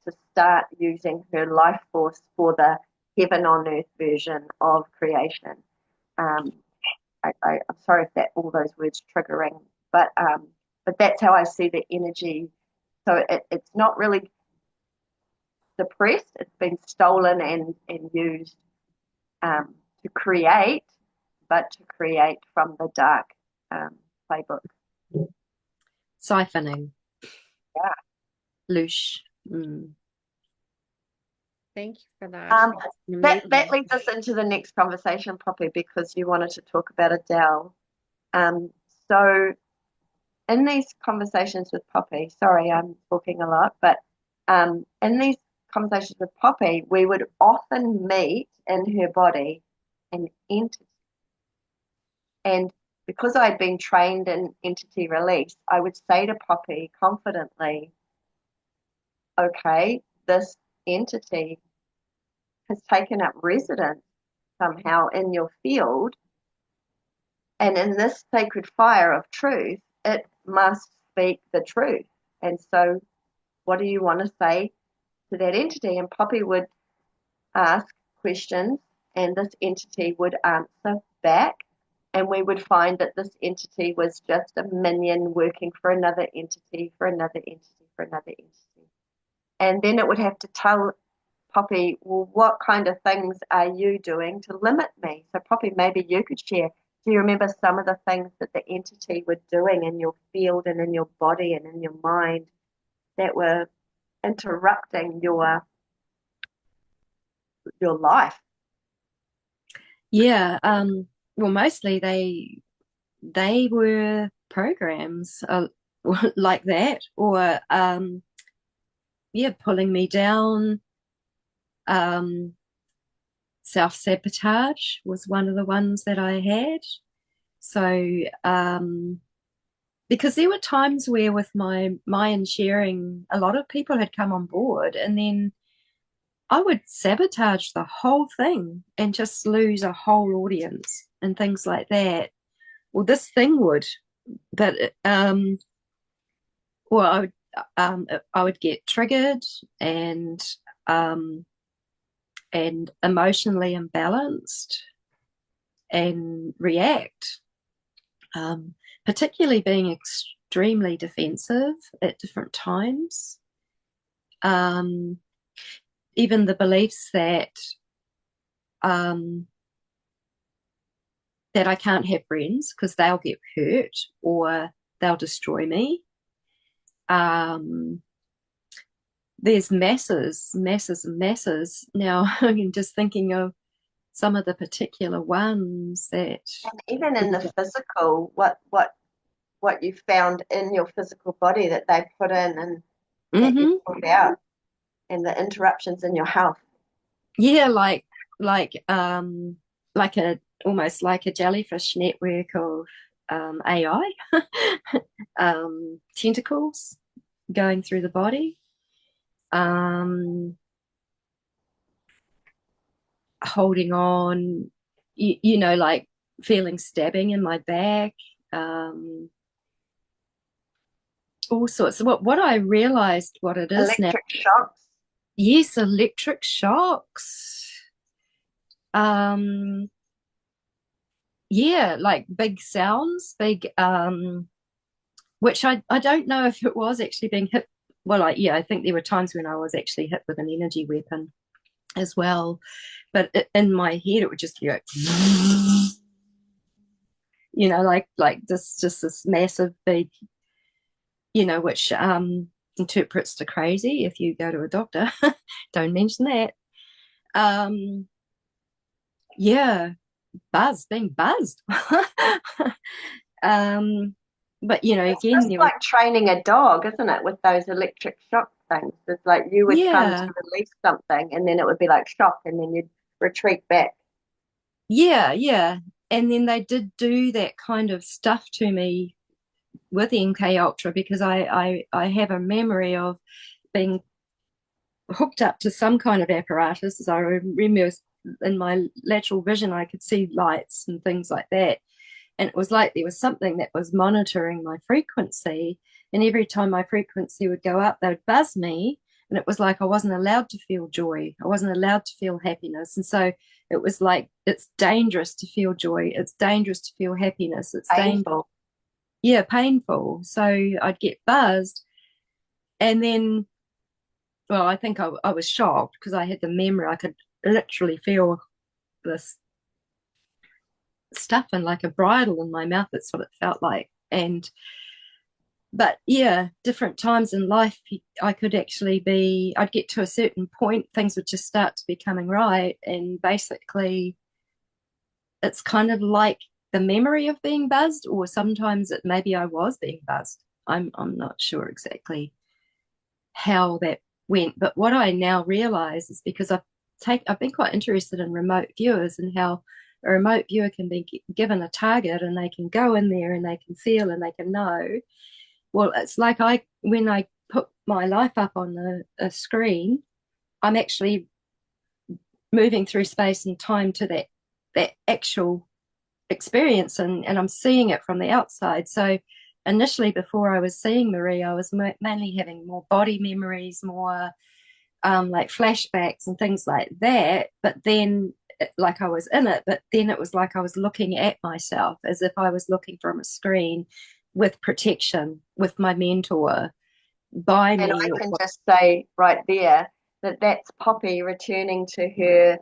to start using her life force for the heaven on earth version of creation. I'm sorry if all those words triggering, but that's how I see the energy. So it's not really suppressed; it's been stolen and used to create, but to create from the dark playbook. Siphoning. Yeah. Loosh. Thank you for that. That leads us into the next conversation, Poppy, because you wanted to talk about Adele. So in these conversations with Poppy, sorry, I'm talking a lot, but in these conversations with Poppy, we would often meet in her body an entity. And because I'd been trained in entity release, I would say to Poppy confidently, okay, this entity has taken up residence somehow in your field, and in this sacred fire of truth, it must speak the truth. And so what do you want to say to that entity? And Poppy would ask questions, and this entity would answer back, and we would find that this entity was just a minion working for another entity, for another entity, for another entity. And then it would have to tell Poppy, well, what kind of things are you doing to limit me? So Poppy, maybe you could share. Do you remember some of the things that the entity were doing in your field and in your body and in your mind that were interrupting your life? Yeah. Well, mostly they were programs like that, or yeah, pulling me down. Self-sabotage was one of the ones that I had. So, because there were times where with my Mayan sharing, a lot of people had come on board, and then I would sabotage the whole thing and just lose a whole audience and things like that. Well, this thing would, but well, I would get triggered and um, and emotionally imbalanced and react, particularly being extremely defensive at different times. Um, Even the beliefs um, that I can't have friends because they'll get hurt or they'll destroy me. There's masses, masses and masses. Now I'm just thinking of some of the particular ones that And even in the physical, what you found in your physical body that they put in and that you mm-hmm. pulled out, and the interruptions in your health. Yeah, like like a almost like a jellyfish network of AI tentacles going through the body. Holding on, you know, like feeling stabbing in my back, um, all sorts. What I realized what it is now. Electric shocks. Yes, electric shocks. Um, yeah, like big sounds, big which I don't know if it was actually being hit. Well, yeah, I think there were times when I was actually hit with an energy weapon as well. But in my head, it would just be like, you know, like this, just this massive big, you know, which interprets to crazy if you go to a doctor. Don't mention that. Um, yeah, being buzzed. um, but you know, It's again, just there was like training a dog, isn't it, with those electric shock things? It's like you would come to yeah, release something and then it would be like shock and then you'd retreat back. yeah. And then they did do that kind of stuff to me with MK Ultra because I have a memory of being hooked up to some kind of apparatus. As I remember in my lateral vision, I could see lights and things like that. And it was like there was something that was monitoring my frequency. And every time my frequency would go up, they would buzz me. And it was like I wasn't allowed to feel joy. I wasn't allowed to feel happiness. And so it was like, it's dangerous to feel joy. It's dangerous to feel happiness. It's dangerous. Painful. Yeah, painful. So I'd get buzzed. And then, well, I think I was shocked because I had the memory. I could literally feel this stuff and like a bridle in my mouth. That's what it felt like. But yeah, different times in life, I could actually I'd get to a certain point, things would just start to be coming right. And basically, it's kind of like the memory of being buzzed, or sometimes maybe I was being buzzed. I'm not sure exactly how that went. But what I now realize is because I've been quite interested in remote viewers and how a remote viewer can be given a target and they can go in there and they can feel and they can know. Well, it's like when I put my life up on a screen, I'm actually moving through space and time to that actual experience, and I'm seeing it from the outside. So initially, before I was seeing Marie, I was mainly having more body memories, more like flashbacks and things like that. But then, like I was in it, but then it was like I was looking at myself as if I was looking from a screen with protection, with my mentor by And me. I can just say right there that that's Poppy returning to her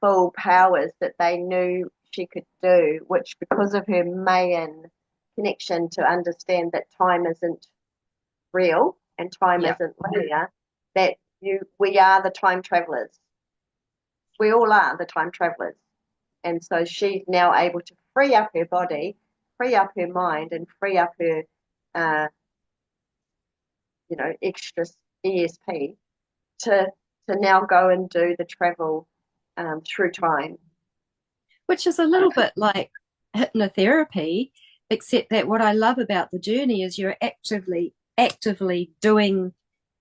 full powers that they knew she could do, which because of her Mayan connection to understand that time isn't real and time Yeah, isn't linear, that we are the time travelers. We all are the time travelers. And so she's now able to free up her body, free up her mind, and free up her, uh, extra ESP to now go and do the travel through time. Which is a little bit like hypnotherapy, except that what I love about the journey is you're actively doing,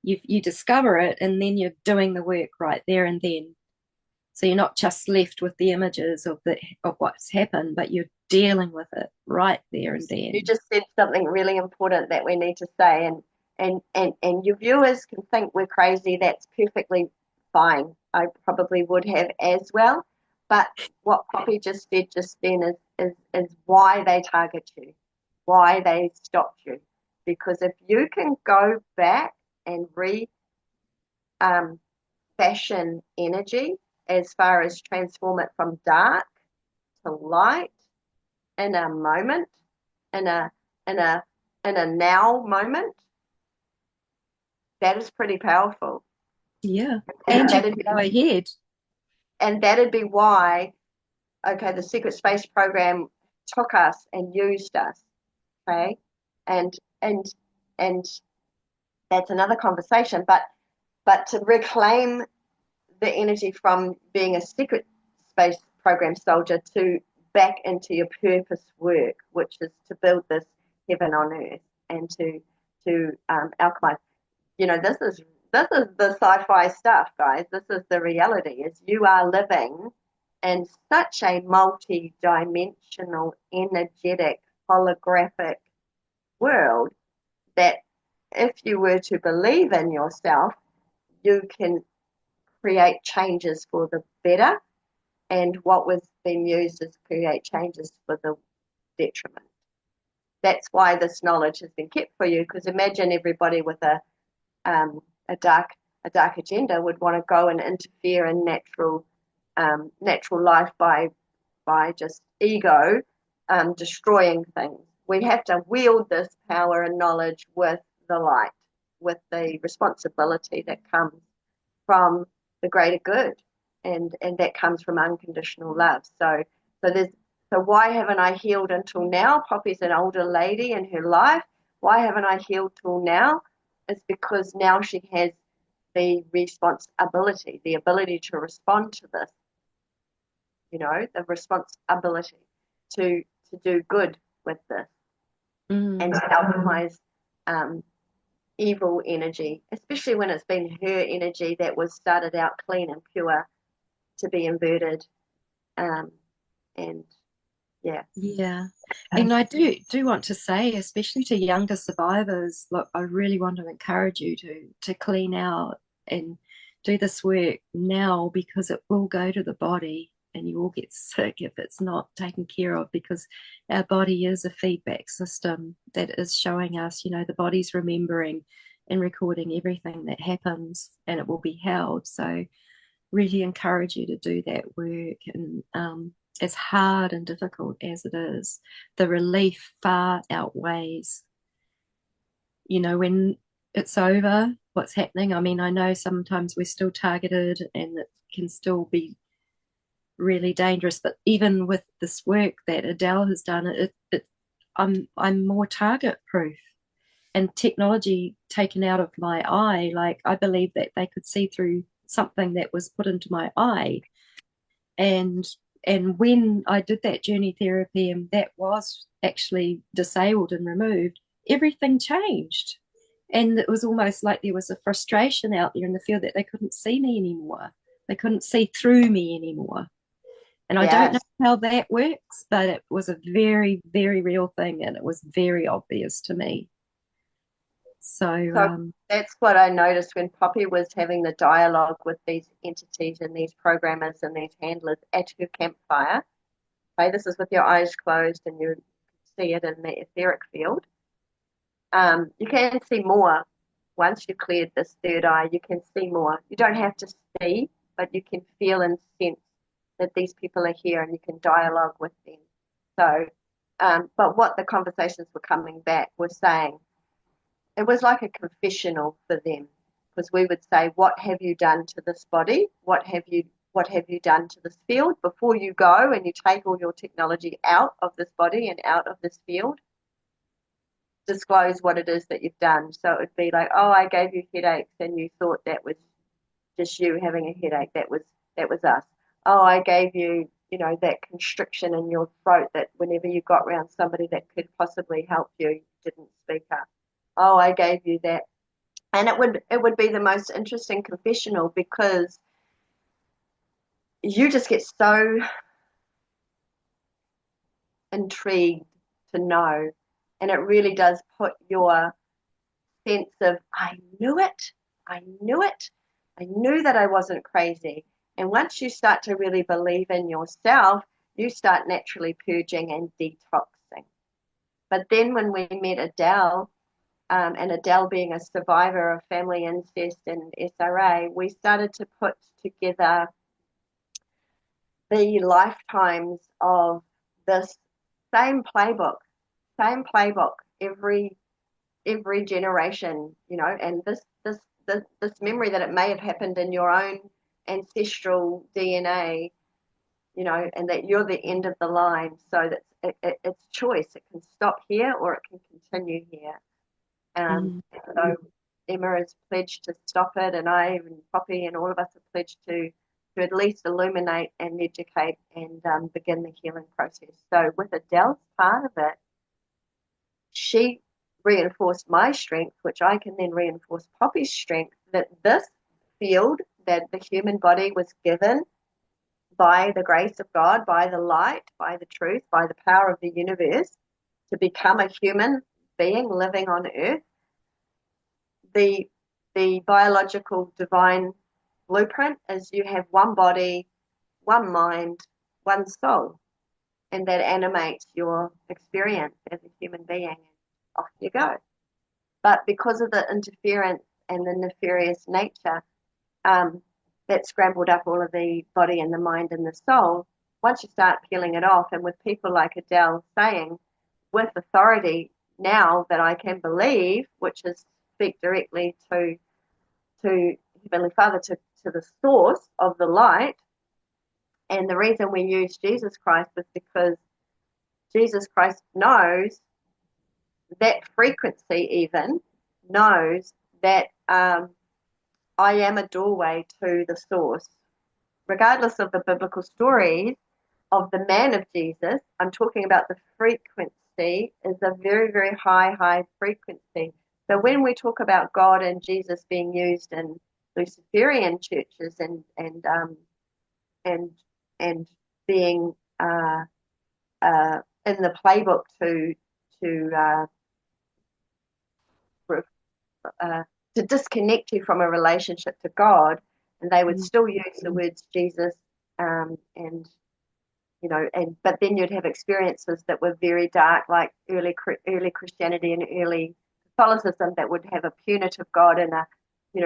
you discover it, and then you're doing the work right there and then. So you're not just left with the images of what's happened, but you're dealing with it right there and then. You just said something really important that we need to say, and your viewers can think we're crazy. That's perfectly fine. I probably would have as well. But what Poppy just said just then is why they target you, why they stopped you. Because if you can go back and fashion energy as far as transform it from dark to light in a moment, in a in a in a now moment, that is pretty powerful. Yeah. And you can go ahead. And that'd be why, okay, the secret space program took us and used us. Okay. And and and that's another conversation. But to reclaim the energy from being a secret space program soldier to back into your purpose work, which is to build this heaven on earth and to alchemize. You know, this is the sci-fi stuff, guys. This is the reality. Is you are living in such a multi-dimensional, energetic, holographic world that if you were to believe in yourself, you can create changes for the better, and what was being used is create changes for the detriment. That's why this knowledge has been kept for you, because imagine everybody with a dark agenda would want to go and interfere in natural life by just ego destroying things. We have to wield this power and knowledge with the light, with the responsibility that comes from the greater good, and that comes from unconditional love. So why haven't I healed until now? Poppy's an older lady in her life. Why haven't I healed till now? It's because now she has the responsibility, the ability to respond to this, the responsibility to do good with this and to alchemize evil energy, especially when it's been her energy that was started out clean and pure to be inverted. And yeah. Yeah. And I do want to say, especially to younger survivors, look, I really want to encourage you to clean out and do this work now, because it will go to the body and you will get sick if it's not taken care of, because our body is a feedback system that is showing us, the body's remembering and recording everything that happens, and it will be held. So really encourage you to do that work. And as hard and difficult as it is, the relief far outweighs, when it's over, what's happening. I mean, I know sometimes we're still targeted and it can still be really dangerous, but even with this work that Adele has done, I'm more target proof. And technology taken out of my eye, like I believe that they could see through something that was put into my eye. And when I did that journey therapy and that was actually disabled and removed, everything changed. And it was almost like there was a frustration out there in the field that they couldn't see me anymore. They couldn't see through me anymore. And I don't know how that works, but it was a very, very real thing, and it was very obvious to me. So that's what I noticed when Poppy was having the dialogue with these entities and these programmers and these handlers at her campfire. Okay, this is with your eyes closed and you see it in the etheric field. You can see more once you've cleared this third eye. You can see more. You don't have to see, but you can feel and sense that these people are here, and you can dialogue with them. So, but what the conversations were coming back were saying, it was like a confessional for them, because we would say, what have you done to this body? What have you done to this field before you go and you take all your technology out of this body and out of this field? Disclose what it is that you've done. So it would be like, oh, I gave you headaches and you thought that was just you having a headache. That was us. Oh, I gave you, that constriction in your throat that whenever you got around somebody that could possibly help you, you didn't speak up. Oh, I gave you that. And it would be the most interesting confessional, because you just get so intrigued to know, and it really does put your sense of, I knew it, I knew it, I knew that I wasn't crazy. And once you start to really believe in yourself, you start naturally purging and detoxing. But then when we met Adele, and Adele being a survivor of family incest and SRA, we started to put together the lifetimes of this same playbook, every generation, and this memory that it may have happened in your own ancestral DNA, and that you're the end of the line. So that it's choice. It can stop here or it can continue here. So Emma has pledged to stop it, and I and Poppy and all of us have pledged to at least illuminate and educate and begin the healing process. So with Adele's part of it, she reinforced my strength, which I can then reinforce Poppy's strength, that this field that the human body was given by the grace of God, by the light, by the truth, by the power of the universe, to become a human being living on earth, the biological divine blueprint is you have one body, one mind, one soul, and that animates your experience as a human being. Off you go. But because of the interference and the nefarious nature, that scrambled up all of the body and the mind and the soul, once you start peeling it off, and with people like Adele saying, with authority now that I can believe, which is speak directly to Heavenly Father, to the source of the light. And the reason we use Jesus Christ is because Jesus Christ knows that frequency, even knows that I am a doorway to the source. Regardless of the biblical stories of the man of Jesus, I'm talking about the frequency is a very, very high frequency. So when we talk about God and Jesus being used in Luciferian churches and being in the playbook to disconnect you from a relationship to God, and they would still use the words Jesus, but then you'd have experiences that were very dark, like early Christianity and early Catholicism, that would have a punitive God and a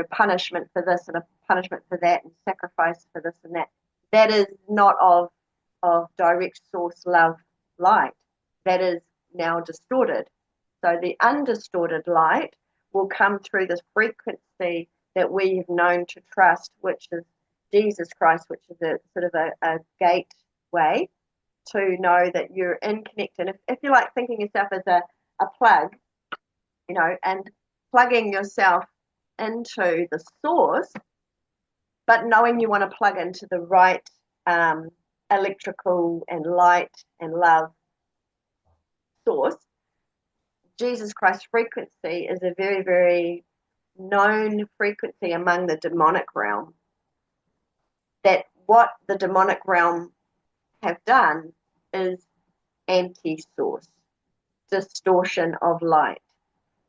punishment for this and a punishment for that and sacrifice for this and that. That is not of direct source love light. That is now distorted. So the undistorted light will come through this frequency that we have known to trust, which is Jesus Christ, which is a sort of a gateway to know that you're in connection. If you like thinking yourself as a plug, and plugging yourself into the source, but knowing you want to plug into the right electrical and light and love source, Jesus Christ frequency is a very, very known frequency among the demonic realm. That what the demonic realm have done is anti-source. Distortion of light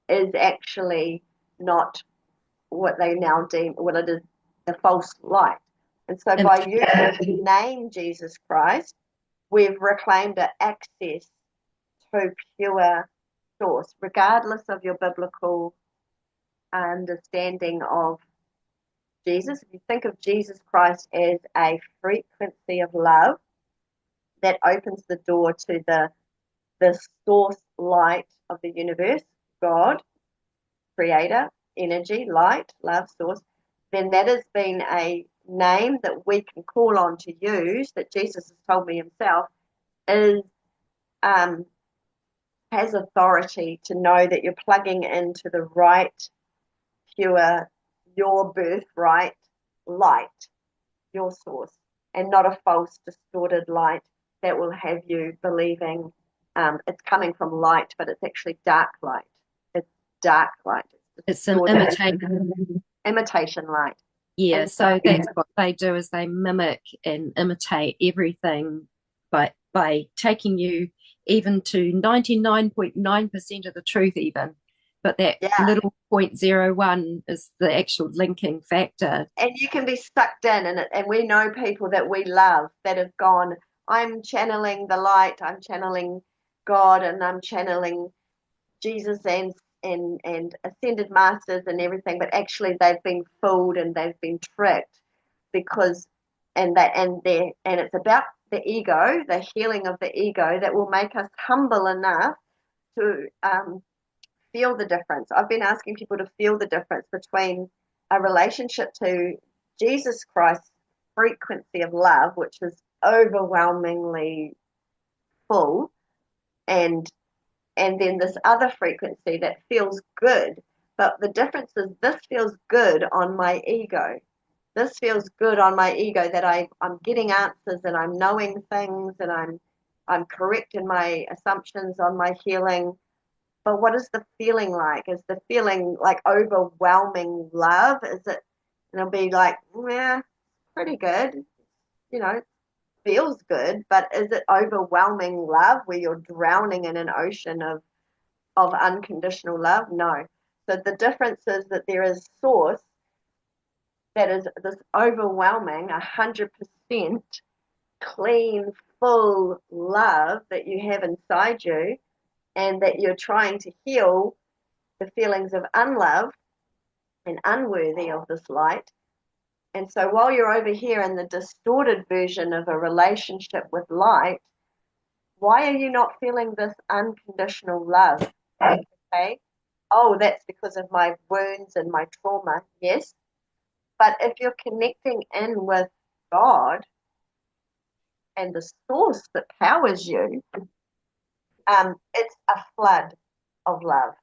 is actually not what they now deem, what it is, the false light. And so by using the name Jesus Christ, we've reclaimed an access to pure source, regardless of your biblical understanding of Jesus. If you think of Jesus Christ as a frequency of love that opens the door to the source light of the universe, God, creator, energy, light, love, source, then that has been a name that we can call on to use, that Jesus has told me himself, is has authority to know that you're plugging into the right, pure, your birthright light, your source, and not a false, distorted light that will have you believing it's coming from light, but it's actually dark light. It's dark light. It's an imitation light. Yeah, so that's what they do, is they mimic and imitate everything by taking you even to 99.9% of the truth even. But that little 0.01 is the actual linking factor. And you can be sucked in, and we know people that we love that have gone, I'm channeling the light, I'm channeling God, and I'm channeling Jesus and ascended masters and everything, but actually they've been fooled and they've been tricked because and it's about the ego, the healing of the ego that will make us humble enough to feel the difference. I've been asking people to feel the difference between a relationship to Jesus Christ's frequency of love, which is overwhelmingly full, and then this other frequency that feels good. But the difference is this feels good on my ego. This feels good on my ego that I'm getting answers and I'm knowing things and I'm correct in my assumptions on my healing. But what is the feeling like? Is the feeling like overwhelming love? Is it, and it'll be like, yeah, pretty good, you know, feels good, but is it overwhelming love where you're drowning in an ocean of unconditional love? No. So the difference is that there is source that is this overwhelming 100% clean, full love that you have inside you, and that you're trying to heal the feelings of unlove and unworthy of this light. And so while you're over here in the distorted version of a relationship with light, why are you not feeling this unconditional love? Okay. Oh, that's because of my wounds and my trauma. Yes. But if you're connecting in with God and the source that powers you, it's a flood of love.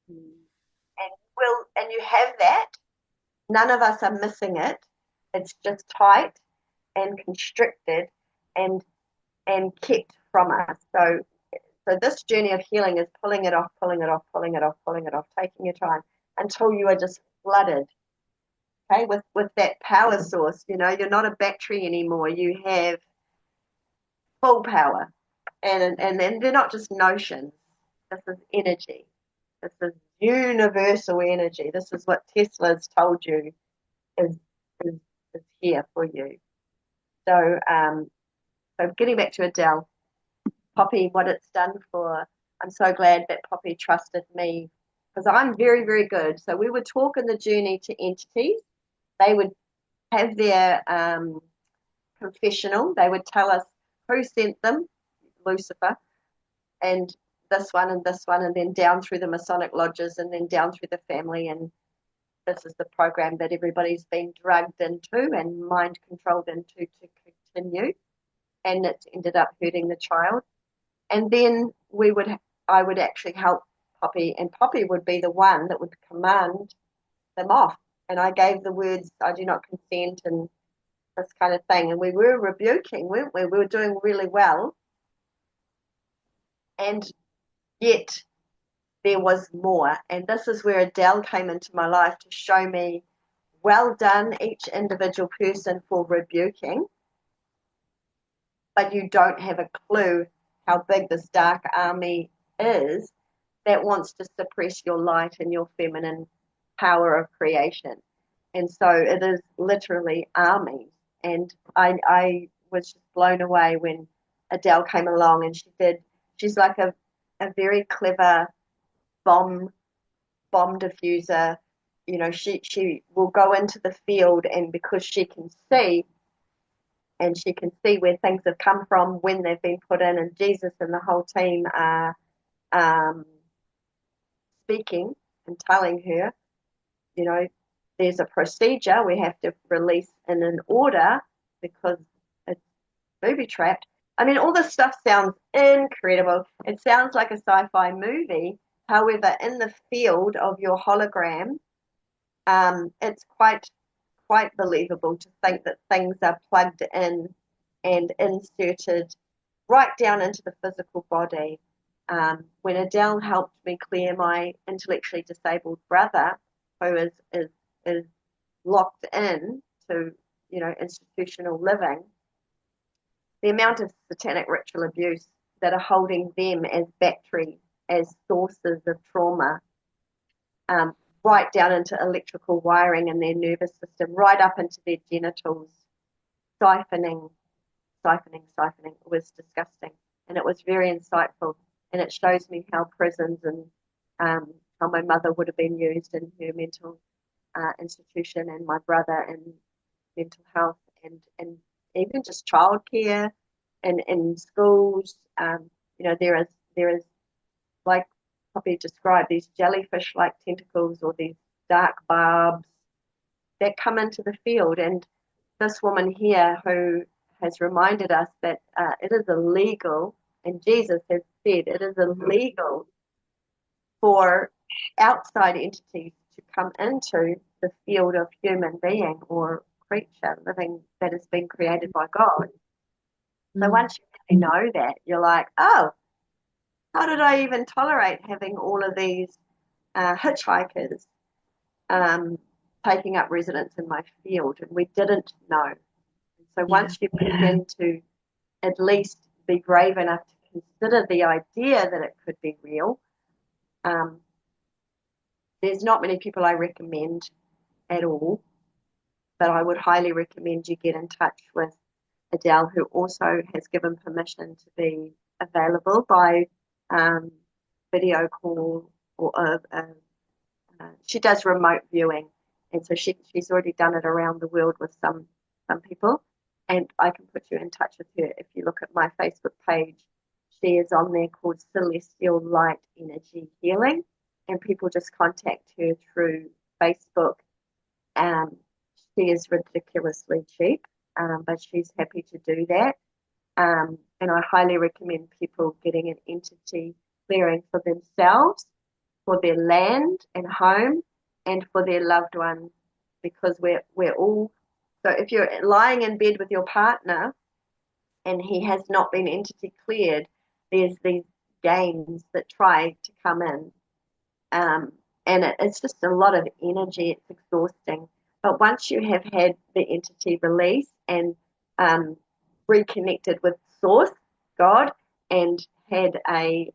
And you have that. None of us are missing it. It's just tight and constricted and kept from us. So this journey of healing is pulling it off, pulling it off, pulling it off, pulling it off, taking your time until you are just flooded, okay, with that power source. You know, you're not a battery anymore. You have full power, and they're not just notions. This is energy. This is universal energy. This is what Tesla's told you is is, is here for you. So so getting back to Adele, Poppy, what it's done for, I'm so glad that Poppy trusted me because I'm very, very good. So we would talk in the journey to entities. They would have their confessional. They would tell us who sent them, Lucifer, and this one and this one, and then down through the Masonic lodges and then down through the family. And this is the program that everybody's been drugged into and mind controlled into to continue. And it's ended up hurting the child. And then I would actually help Poppy, and Poppy would be the one that would command them off. And I gave the words, I do not consent, and this kind of thing. And we were rebuking, weren't we? We were doing really well. And yet there was more. And this is where Adele came into my life to show me, well done, each individual person, for rebuking. But you don't have a clue how big this dark army is that wants to suppress your light and your feminine power of creation. And so it is literally armies. And I was just blown away when Adele came along, and she's like a very clever bomb diffuser. You know, she will go into the field, and because she can see, and she can see where things have come from, when they've been put in, and Jesus and the whole team are speaking and telling her, you know, there's a procedure we have to release in an order because it's booby trapped. I mean, all this stuff sounds incredible. It sounds like a sci-fi movie. However, in the field of your hologram, it's quite quite believable to think that things are plugged in and inserted right down into the physical body. When Adele helped me clear my intellectually disabled brother, who is locked in to, institutional living, the amount of satanic ritual abuse that are holding them as batteries, as sources of trauma, right down into electrical wiring in their nervous system, right up into their genitals, siphoning. It was disgusting. And it was very insightful. And it shows me how prisons and how my mother would have been used in her mental institution, and my brother in mental health, and even just childcare and in schools. There is like Poppy described, these jellyfish-like tentacles or these dark barbs that come into the field. And this woman here who has reminded us that it is illegal, and Jesus has said it is illegal for outside entities to come into the field of human being or creature living that has been created by God. So once you really know that, you're like, oh, how did I even tolerate having all of these hitchhikers taking up residence in my field? And we didn't know. And so once you begin to at least be brave enough to consider the idea that it could be real, there's not many people I recommend at all, but I would highly recommend you get in touch with Adele, who also has given permission to be available by video call, or she does remote viewing, and so she's already done it around the world with some people, and I can put you in touch with her. If you look at my Facebook page, she is on there called Celestial Light Energy Healing, and people just contact her through Facebook. She is ridiculously cheap, but she's happy to do that. And I highly recommend people getting an entity clearing for themselves, for their land and home, and for their loved ones, because we're all. So if you're lying in bed with your partner and he has not been entity cleared, there's these games that try to come in, and it's just a lot of energy. It's exhausting. But once you have had the entity release and reconnected with Source, God, and had a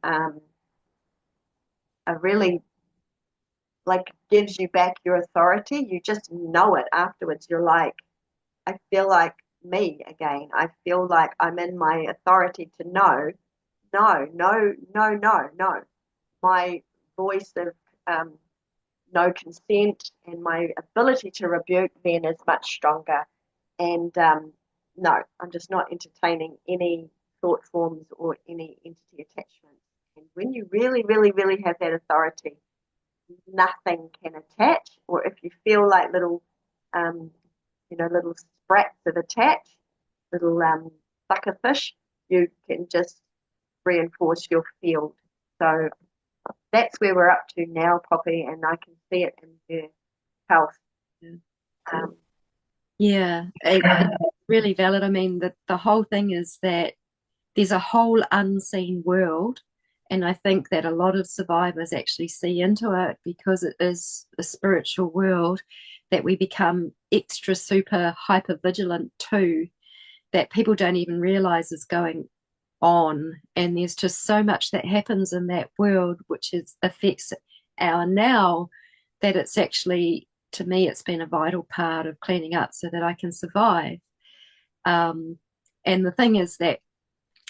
really, like, gives you back your authority, you just know it afterwards. You're like, I feel like me again. I feel like I'm in my authority to know, no, no, no, no, no. My voice of no consent and my ability to rebuke then is much stronger. And no, I'm just not entertaining any thought forms or any entity attachments. And when you really, really, really have that authority, nothing can attach. Or if you feel like little, little sprats of attach, little sucker fish, you can just reinforce your field. So that's where we're up to now, Poppy, and I can see it in her health. It's really valid. I mean, the whole thing is that there's a whole unseen world, and I think that a lot of survivors actually see into it because it is a spiritual world that we become extra super hyper vigilant to, that people don't even realize is going on. And there's just so much that happens in that world which affects our now, that it's actually, to me, it's been a vital part of cleaning up so that I can survive. And the thing is that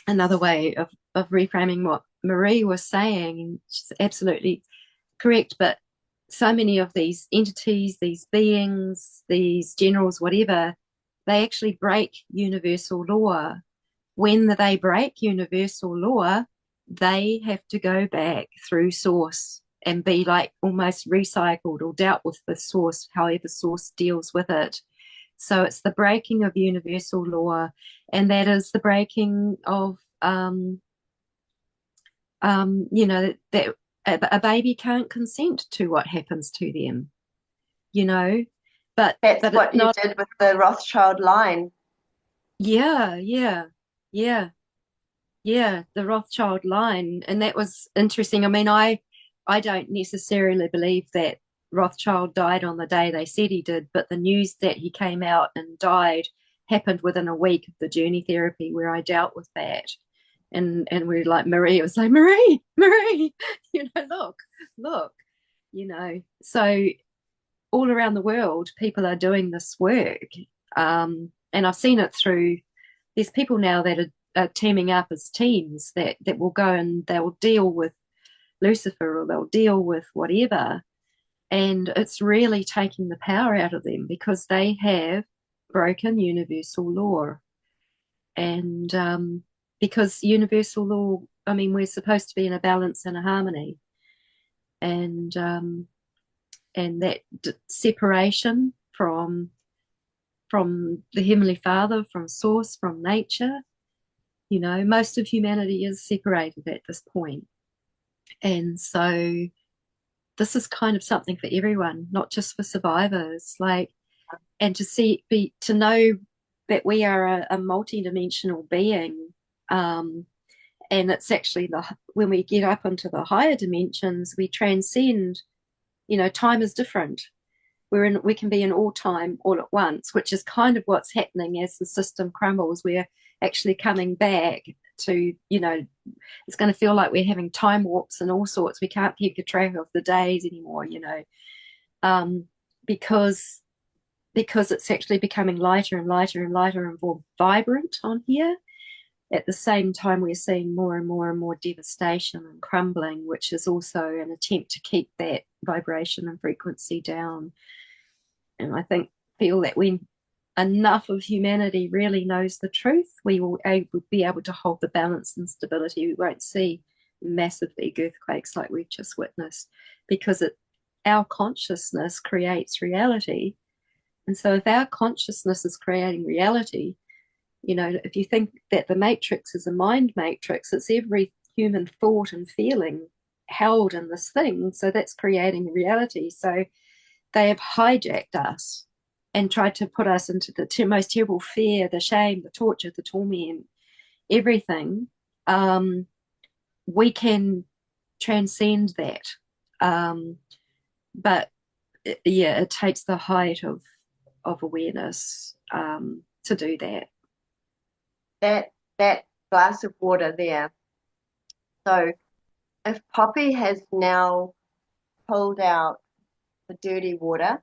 another way of reframing what Marie was saying, she's absolutely correct, but so many of these entities, these beings, these generals, whatever, they actually break universal law. When they break universal law, they have to go back through Source and be like almost recycled or dealt with Source, however Source deals with it. So it's the breaking of universal law, and that is the breaking of, that a baby can't consent to what happens to them, That's but it's what you not. did with the Rothschild line. Yeah, yeah, yeah, yeah. The Rothschild line, and that was interesting. I mean, I don't necessarily believe that Rothschild died on the day they said he did, but the news that he came out and died happened within a week of the journey therapy where I dealt with that. And we like Marie was like, Marie, look, so all around the world people are doing this work. And I've seen it through, there's people now that are teaming up as teams that will go and they'll deal with Lucifer or they'll deal with whatever, and it's really taking the power out of them because they have broken universal law. And because universal law, I mean, we're supposed to be in a balance and a harmony, and that separation from the Heavenly Father, from Source, from nature. Most of humanity is separated at this point, and so this is kind of something for everyone, not just for survivors. Like, and to know that we are a multi-dimensional being. And it's actually when we get up into the higher dimensions, we transcend. Time is different. We can be in all time all at once, which is kind of what's happening as the system crumbles. We're actually coming back to, it's going to feel like we're having time warps and all sorts. We can't keep track of the days anymore, because it's actually becoming lighter and lighter and lighter and more vibrant on here. At the same time, we're seeing more and more and more devastation and crumbling, which is also an attempt to keep that vibration and frequency down. And I feel that when enough of humanity really knows the truth, we will be able to hold the balance and stability. We won't see massive big earthquakes like we've just witnessed, because our consciousness creates reality. And so if our consciousness is creating reality, if you think that the matrix is a mind matrix, it's every human thought and feeling held in this thing. So that's creating reality. So they have hijacked us and tried to put us into the most terrible fear, the shame, the torture, the torment, everything. We can transcend that. But yeah, it takes the height of awareness to do that. That glass of water there. So if Poppy has now pulled out the dirty water,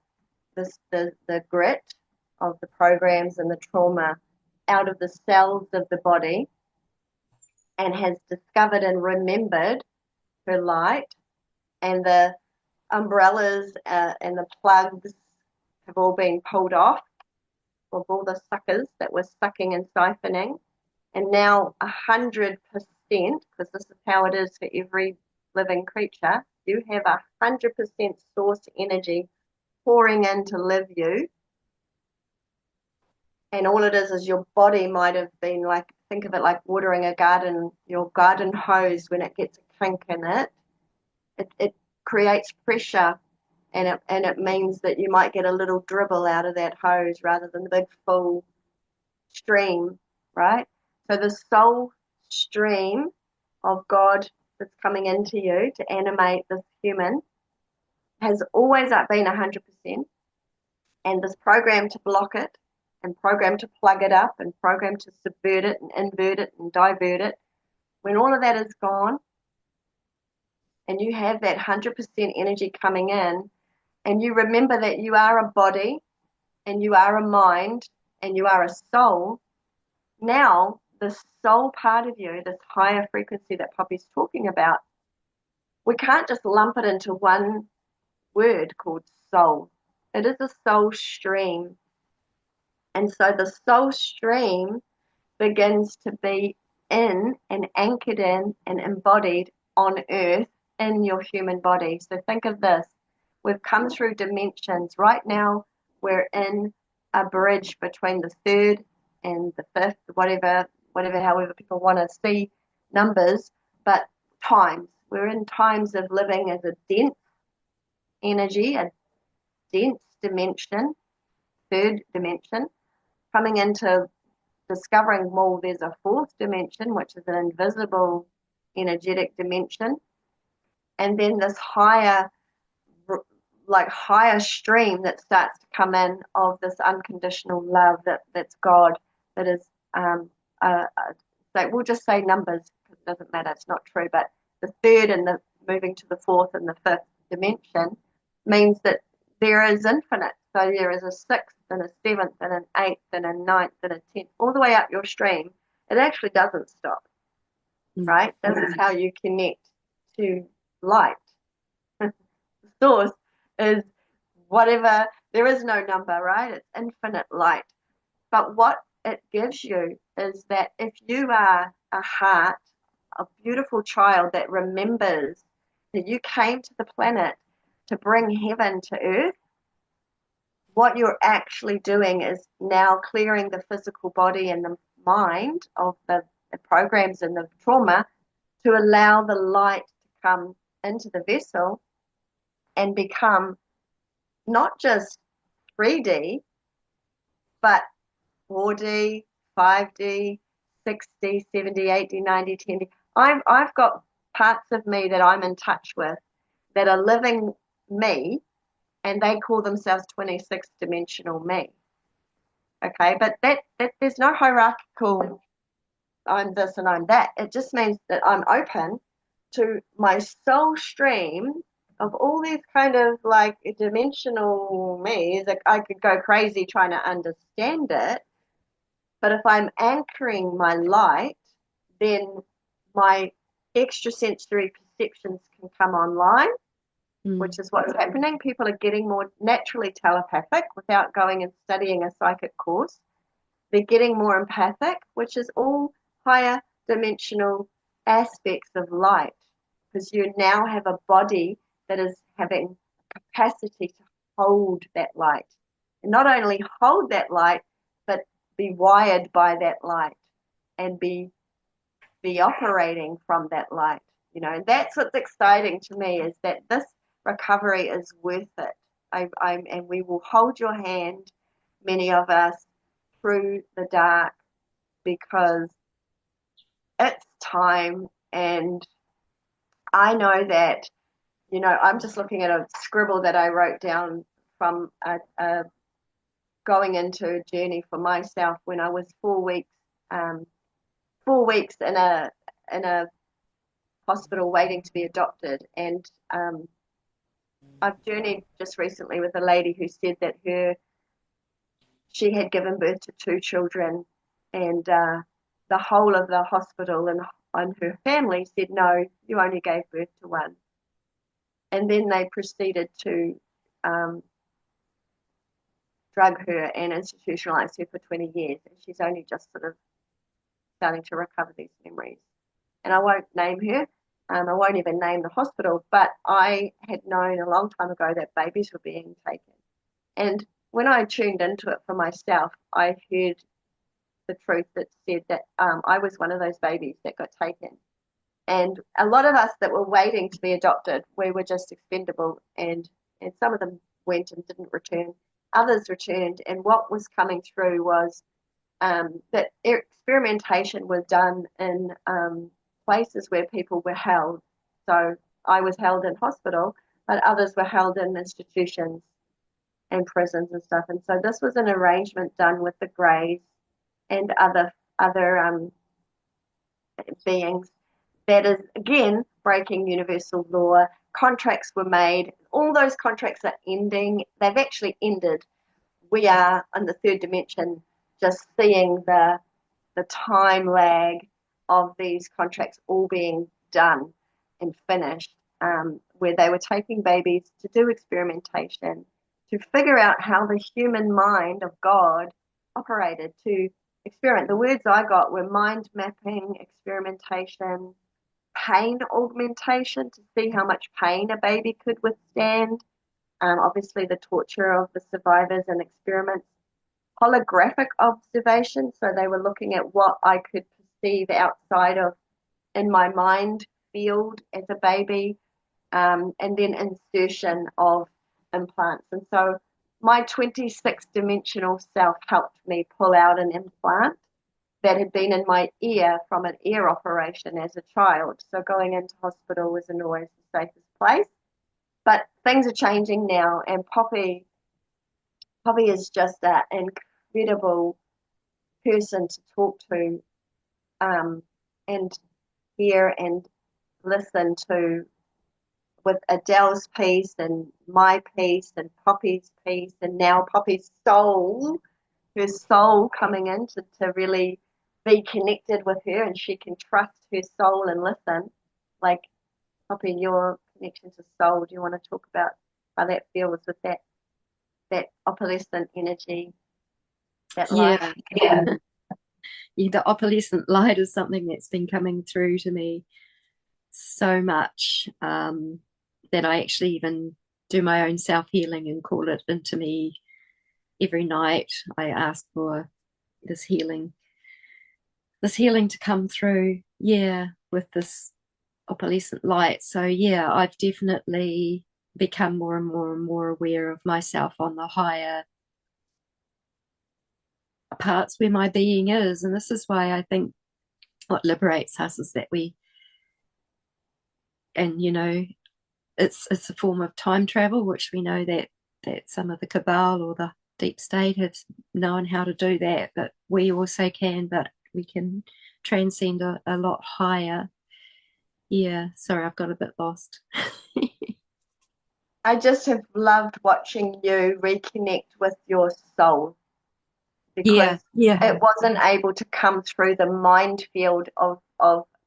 the grit of the programs and the trauma out of the cells of the body, and has discovered and remembered her light, and the umbrellas and the plugs have all been pulled off of all the suckers that were sucking and siphoning. And now 100%, because this is how it is for every living creature, you have 100% source energy pouring in to live you. And all it is your body might have been like, think of it like watering a garden, your garden hose, when it gets a kink in it creates pressure, and it means that you might get a little dribble out of that hose rather than the big full stream, right? So the soul stream of God that's coming into you to animate this human has always been 100%, and this program to block it, and program to plug it up, and program to subvert it and invert it and divert it, when all of that is gone and you have that 100% energy coming in, and you remember that you are a body and you are a mind and you are a soul, now the soul part of you, this higher frequency that Poppy's talking about, we can't just lump it into one word called soul. It is a soul stream. And so the soul stream begins to be in and anchored in and embodied on earth in your human body. So think of this. We've come through dimensions. Right now, we're in a bridge between the third and the fifth, whatever, however people want to see numbers, but times. We're in times of living as a dense energy, a dense dimension, third dimension, coming into discovering, well, there's a fourth dimension, which is an invisible energetic dimension, and then this higher stream that starts to come in of this unconditional love that's God, that is like, we'll just say numbers because it doesn't matter, it's not true, but the third and the moving to the fourth and the fifth dimension means that there is infinite. So there is a sixth and a seventh and an eighth and a ninth and a tenth, all the way up your stream. It actually doesn't stop, right? This is how you connect to light. The source is whatever, there is no number, right? It's infinite light. But what it gives you is that if you are a heart, a beautiful child that remembers that you came to the planet to bring heaven to earth, what you're actually doing is now clearing the physical body and the mind of the programs and the trauma to allow the light to come into the vessel and become not just 3D, but 4D, 5D, 60, 70, 80, 90, 10D. I've got parts of me that I'm in touch with that are living me, and they call themselves 26 dimensional me. Okay, but that there's no hierarchical, I'm this and I'm that. It just means that I'm open to my soul stream of all these kind of like dimensional me. Like, I could go crazy trying to understand it, but if I'm anchoring my light, then my extrasensory perceptions can come online, which is what's happening. People are getting more naturally telepathic without going and studying a psychic course. They're getting more empathic, which is all higher dimensional aspects of light, because you now have a body that is having capacity to hold that light. And not only hold that light, but be wired by that light and be operating from that light. And that's what's exciting to me, is that this recovery is worth it. And we will hold your hand, many of us, through the dark, because it's time. And I know that, I'm just looking at a scribble that I wrote down from going into a journey for myself when I was 4 weeks in a hospital waiting to be adopted. And I've journeyed just recently with a lady who said that she had given birth to 2 children, and the whole of the hospital and her family said, no, you only gave birth to 1. And then they proceeded to drug her and institutionalize her for 20 years. And she's only just sort of starting to recover these memories. And I won't name her. I won't even name the hospital, but I had known a long time ago that babies were being taken. And when I tuned into it for myself, I heard the truth that said that I was one of those babies that got taken. And a lot of us that were waiting to be adopted, we were just expendable, and some of them went and didn't return. Others returned, and what was coming through was that experimentation was done in places where people were held. So I was held in hospital, but others were held in institutions and prisons and stuff. And so this was an arrangement done with the Greys and other beings that is, again, breaking universal law. Contracts were made. All those contracts are ending. They've actually ended. We are in the third dimension just seeing the time lag of these contracts all being done and finished, where they were taking babies to do experimentation, to figure out how the human mind of God operated, to experiment. The words I got were mind mapping, experimentation, pain augmentation, to see how much pain a baby could withstand, obviously the torture of the survivors and experiments, holographic observation, so they were looking at what I could perceive outside of in my mind field as a baby, and then insertion of implants. And so my 26 dimensional self helped me pull out an implant that had been in my ear from an ear operation as a child. So going into hospital wasn't always the safest place. But things are changing now, and Poppy is just an incredible person to talk to, and hear and listen to, with Adele's piece and my piece and Poppy's piece, and now Poppy's soul, her soul coming in to really be connected with her, and she can trust her soul and listen. Like, Poppy, your connection to soul, do you want to talk about how that feels with that opalescent energy, that light? Yeah, yeah. Yeah, the opalescent light is something that's been coming through to me so much, that I actually even do my own self-healing and call it into me every night. I ask for this healing, to come through, yeah, with this opalescent light. So yeah, I've definitely become more and more and more aware of myself on the higher parts where my being is. And this is why I think what liberates us is that we, and it's a form of time travel, which we know that some of the cabal or the deep state have known how to do that, but we also can, but we can transcend a lot higher. Yeah, sorry, I've got a bit lost. I just have loved watching you reconnect with your soul, Yeah, because yeah, it wasn't able to come through the mind field of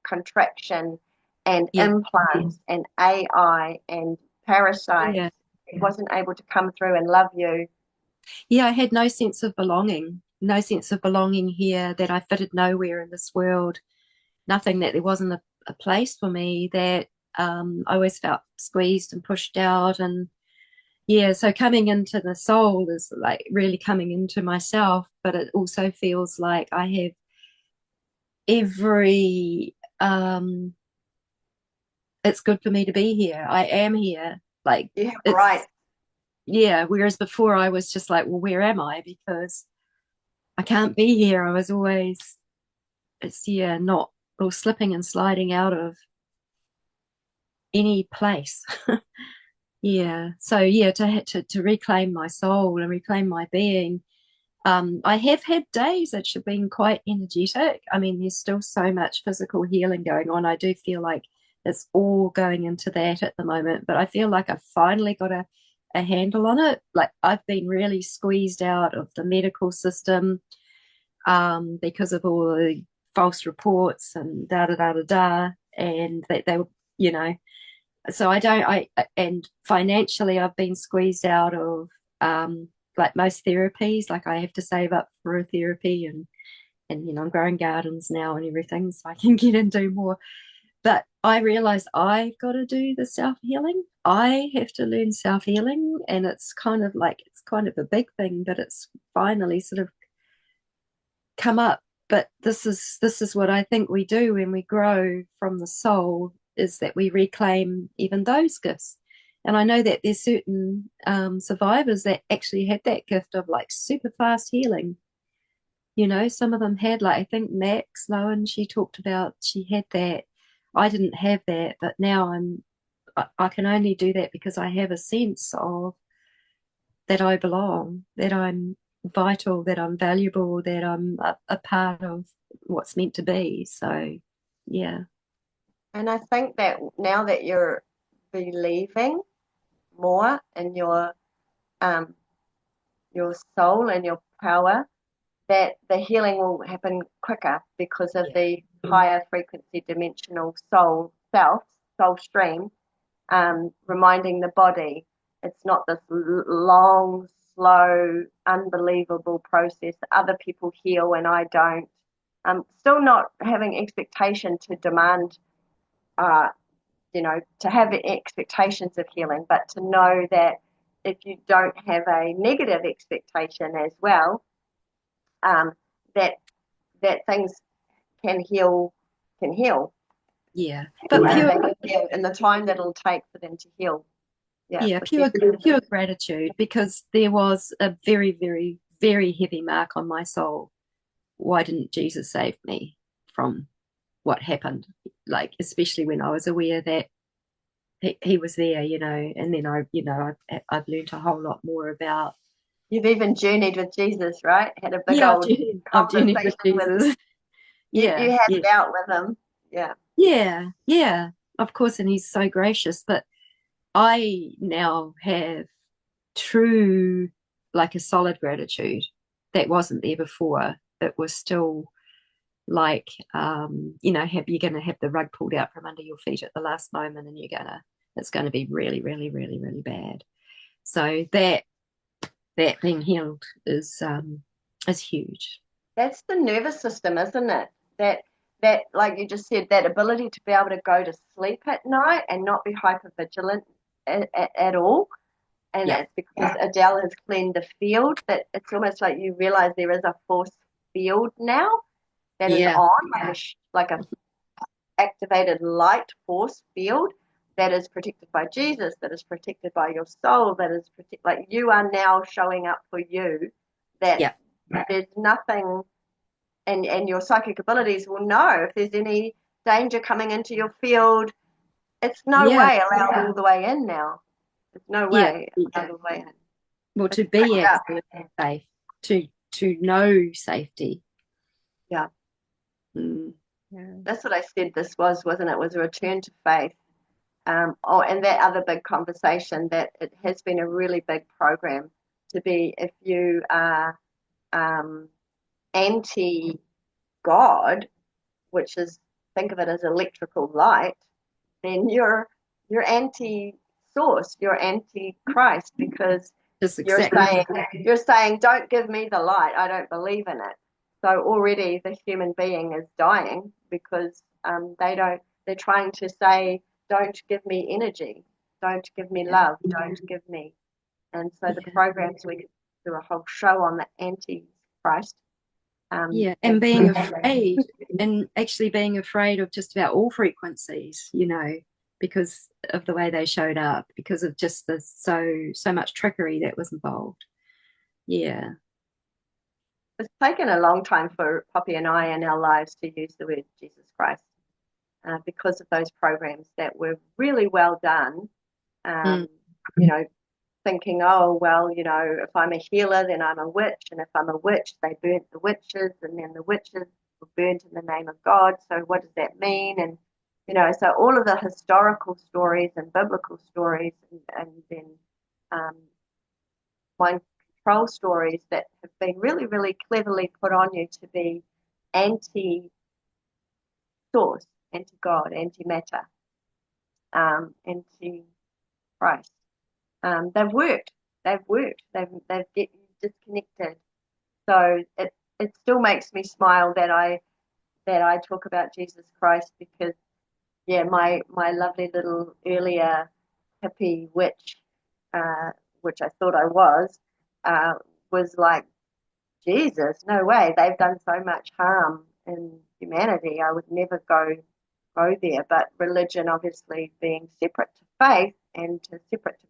contraction and yeah, implants and AI and parasites. yeah. It wasn't able to come through and love you. Yeah, I had no sense of belonging, here, that I fitted nowhere in this world, nothing, that there wasn't a place for me, that I always felt squeezed and pushed out. And yeah, so coming into the soul is like really coming into myself, but it also feels like I have every, it's good for me to be here. I am here. Like, Yeah, right. it's, yeah, whereas before I was just like, well, where am I? Because I can't be here. I was always, it's, yeah, not, or slipping and sliding out of any place. Yeah. So yeah, to reclaim my soul and reclaim my being. I have had days that have been quite energetic. I mean, there's still so much physical healing going on. I do feel like it's all going into that at the moment, but I feel like I've finally got a handle on it. Like, I've been really squeezed out of the medical system, because of all the false reports and da da da da da, and that they were, you know, so and financially I've been squeezed out of, like most therapies. Like, I have to save up for a therapy, and I'm growing gardens now and everything, so I can get and do more. But I realize I've got to do the self-healing. I have to learn self-healing, and it's kind of a big thing, but it's finally sort of come up. But this is what I think we do when we grow from the soul, is that we reclaim even those gifts. And I know that there's certain survivors that actually had that gift of like super fast healing. Some of them had, like, I think Max Lowen, she talked about, she had that. I didn't have that, but now I can only do that because I have a sense of that I belong, that I'm vital, that I'm valuable, that I'm a part of what's meant to be. So, yeah, And I think that now that you're believing more in um your soul and your power, that the healing will happen quicker because of yeah, the higher frequency dimensional soul stream, reminding the body it's not this long, slow, unbelievable process. Other people heal and I don't. Still not having expectation to demand, uh, to have expectations of healing, but to know that if you don't have a negative expectation as well, um, that that things can heal, can heal, yeah. But and pure, they can heal in the time that it'll take for them to heal. Yeah, Yeah, for pure gratitude, because there was a very, very, very heavy mark on my soul. Why didn't Jesus save me from what happened? Like, especially when I was aware that he was there, and then I've learned a whole lot more about. You've even journeyed with Jesus, right? Had a big Yeah, old I've journeyed with conversation with Jesus. you Yeah, had yeah, it out with him. Yeah. yeah, yeah. Of course, and he's so gracious. But I now have true, like a solid gratitude that wasn't there before. It was still like, you're going to have the rug pulled out from under your feet at the last moment, and it's going to be really, really, really, really bad. So that being healed is huge. That's the nervous system, isn't it? That like you just said, that ability to be able to go to sleep at night and not be hyper vigilant at all. And Yeah, it's because Adele has cleaned the field, that it's almost like you realize there is a force field now that is yeah, on, like a activated light force field that is protected by Jesus, that is protected by your soul, that is like you are now showing up for you, that yeah, there's nothing, and your psychic abilities will know if there's any danger coming into your field. It's no yeah, way allowed all the way in now. There's no yeah. way allowed all the way in. Well, It's to be up. absolutely safe, to know safety. Yeah, Mm. Yeah. that's what I said this was, wasn't it? It was a return to faith. And that other big conversation, that it has been a really big program to be, if you are anti God, which is, think of it as electrical light, then you're anti source, you're anti Christ, because Just you're exactly. saying don't give me the light, I don't believe in it. So already the human being is dying because they're trying to say, don't give me energy, don't give me Yeah, love, don't give me. And so the yeah, programs, we could do a whole show on the anti-Christ. yeah. As And being afraid, and actually being afraid of just about all frequencies, because of the way they showed up, because of just the so much trickery that was involved. Yeah, It's taken a long time for Poppy and I in our lives to use the word Jesus Christ, because of those programs that were really well done. mm, Um, you know, thinking, oh, well, if I'm a healer, then I'm a witch. And if I'm a witch, they burnt the witches, and then the witches were burnt in the name of God. So what does that mean? And, so all of the historical stories and biblical stories, and then um, mind control stories that have been really, really cleverly put on you to be anti source, anti God, anti matter, anti Christ. They've worked. They've worked. They've get you disconnected. So it still makes me smile that I talk about Jesus Christ, because yeah, my lovely little earlier hippie witch, uh, which I thought I uh, was like, Jesus, no way. They've done so much harm in humanity. I would never go there. But religion, obviously being separate to faith and separate to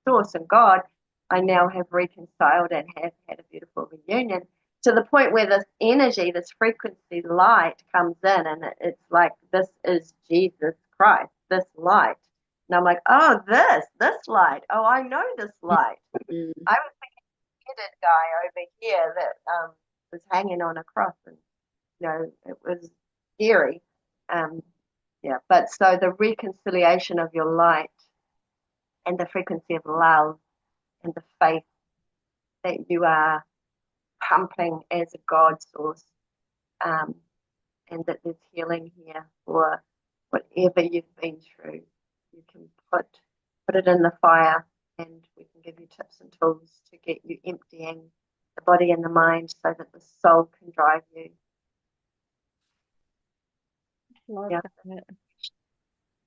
source and God, I now have reconciled and have had a beautiful reunion, to the point where this energy, this frequency light comes in, and it's like, this is Jesus Christ, this light. And I'm like, oh, this light. Oh, I know this light. mm. I was headed guy over here that was hanging on a cross, and it was scary. Um, yeah, but so the reconciliation of your light and the frequency of love and the faith that you are pumping as a God source, um, and that there's healing here for whatever you've been through. You can put it in the fire, and we can give you tips and tools to get you emptying the body and the mind so that the soul can drive you. Love Yeah. that.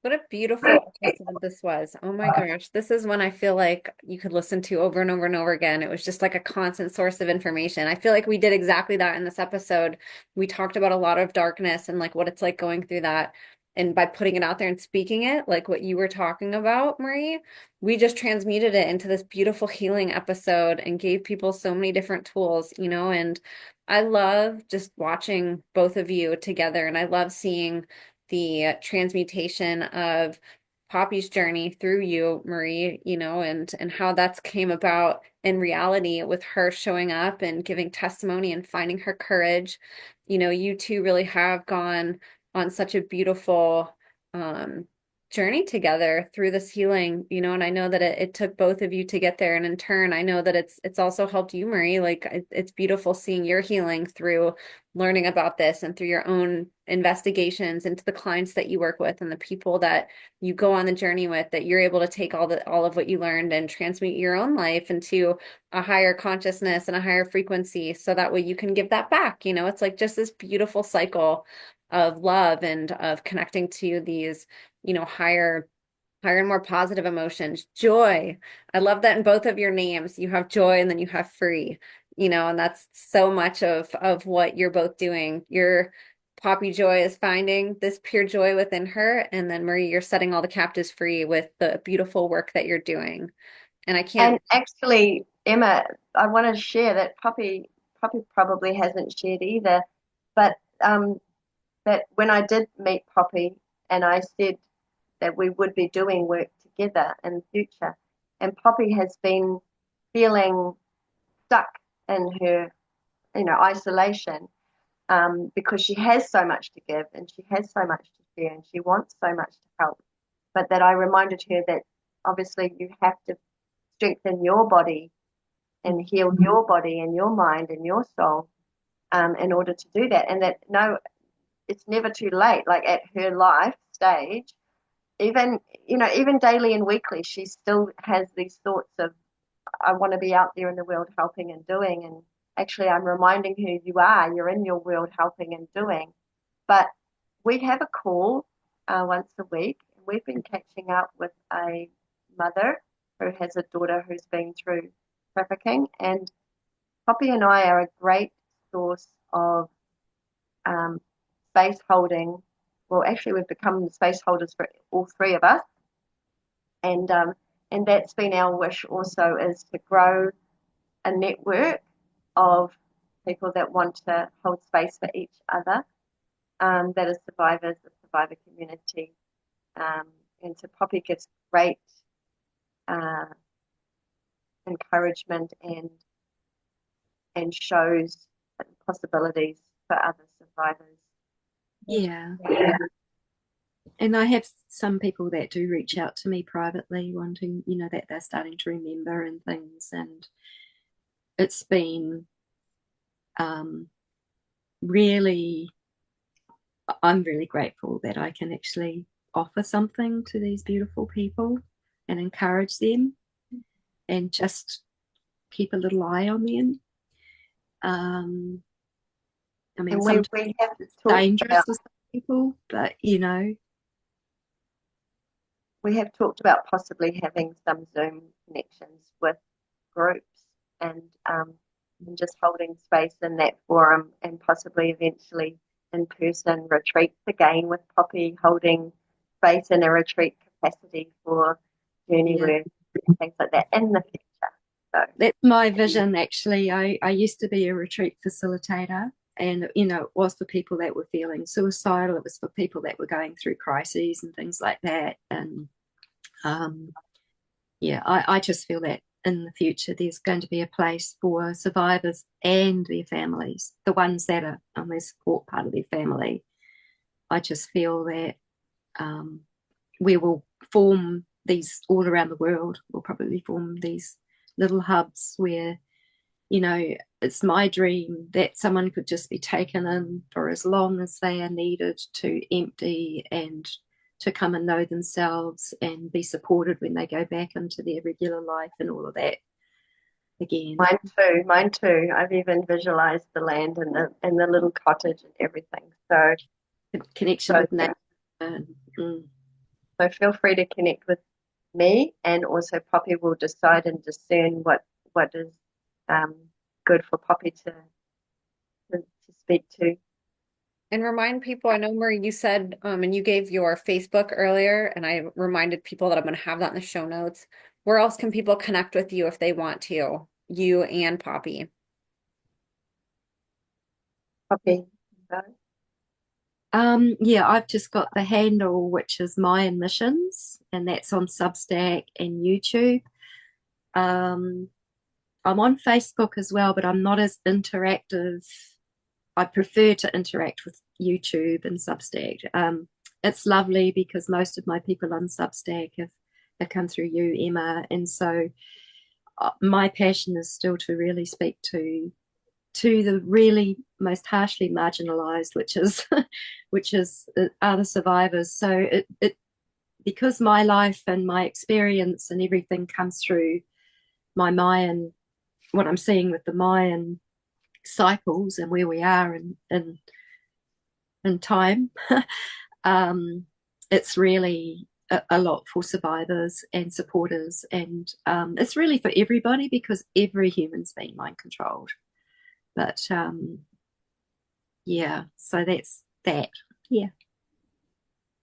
What a beautiful episode this was. Oh my gosh. This is one I feel like you could listen to over and over and over again. It was just like a constant source of information. I feel like we did exactly that in this episode. We talked about a lot of darkness and like what it's like going through that. and by putting it out there and speaking it, like what you were talking about, Marie, we just transmuted it into this beautiful healing episode and gave people so many different tools, you know, and I love just watching both of you together, and I love seeing the transmutation of Poppy's journey through you, Marie, you know, and how that's came about in reality with her showing up and giving testimony and finding her courage. You know, you two really have gone on such a beautiful journey together through this healing, you know, and I know that it took both of you to get there. And in turn, I know that it's also helped you, Marie. Like it's beautiful seeing your healing through learning about this and through your own investigations into the clients that you work with and the people that you go on the journey with, that you're able to take all of what you learned and transmute your own life into a higher consciousness and a higher frequency, so that way you can give that back. You know, it's like just this beautiful cycle of love and of connecting to these, you know, higher and more positive emotions. Joy. I love that in both of your names. You have joy and then you have free, you know, and that's so much of what you're both doing. Your Poppy Joy is finding this pure joy within her, and then Marie, you're setting all the captives free with the beautiful work that you're doing. And I can't. And actually, Emma, I want to share that Poppy probably hasn't shared either, but that when I did meet Poppy and I said that we would be doing work together in the future, and Poppy has been feeling stuck in her, isolation, because she has so much to give and she has so much to share and she wants so much to help. But that I reminded her that obviously you have to strengthen your body and heal your body and your mind and your soul, in order to do that. And that no, it's never too late. Like at her life stage, even daily and weekly, she still has these thoughts of, I want to be out there in the world helping and doing. And actually, I'm reminding her, you're in your world helping and doing. But we have a call once a week. We've been catching up with a mother who has a daughter who's been through trafficking. And Poppy and I are a great source of space holding. Well, actually, we've become the space holders for all three of us. And that's been our wish also, is to grow a network of people that want to hold space for each other, that are survivors, the survivor community. And so Poppy gives great uh, encouragement and shows possibilities for other survivors. Yeah. And I have some people that do reach out to me privately, wanting, that they're starting to remember and things. And it's been really, I'm really grateful that I can actually offer something to these beautiful people and encourage them and just keep a little eye on them. I mean, sometimes we have it's talked dangerous about, for some people, but we have talked about possibly having some Zoom connections with groups, and just holding space in that forum, and possibly eventually in-person retreats again with Poppy holding space in a retreat capacity for journey work and things like that in the future. So that's my vision. Actually, I used to be a retreat facilitator, and it was for people that were feeling suicidal. It was for people that were going through crises and things like that. And I just feel that in the future there's going to be a place for survivors and their families, the ones that are on their support part of their family. I just feel that we will form these all around the world. We'll probably form these little hubs where, it's my dream that someone could just be taken in for as long as they are needed to empty and to come and know themselves and be supported when they go back into their regular life and all of that again. Mine too. I've even visualized the land and the little cottage and everything. So connection with nature. So feel free to connect with me, and also Poppy will decide and discern what is good for Poppy to speak to. And remind people, I know Marie, you said, and you gave your Facebook earlier, and I reminded people that I'm going to have that in the show notes. Where else can people connect with you if they want to? You and Poppy. Okay. Yeah, I've just got the handle, which is Mayan Missions, and that's on Substack and YouTube. Um, I'm on Facebook as well, but I'm not as interactive. I prefer to interact with YouTube and Substack. It's lovely because most of my people on Substack have come through you, Emma, and so my passion is still to really speak to the really most harshly marginalized, which is are the survivors. So it because my life and my experience and everything comes through my Mayan, what I'm seeing with the Mayan cycles and where we are in time. It's really a lot for survivors and supporters, and it's really for everybody because every human's being mind controlled. But yeah, so that's that. Yeah.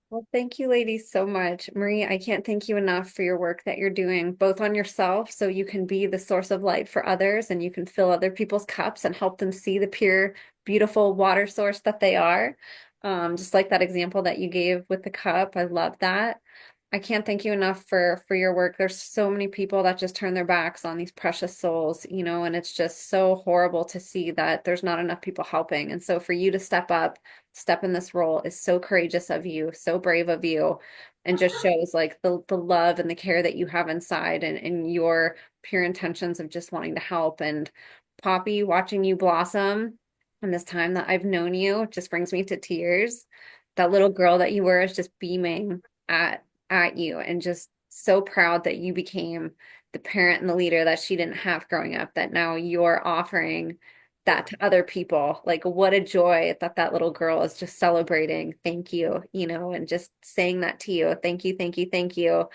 Well, thank you, ladies, so much. Marie, I can't thank you enough for your work that you're doing, both on yourself, so you can be the source of light for others and you can fill other people's cups and help them see the pure, beautiful water source that they are. Just like that example that you gave with the cup. I love that. I can't thank you enough for your work. There's so many people that just turn their backs on these precious souls, and it's just so horrible to see that there's not enough people helping. And so for you to step up, step in this role is so courageous of you, so brave of you, and just shows like the love and the care that you have inside and your pure intentions of just wanting to help. And Poppy, watching you blossom in this time that I've known you just brings me to tears. That little girl that you were is just beaming at you and just so proud that you became the parent and the leader that she didn't have growing up, that now you're offering that to other people. Like, what a joy that that little girl is just celebrating. Thank you, and just saying that to you. Thank you, thank you, thank you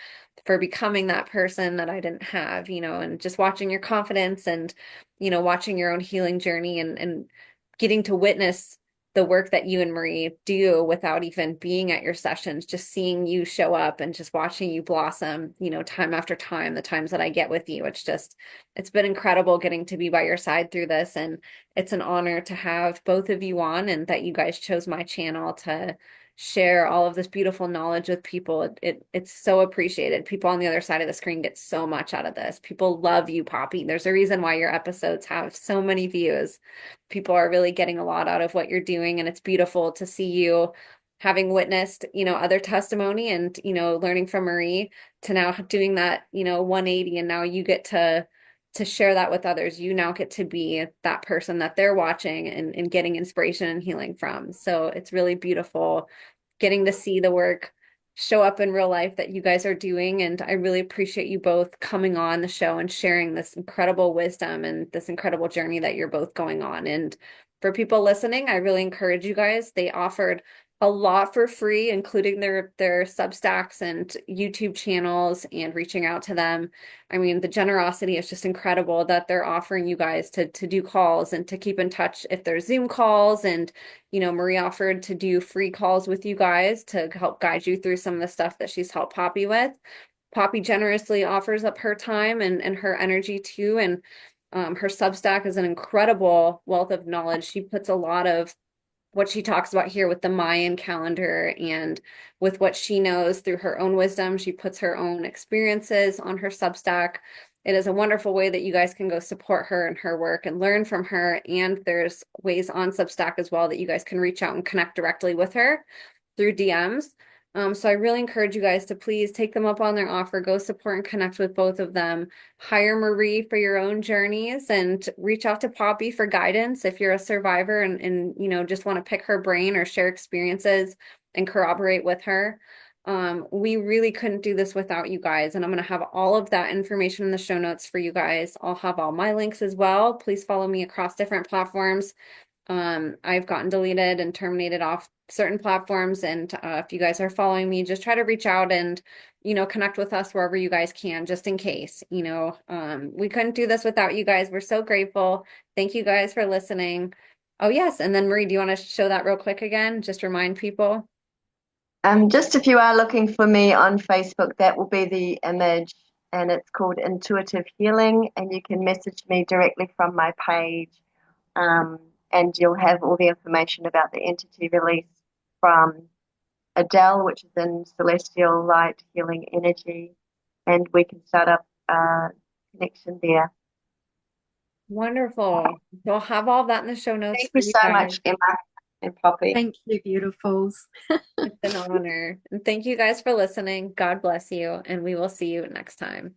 for becoming that person that I didn't have, and just watching your confidence and, watching your own healing journey and getting to witness the work that you and Marie do without even being at your sessions, just seeing you show up and just watching you blossom, time after time, the times that I get with you. It's been incredible getting to be by your side through this. And it's an honor to have both of you on and that you guys chose my channel to share all of this beautiful knowledge with people. It's so appreciated. People on the other side of the screen get so much out of this. People love you, Poppy. There's a reason why your episodes have so many views. People are really getting a lot out of what you're doing, and it's beautiful to see you having witnessed, other testimony and, learning from Marie to now doing that, 180, and now you get to share that with others. You now get to be that person that they're watching and getting inspiration and healing from. So it's really beautiful getting to see the work show up in real life that you guys are doing. And I really appreciate you both coming on the show and sharing this incredible wisdom and this incredible journey that you're both going on. And for people listening, I really encourage you guys. They offered a lot for free, including their Substacks and YouTube channels and reaching out to them. I mean, the generosity is just incredible that they're offering you guys to do calls and to keep in touch if there's Zoom calls. And, Marie offered to do free calls with you guys to help guide you through some of the stuff that she's helped Poppy with. Poppy generously offers up her time and her energy too. And her Substack is an incredible wealth of knowledge. She puts a lot of what she talks about here with the Mayan calendar and with what she knows through her own wisdom. She puts her own experiences on her Substack. It is a wonderful way that you guys can go support her and her work and learn from her. And there's ways on Substack as well that you guys can reach out and connect directly with her through DMs. So I really encourage you guys to please take them up on their offer, go support and connect with both of them, hire Marie for your own journeys, and reach out to Poppy for guidance if you're a survivor and just want to pick her brain or share experiences and corroborate with her. We really couldn't do this without you guys, and I'm going to have all of that information in the show notes for you guys. I'll have all my links as well. Please follow me across different platforms. I've gotten deleted and terminated off certain platforms. And if you guys are following me, just try to reach out and, connect with us wherever you guys can, just in case, we couldn't do this without you guys. We're so grateful. Thank you guys for listening. Oh, yes. And then Marie, do you want to show that real quick again? Just remind people. Just if you are looking for me on Facebook, that will be the image, and it's called Intuitive Healing, and you can message me directly from my page, and you'll have all the information about the entity release from Adele, which is in celestial light healing energy, and we can start up a connection there. Wonderful. So I'll have all that in the show notes Thank for you you so guys. much, Emma and Poppy. Thank you, beautifuls. It's an honor. And thank you guys for listening. God bless you, and we will see you next time.